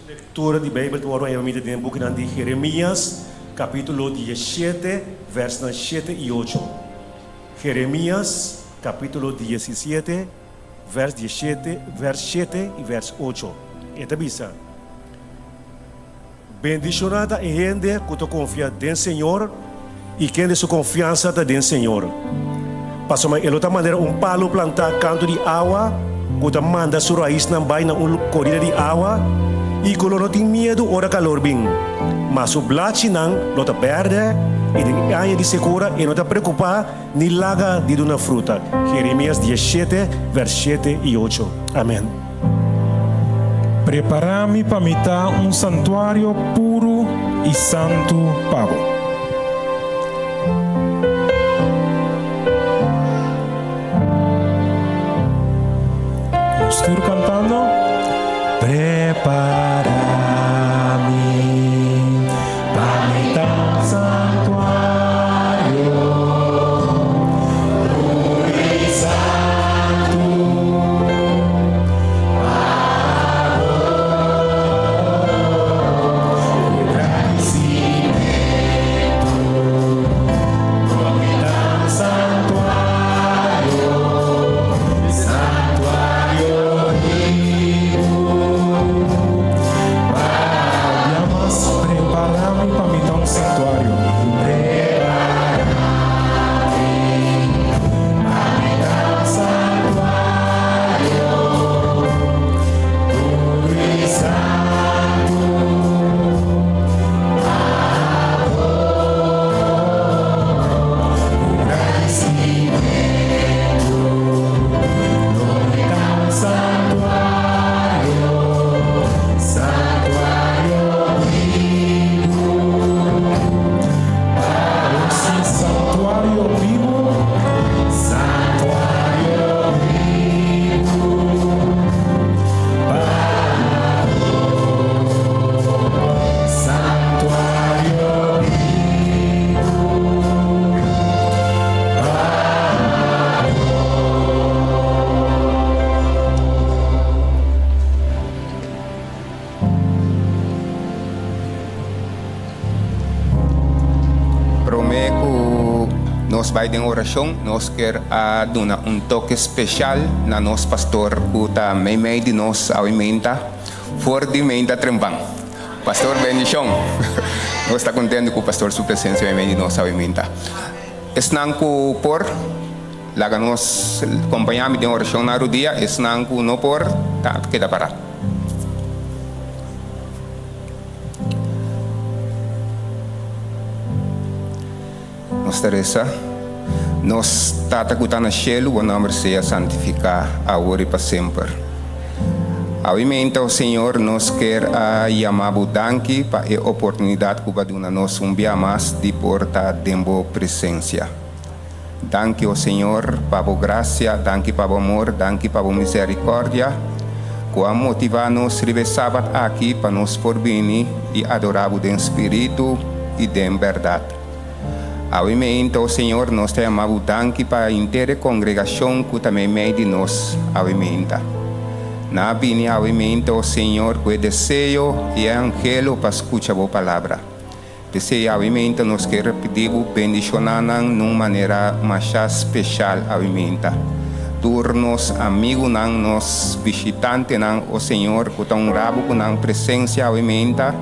Leitura de Bíblia do Ouro em o book de Jeremias, capítulo 17, versos 7 e 8. Jeremias, capítulo 17, verso 7 e verso 8. Esta bisa. Bendicionada é gente que confia no Senhor e quem de sua confiança está no Senhor. Passou de outra maneira palo plantar canto de água, que manda sua raiz na baina corrida de água, e que não tem medo ora calor bem. Mas o blate não está verde e tem área de segura e não está preocupado nem laga de uma fruta. Jeremias 17, verso 7 e 8. Amém. Prepara-me para me dar santuário puro e santo pago. Estou cantando. Prepara-me para me dar santuário puro e santo pago. Agradecimento para me dar santuário, santuário. nós vai em oração, nós quer dar toque especial na nosso pastor que está meio de nós alimenta, fortemente trembang. Pastor bendição. Nós está contente com o pastor sua presença meio de nós alimenta. Esnan ko por laga nos acompanhamos de oração na rodia, esnan ko no por tá queda parado. Nossa Teresa, nós tata kutana cielo, o nome seja santificado agora e para sempre. Aumenta o Senhor, nós quer chamar danke para a oportunidade que vai dar nos dia mais de porta dembo presença. Danke o Senhor para a graça, danke para o amor, danke para a misericórdia, que a motivar-nos a sábado aqui para nos porvenir e adorar o espírito e de verdade. Aumenta o Senhor, nós te amamos danke para a inteira congregação que também meio de nós aumenta. Na bini aumenta o Senhor com desejo e angelo para escutar a palavra. Desejo aumenta, nós quer pedir bendicionar numa maneira mais especial aumenta. Turnos amigos nos visitantes o Senhor que tão rabo com a presença aumenta.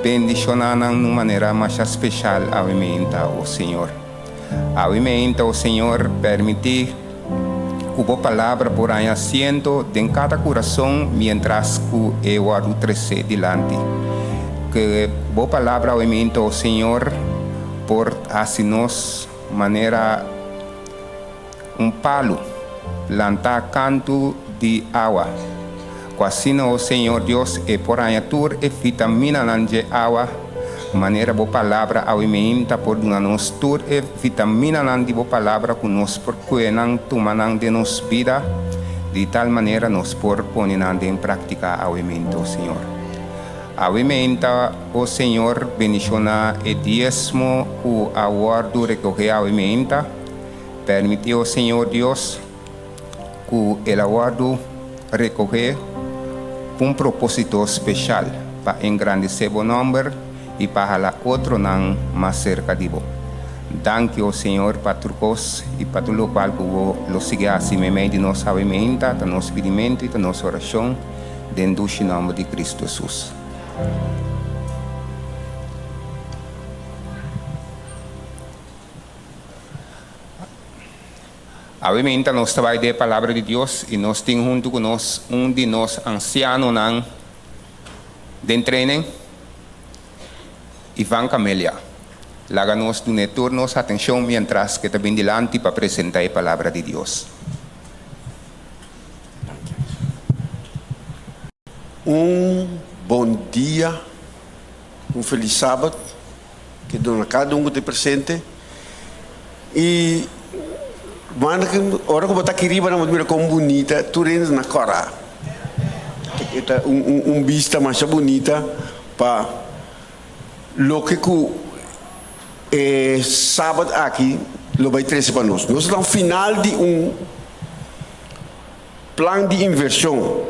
Bendicionar numa maneira mais especial aumenta o Senhor. Aumenta o Senhor permitir que a palavra por aí asiento em cada coração, mientras que eu a crescer dilante. Que a palavra aumenta o Senhor por assim nos maneira palo, plantar canto de água. Assim o Senhor Deus e por aí tur e vitamina de água, maneira a palavra aumenta por nos tur e vitamina de a palavra que nos percuenan tomanan de nos vida, de tal maneira nos por poner em prática aumenta o Senhor. Aumenta o Senhor, beniciona e diezmo o aguardo recoger aumenta, permite o Senhor Deus que el aguardo recoger propósito especial para engrandecer o nome e para outro não mais cerca de vos. Danke o Senhor para tudo e para tudo o qual que lo sigue assim meio de nossa alimenta, da nosso pedimento e da nossa oração, dentro do nome de Cristo Jesus. Aumenta nós trabalhamos de palavra de Deus e nós temos junto com nós de nós ancianos de treino, Ivan Camelia. Laga nós do turnos atenção mientras que também delante para apresentar a palavra de Deus. Bom dia, feliz sábado, que dona cada que te presente. E Mano, ora que eu aqui riba na maneira como bonita, tu rendes na cora. Esta vista mais bonita para lo que sábado aqui lo vai trazer para nós. Nós estamos no final de plano de inversão.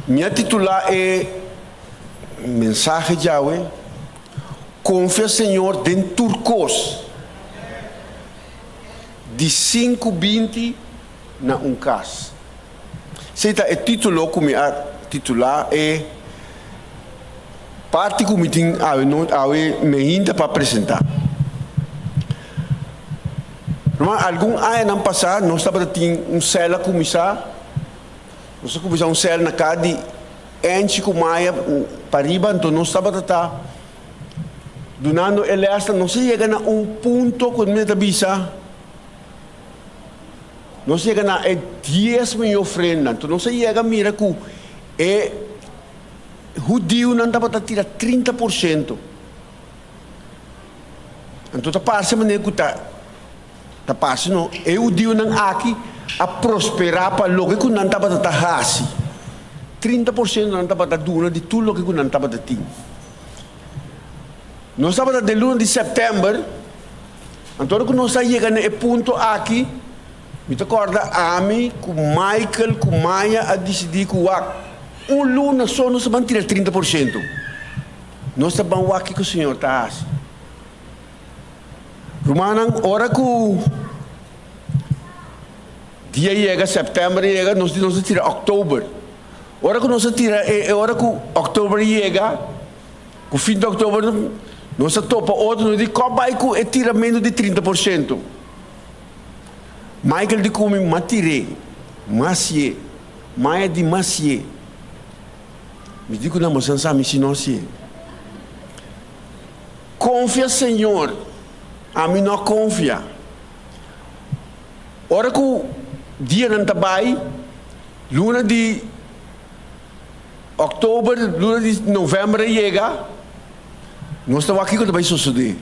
Minha titular é mensagem de Yahweh. Confia Senhor dentro turcos. De 5:20 na caso. Seita é título como a titular é parte que me tem me ainda para apresentar. Mas algum ano passado nós estava tendo cela começar, nós começamos cela na casa de enche com maia para riba, então nós estava donando elasta, não se chega a ponto quando me avisa. Não chega a 10 mil ofrendas, então não se chega a mira que judeu não dá para tirar 30%. Então a parte maneira que tá parte não, é judeu não aqui a prosperar para logo que não dá para tá hasi. 30% não dá para dar de tudo o que não dá para ter. Nós estamos de luna de setembro, então que nós chegamos a ponto aqui. Me recorda a mim, com Michael, com Maia, a decidir que luna só nós vamos tirar 30%. Nós estamos aqui que o Senhor está assim. Rumanang, ora ku dia chega, setembro chega, nós tira outubro. Ora que nós tira, ora que outubro chega, o fim de outubro, nós topa outro, nós diz, como vai que tira menos de 30%. Michael de come matire, macie, maia de macie. Me digo na moção sabe se não se. Confia, Senhor. A mim não confia. Ora que o dia não está bem, luna de outubro, luna de novembro chega, nós estamos aqui que vai suceder.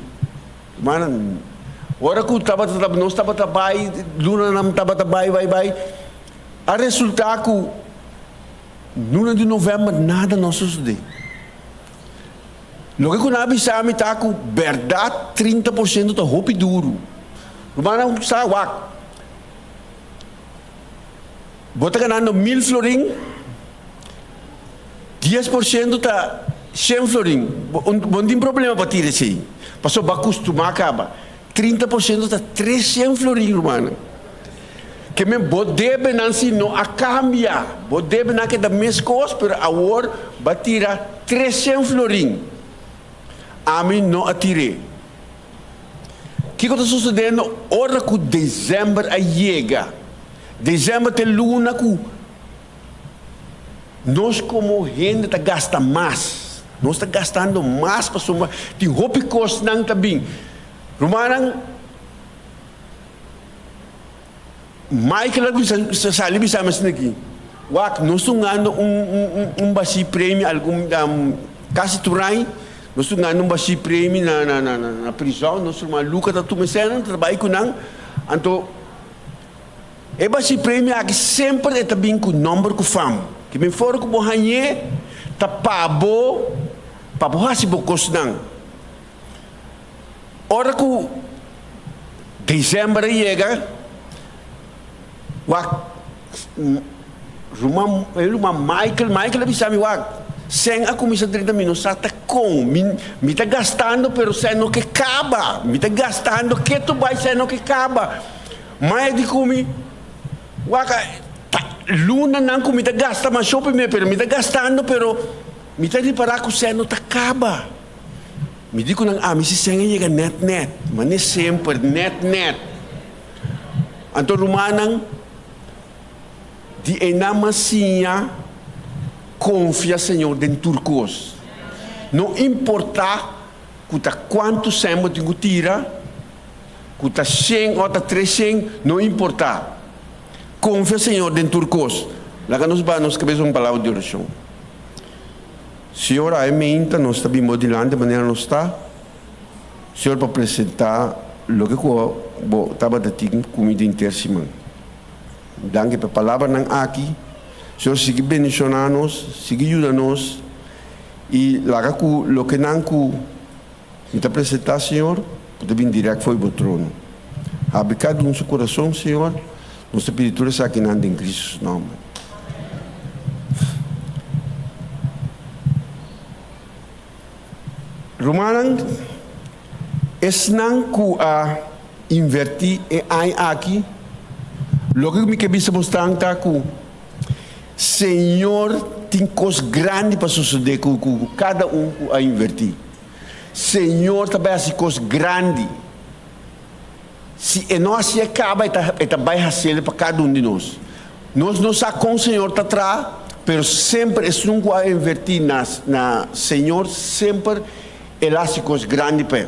Mas, ora que não estava bem, luna não estava bem, vai. A resultado que luna de novembro nada não sucedeu. Logo que nós avisamos está com verdade 30% da roupa duro. Mas não sabe o bota ganhando 1.000 florim, 10% está 100 florim. Não tem problema para tirar isso aí. Passou para acostumar, acaba. 30% está 300 florim, romano. Que me deve não se não a cambiar. Deve não que da mesma coisa, mas agora vai tirar 300 florim. A mim não atirei. O que está sucedendo? Ora que dezembro chega. Dezembro tem luna que nós como gente está gastando mais. Nós está gastando mais para somar. Tem roupa e costa não está bem. Romanang, Michael sabe bisa mas aqui. Wak nós estamos ganhando basi prêmio algum casa turai. Nós estamos ganhando basi prêmio na prisão. Nós estamos maluca da turma cena trabalho com nang. Então e basi prêmio aqui sempre é também com número com fam. Que me fora com bohanhe tá pabo hasi bokos nang. Ora que dezembro chega, wak rumah Michael bisa mi wak sem a comissão 30 minutos tá com me tá gastando pero sem no que acaba me tá gastando que tu vai sem no que acaba mas de comi wak luna não comi tá gasta mas shopping me tá gastando pero me tá reparar que sem no tá acaba. Me digo nang si senga chega net, mas nem sempre net. Então rumanang di enamasinha confia Senhor dentro turcos. Não importa quanto sembo tinha tira, cuta 100 ou 300, não importa. Confia Senhor dentro turcos. Lá que nós cabeça palavra de oração. Senhor, a emenda nós está bem modelando de maneira não está. Senhor, para apresentar o que eu estava dando comida intersimão. Danke pela palavra não aqui. Senhor, siga bendicionando-nos, siga ajudando-nos. E lá que o que não me está apresentar, Senhor, pode vir direto foi o trono. Abre cada um seu coração, Senhor. Nossa espírito está aqui em Cristo nome. Romanang, esnang ku a inverti e ai aqui, logo que me bisa mostrando tá ku, Senhor tem coisas grandes para suceder com cada a invertir. Senhor também assim coisas grandes. Se não assim acaba, vai fazer para cada um de nós. Nós não sabemos como o Senhor está atrás, mas sempre é nunca a invertir na Senhor sempre elásticos grandes para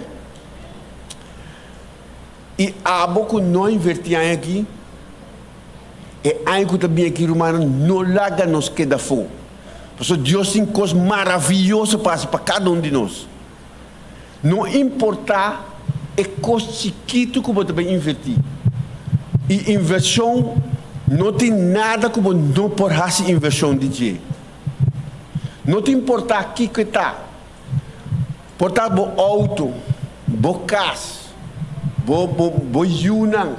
e algo que não invertir aqui é algo também aqui romano não larga nos queda fora porque Deus tem coisas maravilhosas para cada um de nós não importa é coisa chiquito que você vai invertir e inversão não tem nada como não pode fazer inversão de dinheiro não te importa aqui que está portanto, bo auto, bo casa, bo yunang,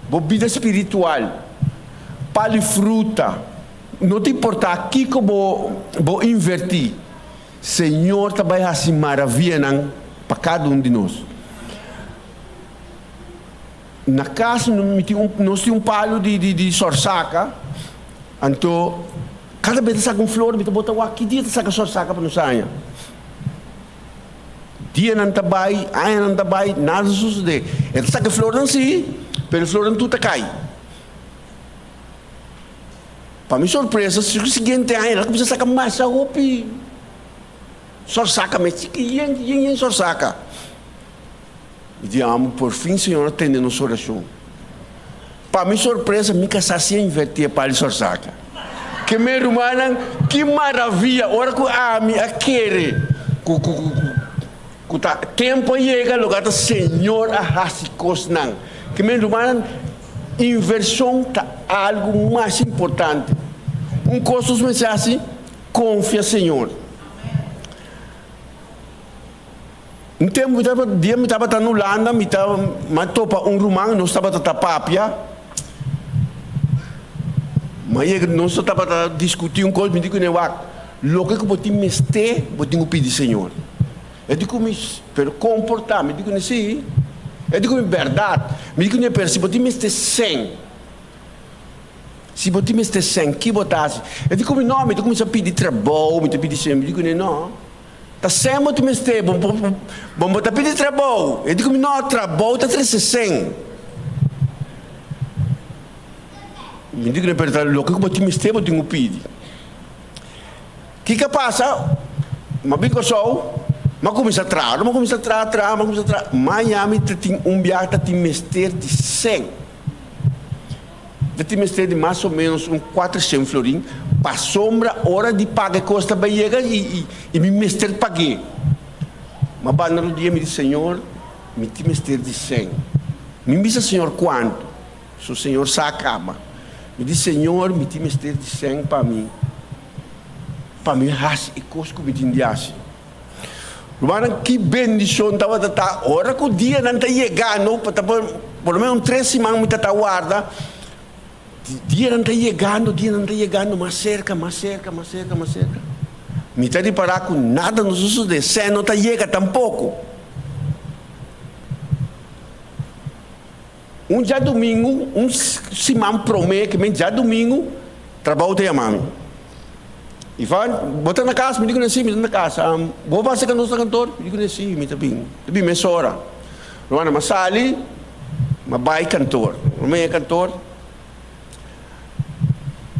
bo vida espiritual, pali fruta, não te importa aqui que bo invertir. Senhor, também assim maravilha para cada um de nós. na casa nós tínhamos palo de sorsaca, então cada vez que saca flor, me bota o que dia saca sorsaca para não sair. Dia não tá bem, aia não tá bem, nada sucede. Ele saca flor não sim, pero flor não tudo cai. Para minha surpresa, se o seguinte ano ela começa a sacar massa roupa, sorsaca, mas que sorsaca. E digamos, por fim, Senhor, atende nossa oração. Para minha surpresa, minha casa se invertia para a sorsaca. Que minha irmã, que maravilha, hora que a minha querer, tempo chega, lugar do Senhor arrasicos não. Que minha irmã, inversão tá algo mais importante. Coisa me assim, confia Senhor. Um tempo, dia me estava na Holanda, me topa romano, nós estava na Papia. Mas nós estava discutindo coisa, me digo, lo que eu vou te mestre, vou te pedir Senhor. Eu digo, pero comportar, me digo, sim. Eu digo, verdade. Me digo, se vou te mestre 100. Se você me está sem, que botasse? Eu digo, não, me começa a pedir trabalho, me pedir sempre. Eu digo, não. Está sem, você me está, vamos botar pedir trabalho. Eu digo, não, trabalho está 300. Me digo, o que você me está, eu tenho que pedir. O que passa? Mas bem que eu sou, mas começa a trazer, mas começa a trazer. Miami tem viagem, tem mestre de 100. Eu tinha de mais ou menos 400 florim, para sombra, hora de pagar costa para chegar e me mestre paguei. Mas no dia me disse, Senhor, me tinha mestre de 100. Me disse, Senhor, quanto? Se o Senhor sacava. Me disse, Senhor, me tinha mestre de 100 para mim. Para mim, raça e coisa que me tinha. Mano, que bendição estava a hora que o dia não está chegando, por lo menos 3 semanas me está guarda. Dia não está chegando, mais cerca. Me está de parar com nada nos usos de céu, não está chegando tampouco. Dia domingo, semana promete que dia domingo, trabalho tem a mãe. E vai, bota na casa, me digo assim, me na casa. Vou fazer com o nosso cantor, me digo assim, me está bem meia hora. Não mas ali, mas vai cantor, não é cantor.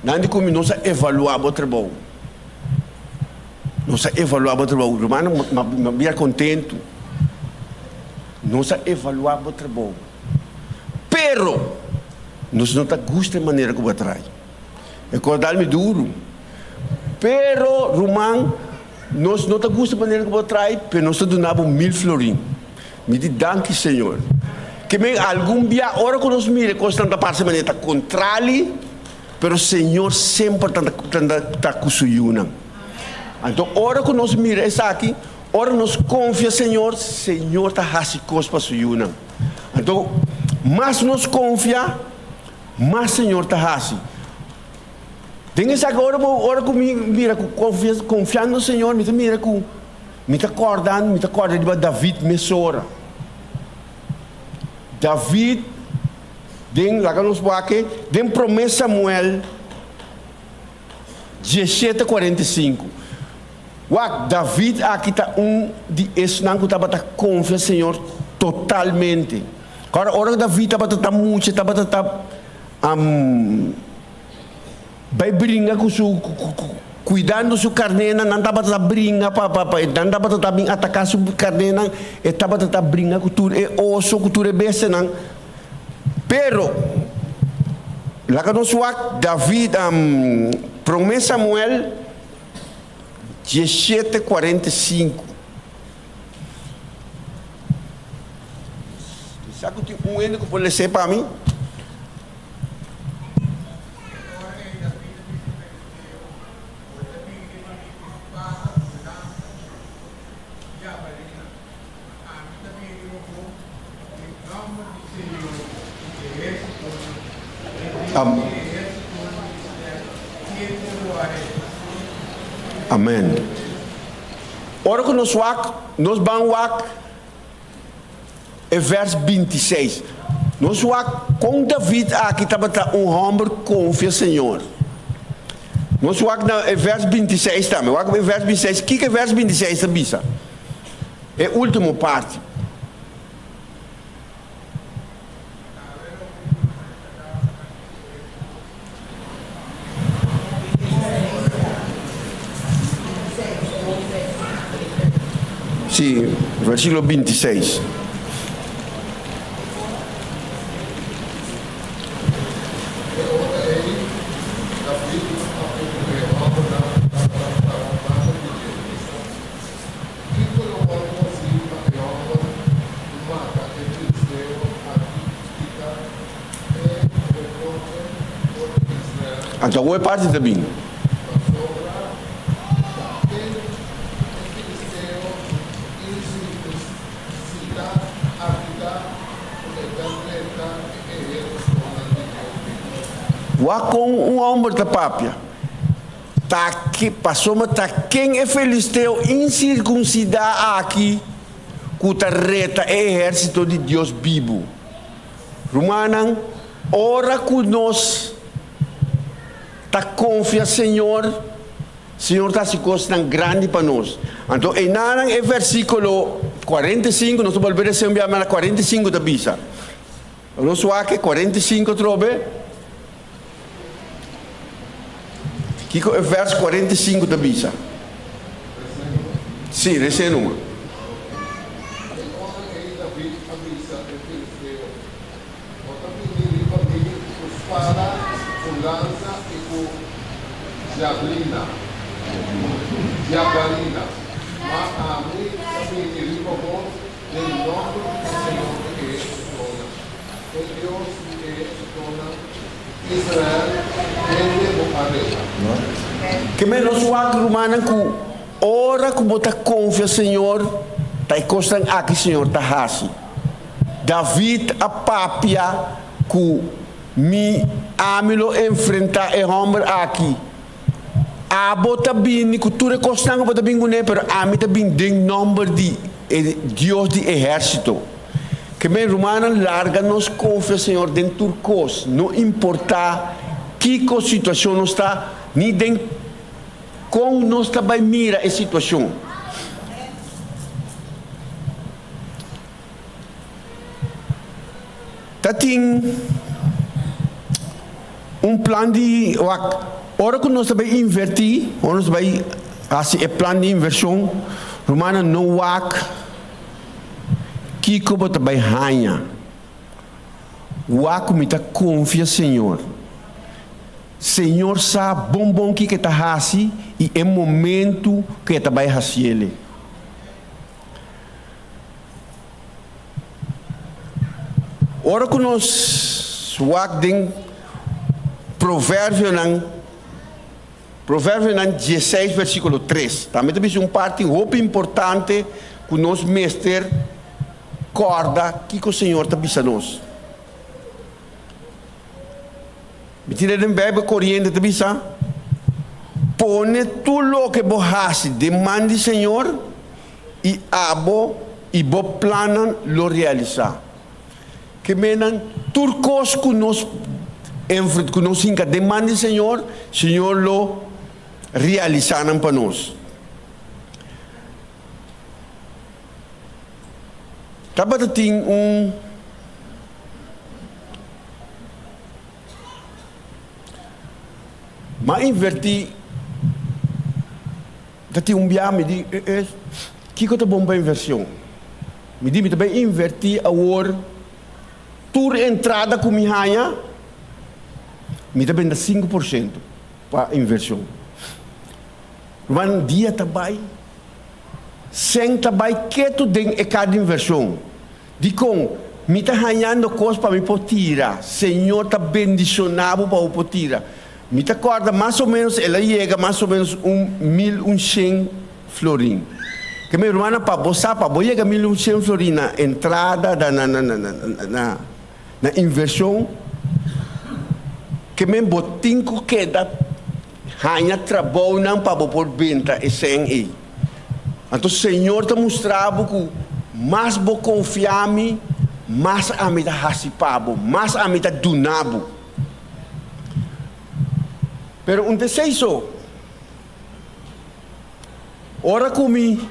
Não é como nós evaluamos o trabalho. Nós evaluamos o trabalho. Romano, mas bem contente. Nós evaluamos o trabalho. Pero, nós não gostamos da maneira que eu trai. Acordar-me duro. Pero, Romano, nós não gostamos da maneira que eu trai, pero nós donamos 1000 florim. Me diz, danke, Senhor. Que me algum dia, hora que nós mire, constante parte maneira contrário. Pero o Senhor sempre está com o Senhor. Então, hora que nós miramos aqui, hora nós confiamos, Senhor está fazendo coisas para o Senhor. Então, mais nós confiamos, mais o Senhor está fazendo. Tem essa hora que mira, confiando no Senhor, me está acordando de David, Messora. David, tem promessa Samuel 17:45. David aqui está de esses que estava confiando no Senhor totalmente. Agora, hora que David estava muito, vai brincar com seu, cuidando sua carneira, não estava brincar, não estava atacar sua carneira, estava brincar com tudo, osso, com tudo, besta, não. Pero, lá que nós David, promessa Samuel 17:45. Sabe que tem ano que pode ser para mim? Amém. Ora que nós vamos é verso 26. Nós com David aqui estava um homem confia Senhor. Nós na verso 26 também. O verso 26. O que é o verso 26 também? É a última parte. Sim, versículo 26. Então, a parte também. Com um homem da pápia, tá que passou mas tá quem é filisteu incircuncidar aqui, que reta é exército de Deus vivo. Romanan, ora com nós, tá confia Senhor tá se costando grande para nós. Então, em Nanan é versículo 45, nós vamos voltar a enviar na 45 da Bisa. Nós aqui 45 trobe. Kiko é verso 45 da Bisa. Sim, esse é o número. Jabalina. Mas a mim também ele falou em nome do Senhor que é o Deus que é Israel, que menos o acto humano que ora que bota confia Senhor, tá costan aqui Senhor tá hasi. David a papia que me amilo enfrentar e homem aqui. A bota bem que tu recostan bota bem gune, pero a mim tá bem de nome de Deus de exército. Que me romana larga nos confia Senhor dentro turcos, não importa que situação não está, nem dentro como nós também mira a situação. Tá tem plano de hora que nós também invertir, nós vai fazer plano de inversão, romana não que como também ranha. Me tá confia Senhor. Senhor sabe bom que está assim e é momento que está vai fazer ele. Ora que nós den Provérbio 16 versículo 3. Também tem parte muito importante que nós mestre corda que o Senhor está avisando nós. Me tira de bebe corrente te bisa. Pone tudo o que você demande Senhor e bo planan lo realizar. Que menan turcos que nós demande Senhor lo realizaram para nós. Dapat tem mas invertir tem biame de que tá bom para inversão. Me diz também invertir a hora tur entrada com minha hanha me também dá 5% para inversão. Mas dia também sem também que tu den cada inversão. De com me tá ganhando coisas para me potira. Senhor tá bendicionado para o potira. Me tá acorda mais ou menos ela chega mais ou menos 1.100 florim. Que minha irmã para você para chega 1.100 florim na entrada na inversão. Que me botin ko queda ganha trabalho não para por venda e sem aí. Então o Senhor te mostrava que mais vou confiar-me, mas a mim tá hasipabo, mas a mim tá dunabo. Pero um desejo, ora comi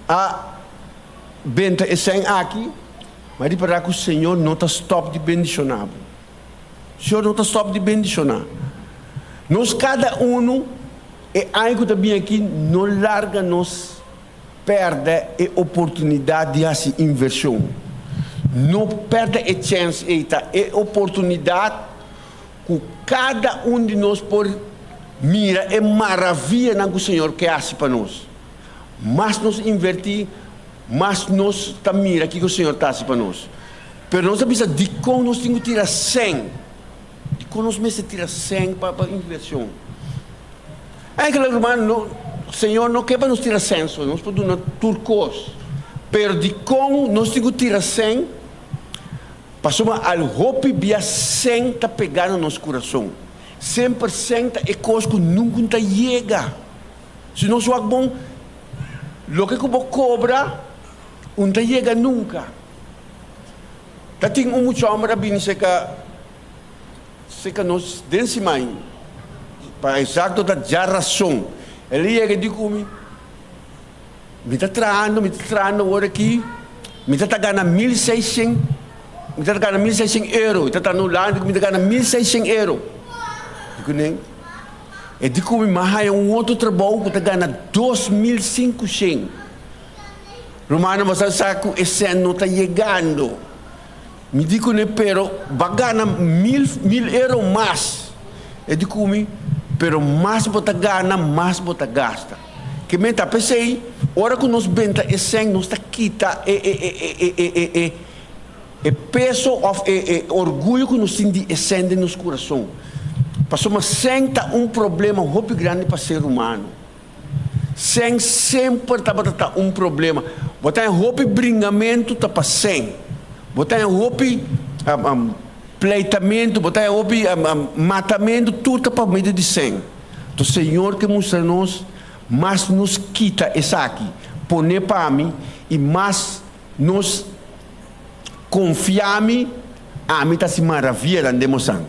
a benta e sem aqui, mas para que o Senhor não está stop de bendicionar. O Senhor não está stop de bendicionar. Nós cada um é algo também aqui não larga nos perde a oportunidade de fazer inversão. Não perde a chance, é oportunidade que cada um de nós pode mirar, é maravilha que o Senhor quer fazer para nós. Mas nós invertir, mas nós também mira que o Senhor está fazendo para nós. Mas nós precisamos de como nós temos que tirar 100. De como nós precisamos tirar 100 para a inversão. É que o irmão, o Senhor não quer para nós tirar 100, nós podemos dar turcos. Mas de como nós temos que tirar 100, passamos ao hope via 100 está pegando no nosso coração. 100% é coisa que nunca chega. Se nós somos bom, o que eu cobra, não chega nunca. Tem muito homem que se que nós desse mãe, para exato da geração, ele chega e diz comigo, me está traindo agora aqui, me está ganhando 1.600, me está ganhando 1.600 euros, me está no lado, me está ganhando 1.600 euros. Digo nem, e digo comigo, mas há outro trabalho que está ganhando 2.500. Romano, mas sabe que esse ano está chegando. Me digo, pero vai ganhar 1.000 euros mais. Eu digo comigo, pero mais você ganha, mais você gasta. Que me tá pensei, hora que nós benta esse ano, nós está quita peso of orgulho que nós temos de acender nos coração. Passou uma senta problema muito grande para o ser humano. Sem sempre está problema. Botar em roupa bringamento está para 100. Botar em roupa pleitamento, botar em roupa matamento, tudo está para meio de 100. Então, o Senhor que mostra-nos, mas nos quita isso aqui, põe para mim, e mais nos confiamos, a mim está se maravilha de emoção.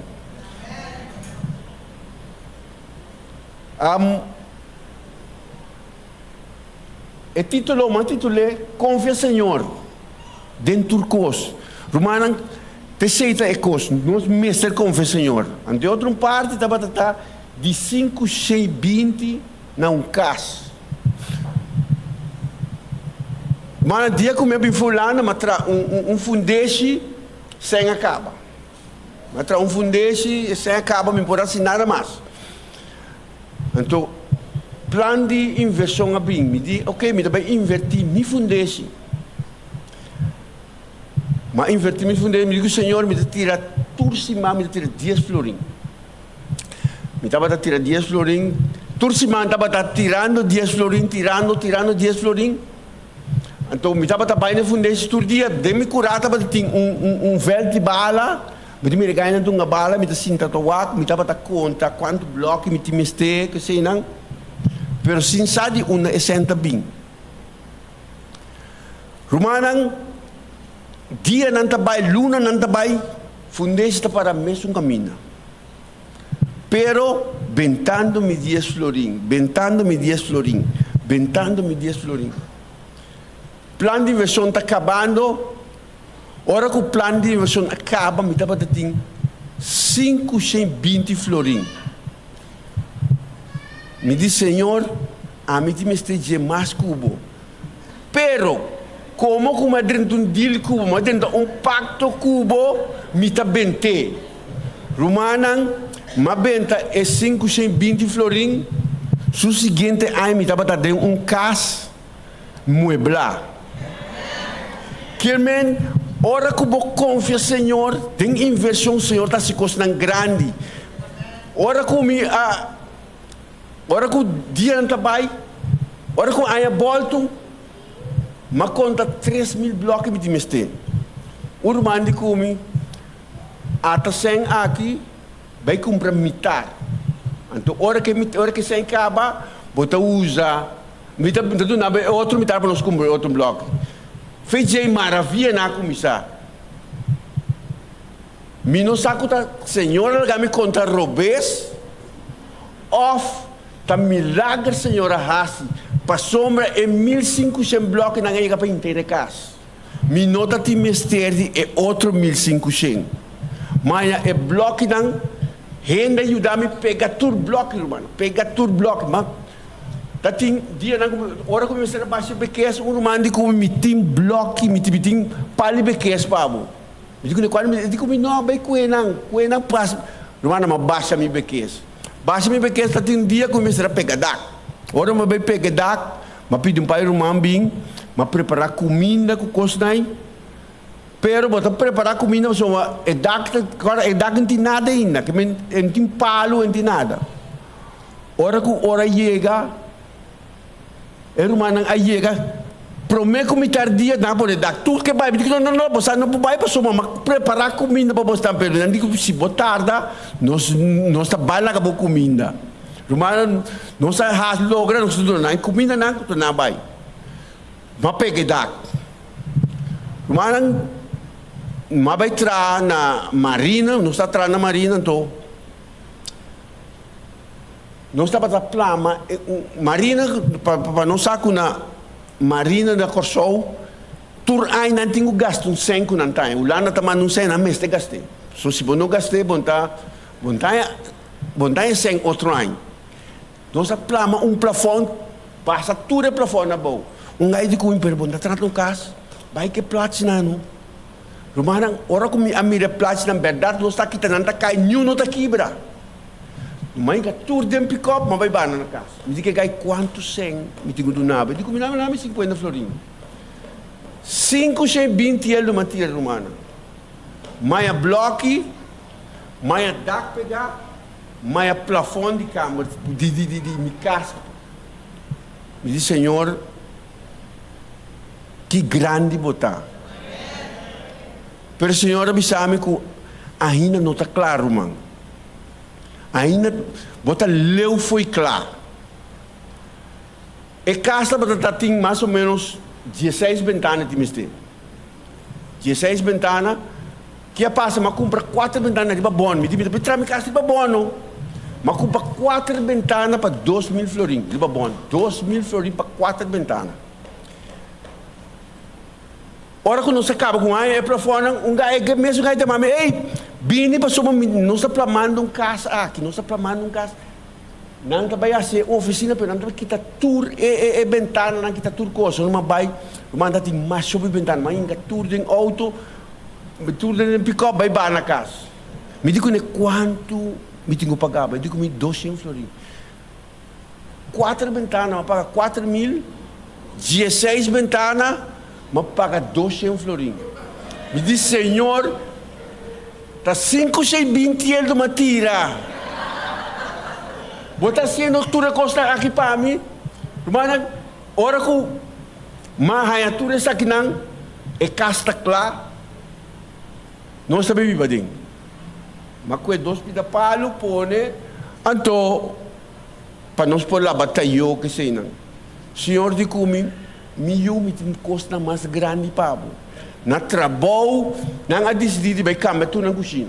O título é Confia Senhor, dentro do curso. Romano, terceira é curso, nós mestre confia Senhor. De outra parte, está de 5, 6, 20 não caso. Mas dia como eu fulano, mas fundeixe sem acaba. Mas fundeixe sem acaba, me pode assinar nada mais. Então, plano de inversão a bem, me diz, ok, me também invertir, me fundeixe. Mas invertir, me fundeixe, me diz, o Senhor me tira tudo cima, me tira 10 florim. Me estava tirando 10 florim. Toda semana estava tirando 10 florim, tirando 10 florim. Então, me estava bem fundeixe todo dia. De me curar, estava um véu de bala. Me ganhando uma bala, me sinta tatuado, me estava conta quanto bloco me tinha que sei não. Pero sin sabe uma essência bem. Romanan dia não trabalha, luna não trabalha, fundeixe para mesmo caminho. Pero ventando-me 10 florim, ventando-me 10 florim, ventando-me 10 florim. Plano de inversão está acabando. Ora que o plano de inversão acaba, me estava tendo 520 florim. Me diz, Senhor, a mim me esteja mais cubo. Pero, como é dentro de um deal cubo, mas dentro de um pacto cubo, me está bente. Romanan, ma benta é 520 florim. O seguinte ano, me estava dando casa mueblar. Que men, ora que eu confio, Senhor, tem inversão, Senhor, está se costando grande. Ora que o dia não está bem, ora que eu volto, mas conta 3.000 blocos de meste. O irmão de comi, até sem aqui, vai comprar metade. Então, ora que sem acaba, bota usa, metade outro metade para nós comprar outro bloco. Fez maravilha na comissão. Me não saco da senhora que me conta robês, of tá milagre senhora Hassi, para sombra é 1.500 blocos na ganha para inteira casa. Me nota ti mesterde é outro 1.500. Mas é bloco não, renda ajuda me pegar tur bloco, irmão, pegar tur bloco, mas tá tem dia na hora que começar a baixar beques, irmão de como me tem bloco, me tem pali beques pabo. Me digo quando me digo não, vai coenang pas, irmão mas baixa me beques. Baixa me beques tá tem dia que começar a pegar dak. Ora me vai pegar dak, mas pedi pai irmão bem, mas preparar comida com cosnai. Pero bota preparar comida só é dak não tem nada ainda, que não tem palo, não tem nada. Ora chega, irmã não chega, prometo me tardia não pode dar tudo que vai, não você não vai para só mas preparar comida para você também, não digo se botarda, nós tá bala com comida. Irmã não sai has logra não comida não vai. Mas pega dak. Irmã mas vai entrar na marina, não está entrando na marina, então. Não está para a plama, marina, para não saco na marina da Corsol, tur ai não tenho gasto um 100 com não tem, o lana também não sei na mês de gastei. So se não gastei, bonta 100 outro ano. Não está plama plafond, passa tudo é plafond na boa. Gai de como pergunta, trata no caso, vai que plats na não. Rumah orang kami ambil pelajar dan berdar, dosa kita nanti kai new nota quebra. Rumah ini tur dem pick up, mas vai bana na casa. Me diga kai quanto sem, me digo do nada. Digo me name 50 florinhos. 520 ele uma tira rumana. Maia bloque, maia dak pegar, maia plafond de câmara, de mi casa. Me diz Senhor, que grande botar. Pero Senhor avisame que ainda não está claro, irmão. Ainda, bota leu foi claro. E casa tem mais ou menos 16 ventanas de mistério. 16 ventanas, que passa, mas compra 4 ventanas de babon. Me diz, para minha casa de babon, mas compra 4 ventanas para 2.000 florinhos de babon. 2.000 florinhos para 4 ventanas. Ora quando se acaba com aí é para fora gai mesmo gai de mame ei bini para soma não está plamando casa aqui não está plamando casa não está vai ser oficina pero não está kita tour e ventana não kita tour coisa não vai manda tem mais sobre ventana mas ainda tour de auto tour de pick up vai na casa me digo né quanto me tenho pagar me digo me 200 florinhos 4 ventanas paga 4.000 16 ventanas mas paga 200 florinhos. Me diz, Senhor, está 520 ele de uma tira. Bota assim, altura costa aqui para mim. Mana, ora que a altura está aqui não, é casta claro. Não sabe viver bem. Mas com 2 pida palo, pone, então, para nós pôr lá batalhão, que sei não. Senhor de comigo, me tem costa mais grande para na trabalho não a decidir vai cambiar tudo na cozinha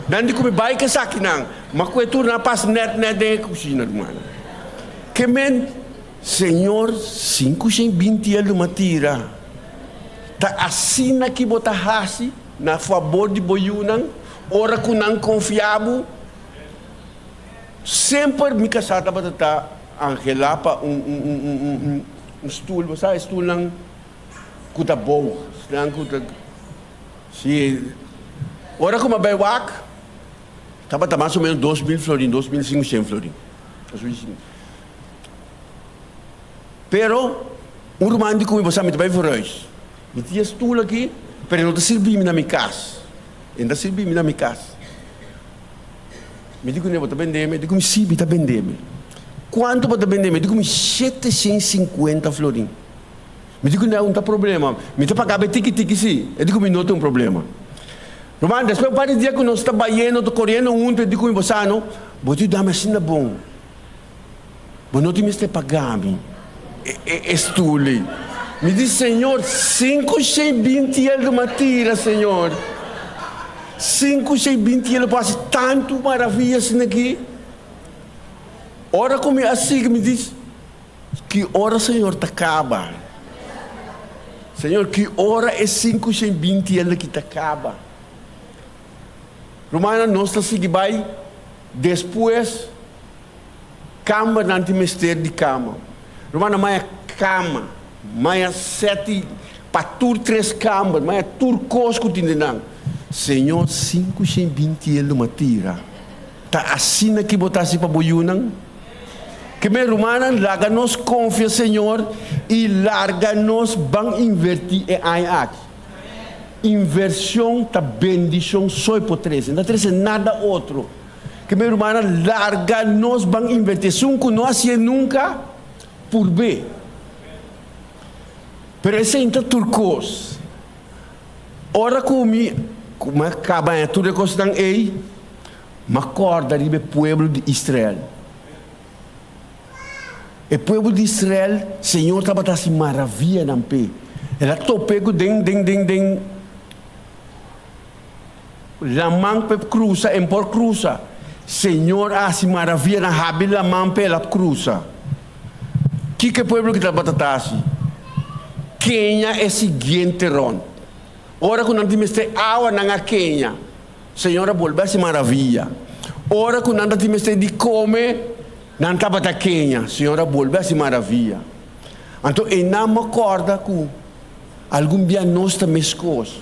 não de como vai que saque não mas com tudo na passa net de cozinha mano que men Senhor 520 ele uma tira tá assim que bota hasi na favor de boiunan ora com não confiável sempre me casada para tá Angela para stoel, basta stoel ng kutabong. Lang kutab. Si ora ko mabaywak. Dapat mais ou menos 2.000 florinhos, 2.500 florinhos. Pero romântico me basta me vai voraz. Me tinha stoel aqui, pero não te servi na minha casa. Ainda servi na minha casa. Me digo ne bota vendeme, digo me si bita vendeme. Quanto para vender? Me digo, 750 florinhos. Me digo, não tem problema. Me digo, pagar tique sim. Eu digo, não tem problema. Romano, depois para dizer que nós estamos trabalhando, estou correndo eu digo, você não, vou te dar assim na bom. Mas não tem que pagar, estule. Me diz, Senhor, 520 ele uma tira, Senhor. 520 ele passa tanto maravilhas aqui. Ora como é assim, me diz, que hora, Senhor, te acaba. Senhor, que hora é 520 ele que te acaba. Romana, nós estamos seguindo depois, cama não tem mistério de cama. Romana, mas cama, mas 7, para tur 3 camas, mas tur cosco tinha. Senhor, 520 ele uma tira. Tá assim que botasse para boiunan. Que me Romana, larga-nos confia, Senhor, e larga-nos bang invertir e ai aqui. Inversão tá bendição só por 13. Não 13 nada outro. Que meu irmão larga nós bang invertir. Sunco não assim nunca por B. Pero esse é turcos. Ora comi, como acaba em tudo que estão aí, mas acorda do povo de Israel. O povo de Israel, Senhor estava assim maravilha na pé. Ela topego den la mão pe cruza, em por cruza. Senhor, assim maravilha na rabi la mão pe la cruza. Que povo que estava assim? Kenya é seguinte ron. Ora quando nós temos água na Kenya, Senhor, volve-se maravilha. Ora quando nós temos de comer, não estava da Kenya, Senhor, volve-se maravilha. Então, eu não me acordo com algum dia nós também coisas.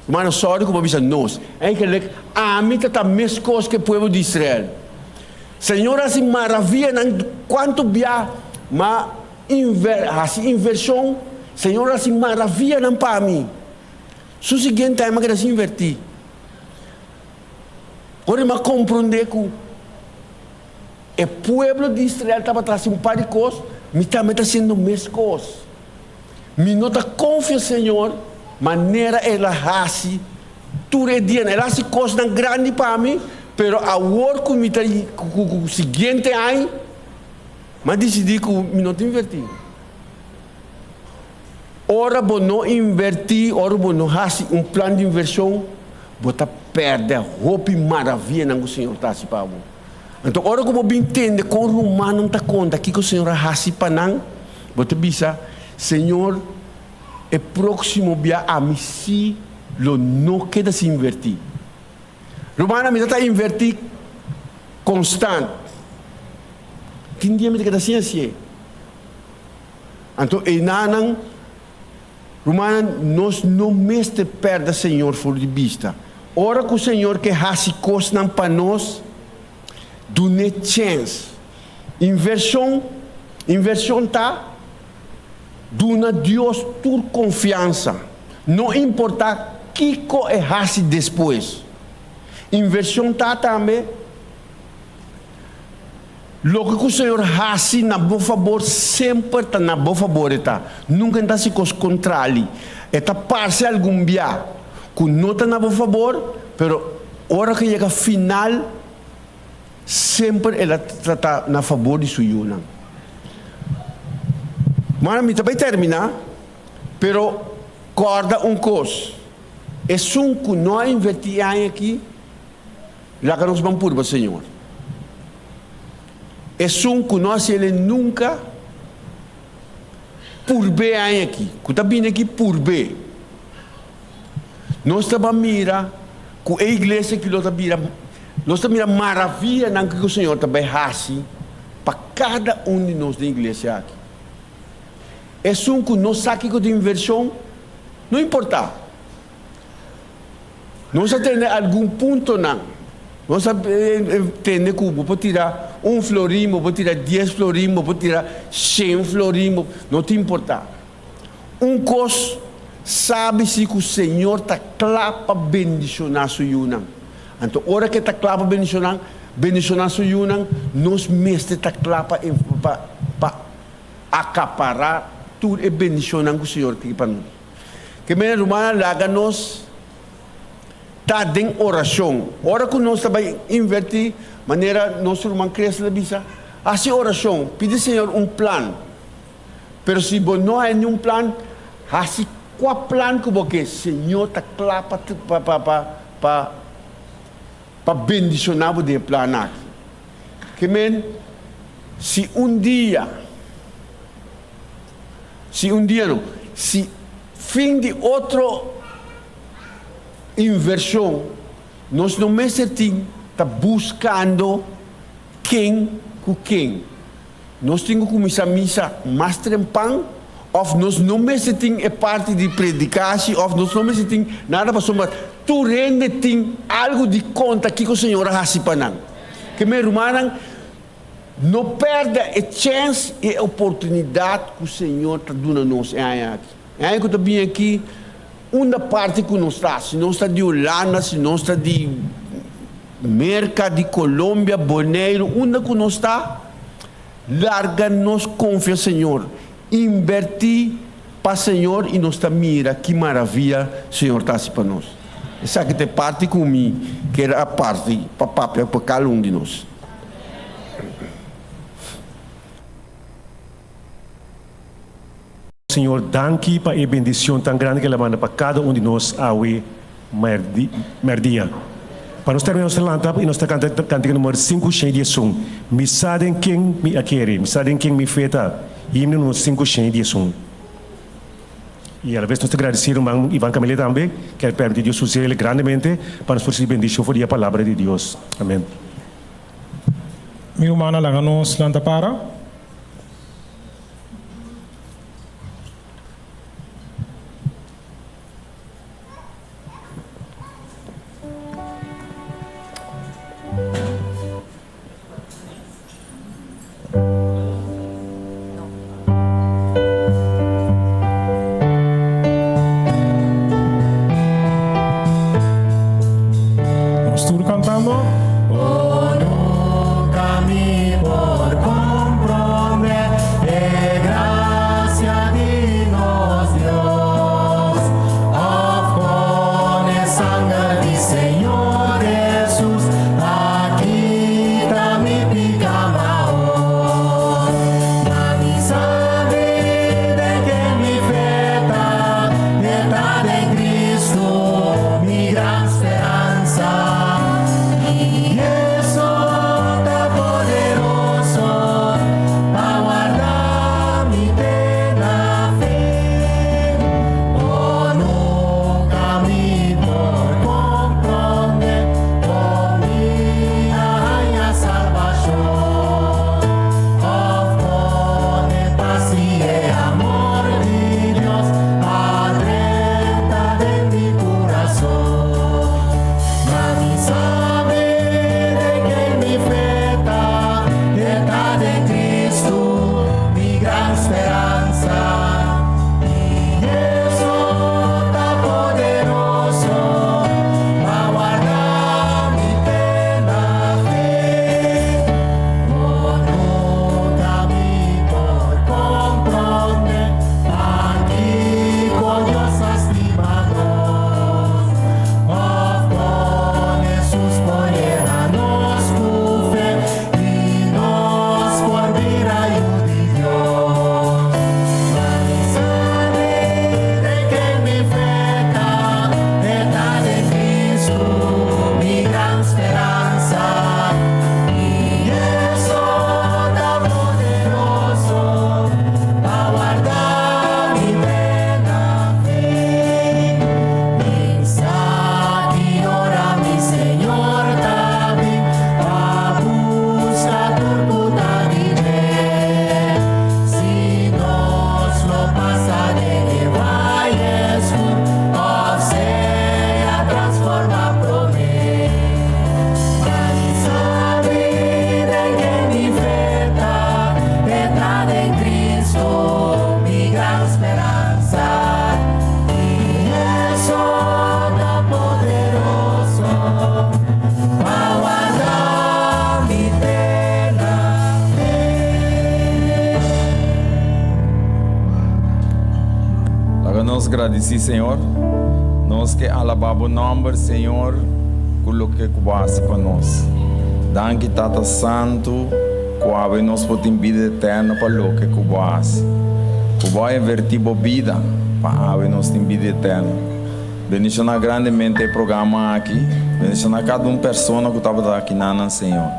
Mano, sorry como avisa nós. É que a mim está mais coisa que o povo de Israel. Senhor, assim maravilha, quanto via, mas assim inversão, Senhor, assim maravilha não para mim. O seguinte é que assim invertir. Agora eu compreender que o povo de Israel estava trazendo um par de coisas, mas também está sendo mais coisas. Me nota confia, Senhor, maneira ela hace tudo é dia, ela hace coisa grande para mim, pero a work com o seguinte ano, mas decidi que me não te invertir. Ora vou não invertir, ora vou não hace plano de inversão, vou perder a roupa maravilha que o Senhor está se para você. Então, ora como eu entendo, com o romano não está conta que o Senhor hace para nós, vou te dizer, Senhor, o próximo dia a mim se não queda se invertir. Romana me está invertir constante. Quem dia me queda assim? Então, enanan, Romana, nós não mestre perda Senhor fora de vista. Ora que o Senhor que hace coisas para nós, do-ne chance. Inversão tá. Duna Deus tua confiança. Não importa o que é hace depois. Inversão tá também. Logo que o Senhor hace na bom favor, sempre está na bom favor. Nunca está se contrário. Está parte algum dia que não está na bom favor, pero hora que chega final, sempre ela está na favor de sua yuna. Mas me também terminar, pero corda coisa. É que nós investimos aqui, lá que nós vamos por Senhor. É que nós ele nunca por bem aqui. Que está vindo aqui por bem. Nós estamos mira com a igreja que nós estamos mira maravilha na que o Senhor também faz para cada de nós da igreja aqui. É que nós saquemos de inversão, não importa. Nós temos algum ponto não. Nós temos que vou tirar florim, vou tirar 10 florim, vou tirar 100 florim, não te importa. Coisa, sabe-se que o Senhor está claro para bendicionar sua yuna. Então, hora que está claro para bendicionar sua yuna, nós mestres está claro para acaparar tudo e bendicionar que o Senhor tem para nós. Que minha irmã, laga-nos está em oração. Ora que nós também invertir, maneira nosso irmão cresce na bisa. Assim oração, pede Senhor plano. Pero se você não há nenhum plano, assim, qual plano que você, Senhor, está claro para bendicionar o plano aqui? Que men, se dia não, se fim de outra inversão, nós não mais está buscando quem com quem. Nós temos que começar a missa mais trempão, ou nós não mais temos parte de predicação, ou nós não mais temos nada para somar. Tu rende tem algo de conta que o Senhor faz para nós. Que meu irmão, não perda a chance e a oportunidade que o Senhor está dando a nós. É que eu estou bem aqui, uma parte que nós está, se nós está de Holanda, se nós está de América, de Colômbia, Boneiro, onde que nós está, larga-nos, confia, Senhor, invertir para o Senhor e nós está mira, que maravilha o Senhor está para nós. Essa que tem parte comigo, que era a parte para cada um de nós. Senhor, danke para a bendição tão grande que Ele manda para cada um de nós a merdia. Para nós terminarmos a lantar, e nós estamos cantando número 5, cheio de som. Me sabem quem me aquere, me sabem quem me feita. E número 5, cheio de som. E a vez nós agradecemos ao Ivan Camille também, que permite Deus usar ele grandemente para nos fornecer bendição por a palavra de Deus. Amém. Mi humana laganos lanta para. Agradecer, Senhor. Nós que alabamos o nome, Senhor, por o que faz para nós. Danke, Tata Santo, que nós podemos vida eterna para o que faz. O vai invertir a vida para nós ter vida eterna. Bendicionar grandemente o programa aqui. Bendicionar cada uma pessoa que estava aqui na Senhor.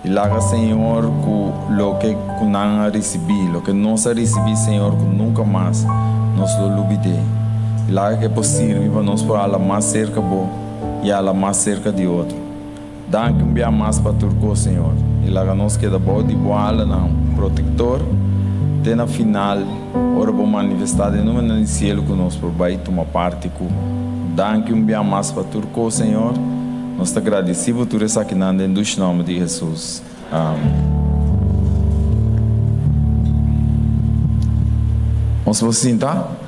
E lá, Senhor, o que nós recebemos, o que nós recebemos, Senhor, que nunca mais nós lo olvidemos. E lá que é possível para nós por ela mais cerca boa e ela mais cerca de outro. Dá que um mais para turco, Senhor. E lá que nós queda boa de boa não protetor. Até na final, ora vou manifestar de novo no cielo que nós por baixo tomar parte com. Dá que um mais para turco, Senhor. Nós te agradecemos por isso aqui na nome de Jesus. Amém. Vamos sentar?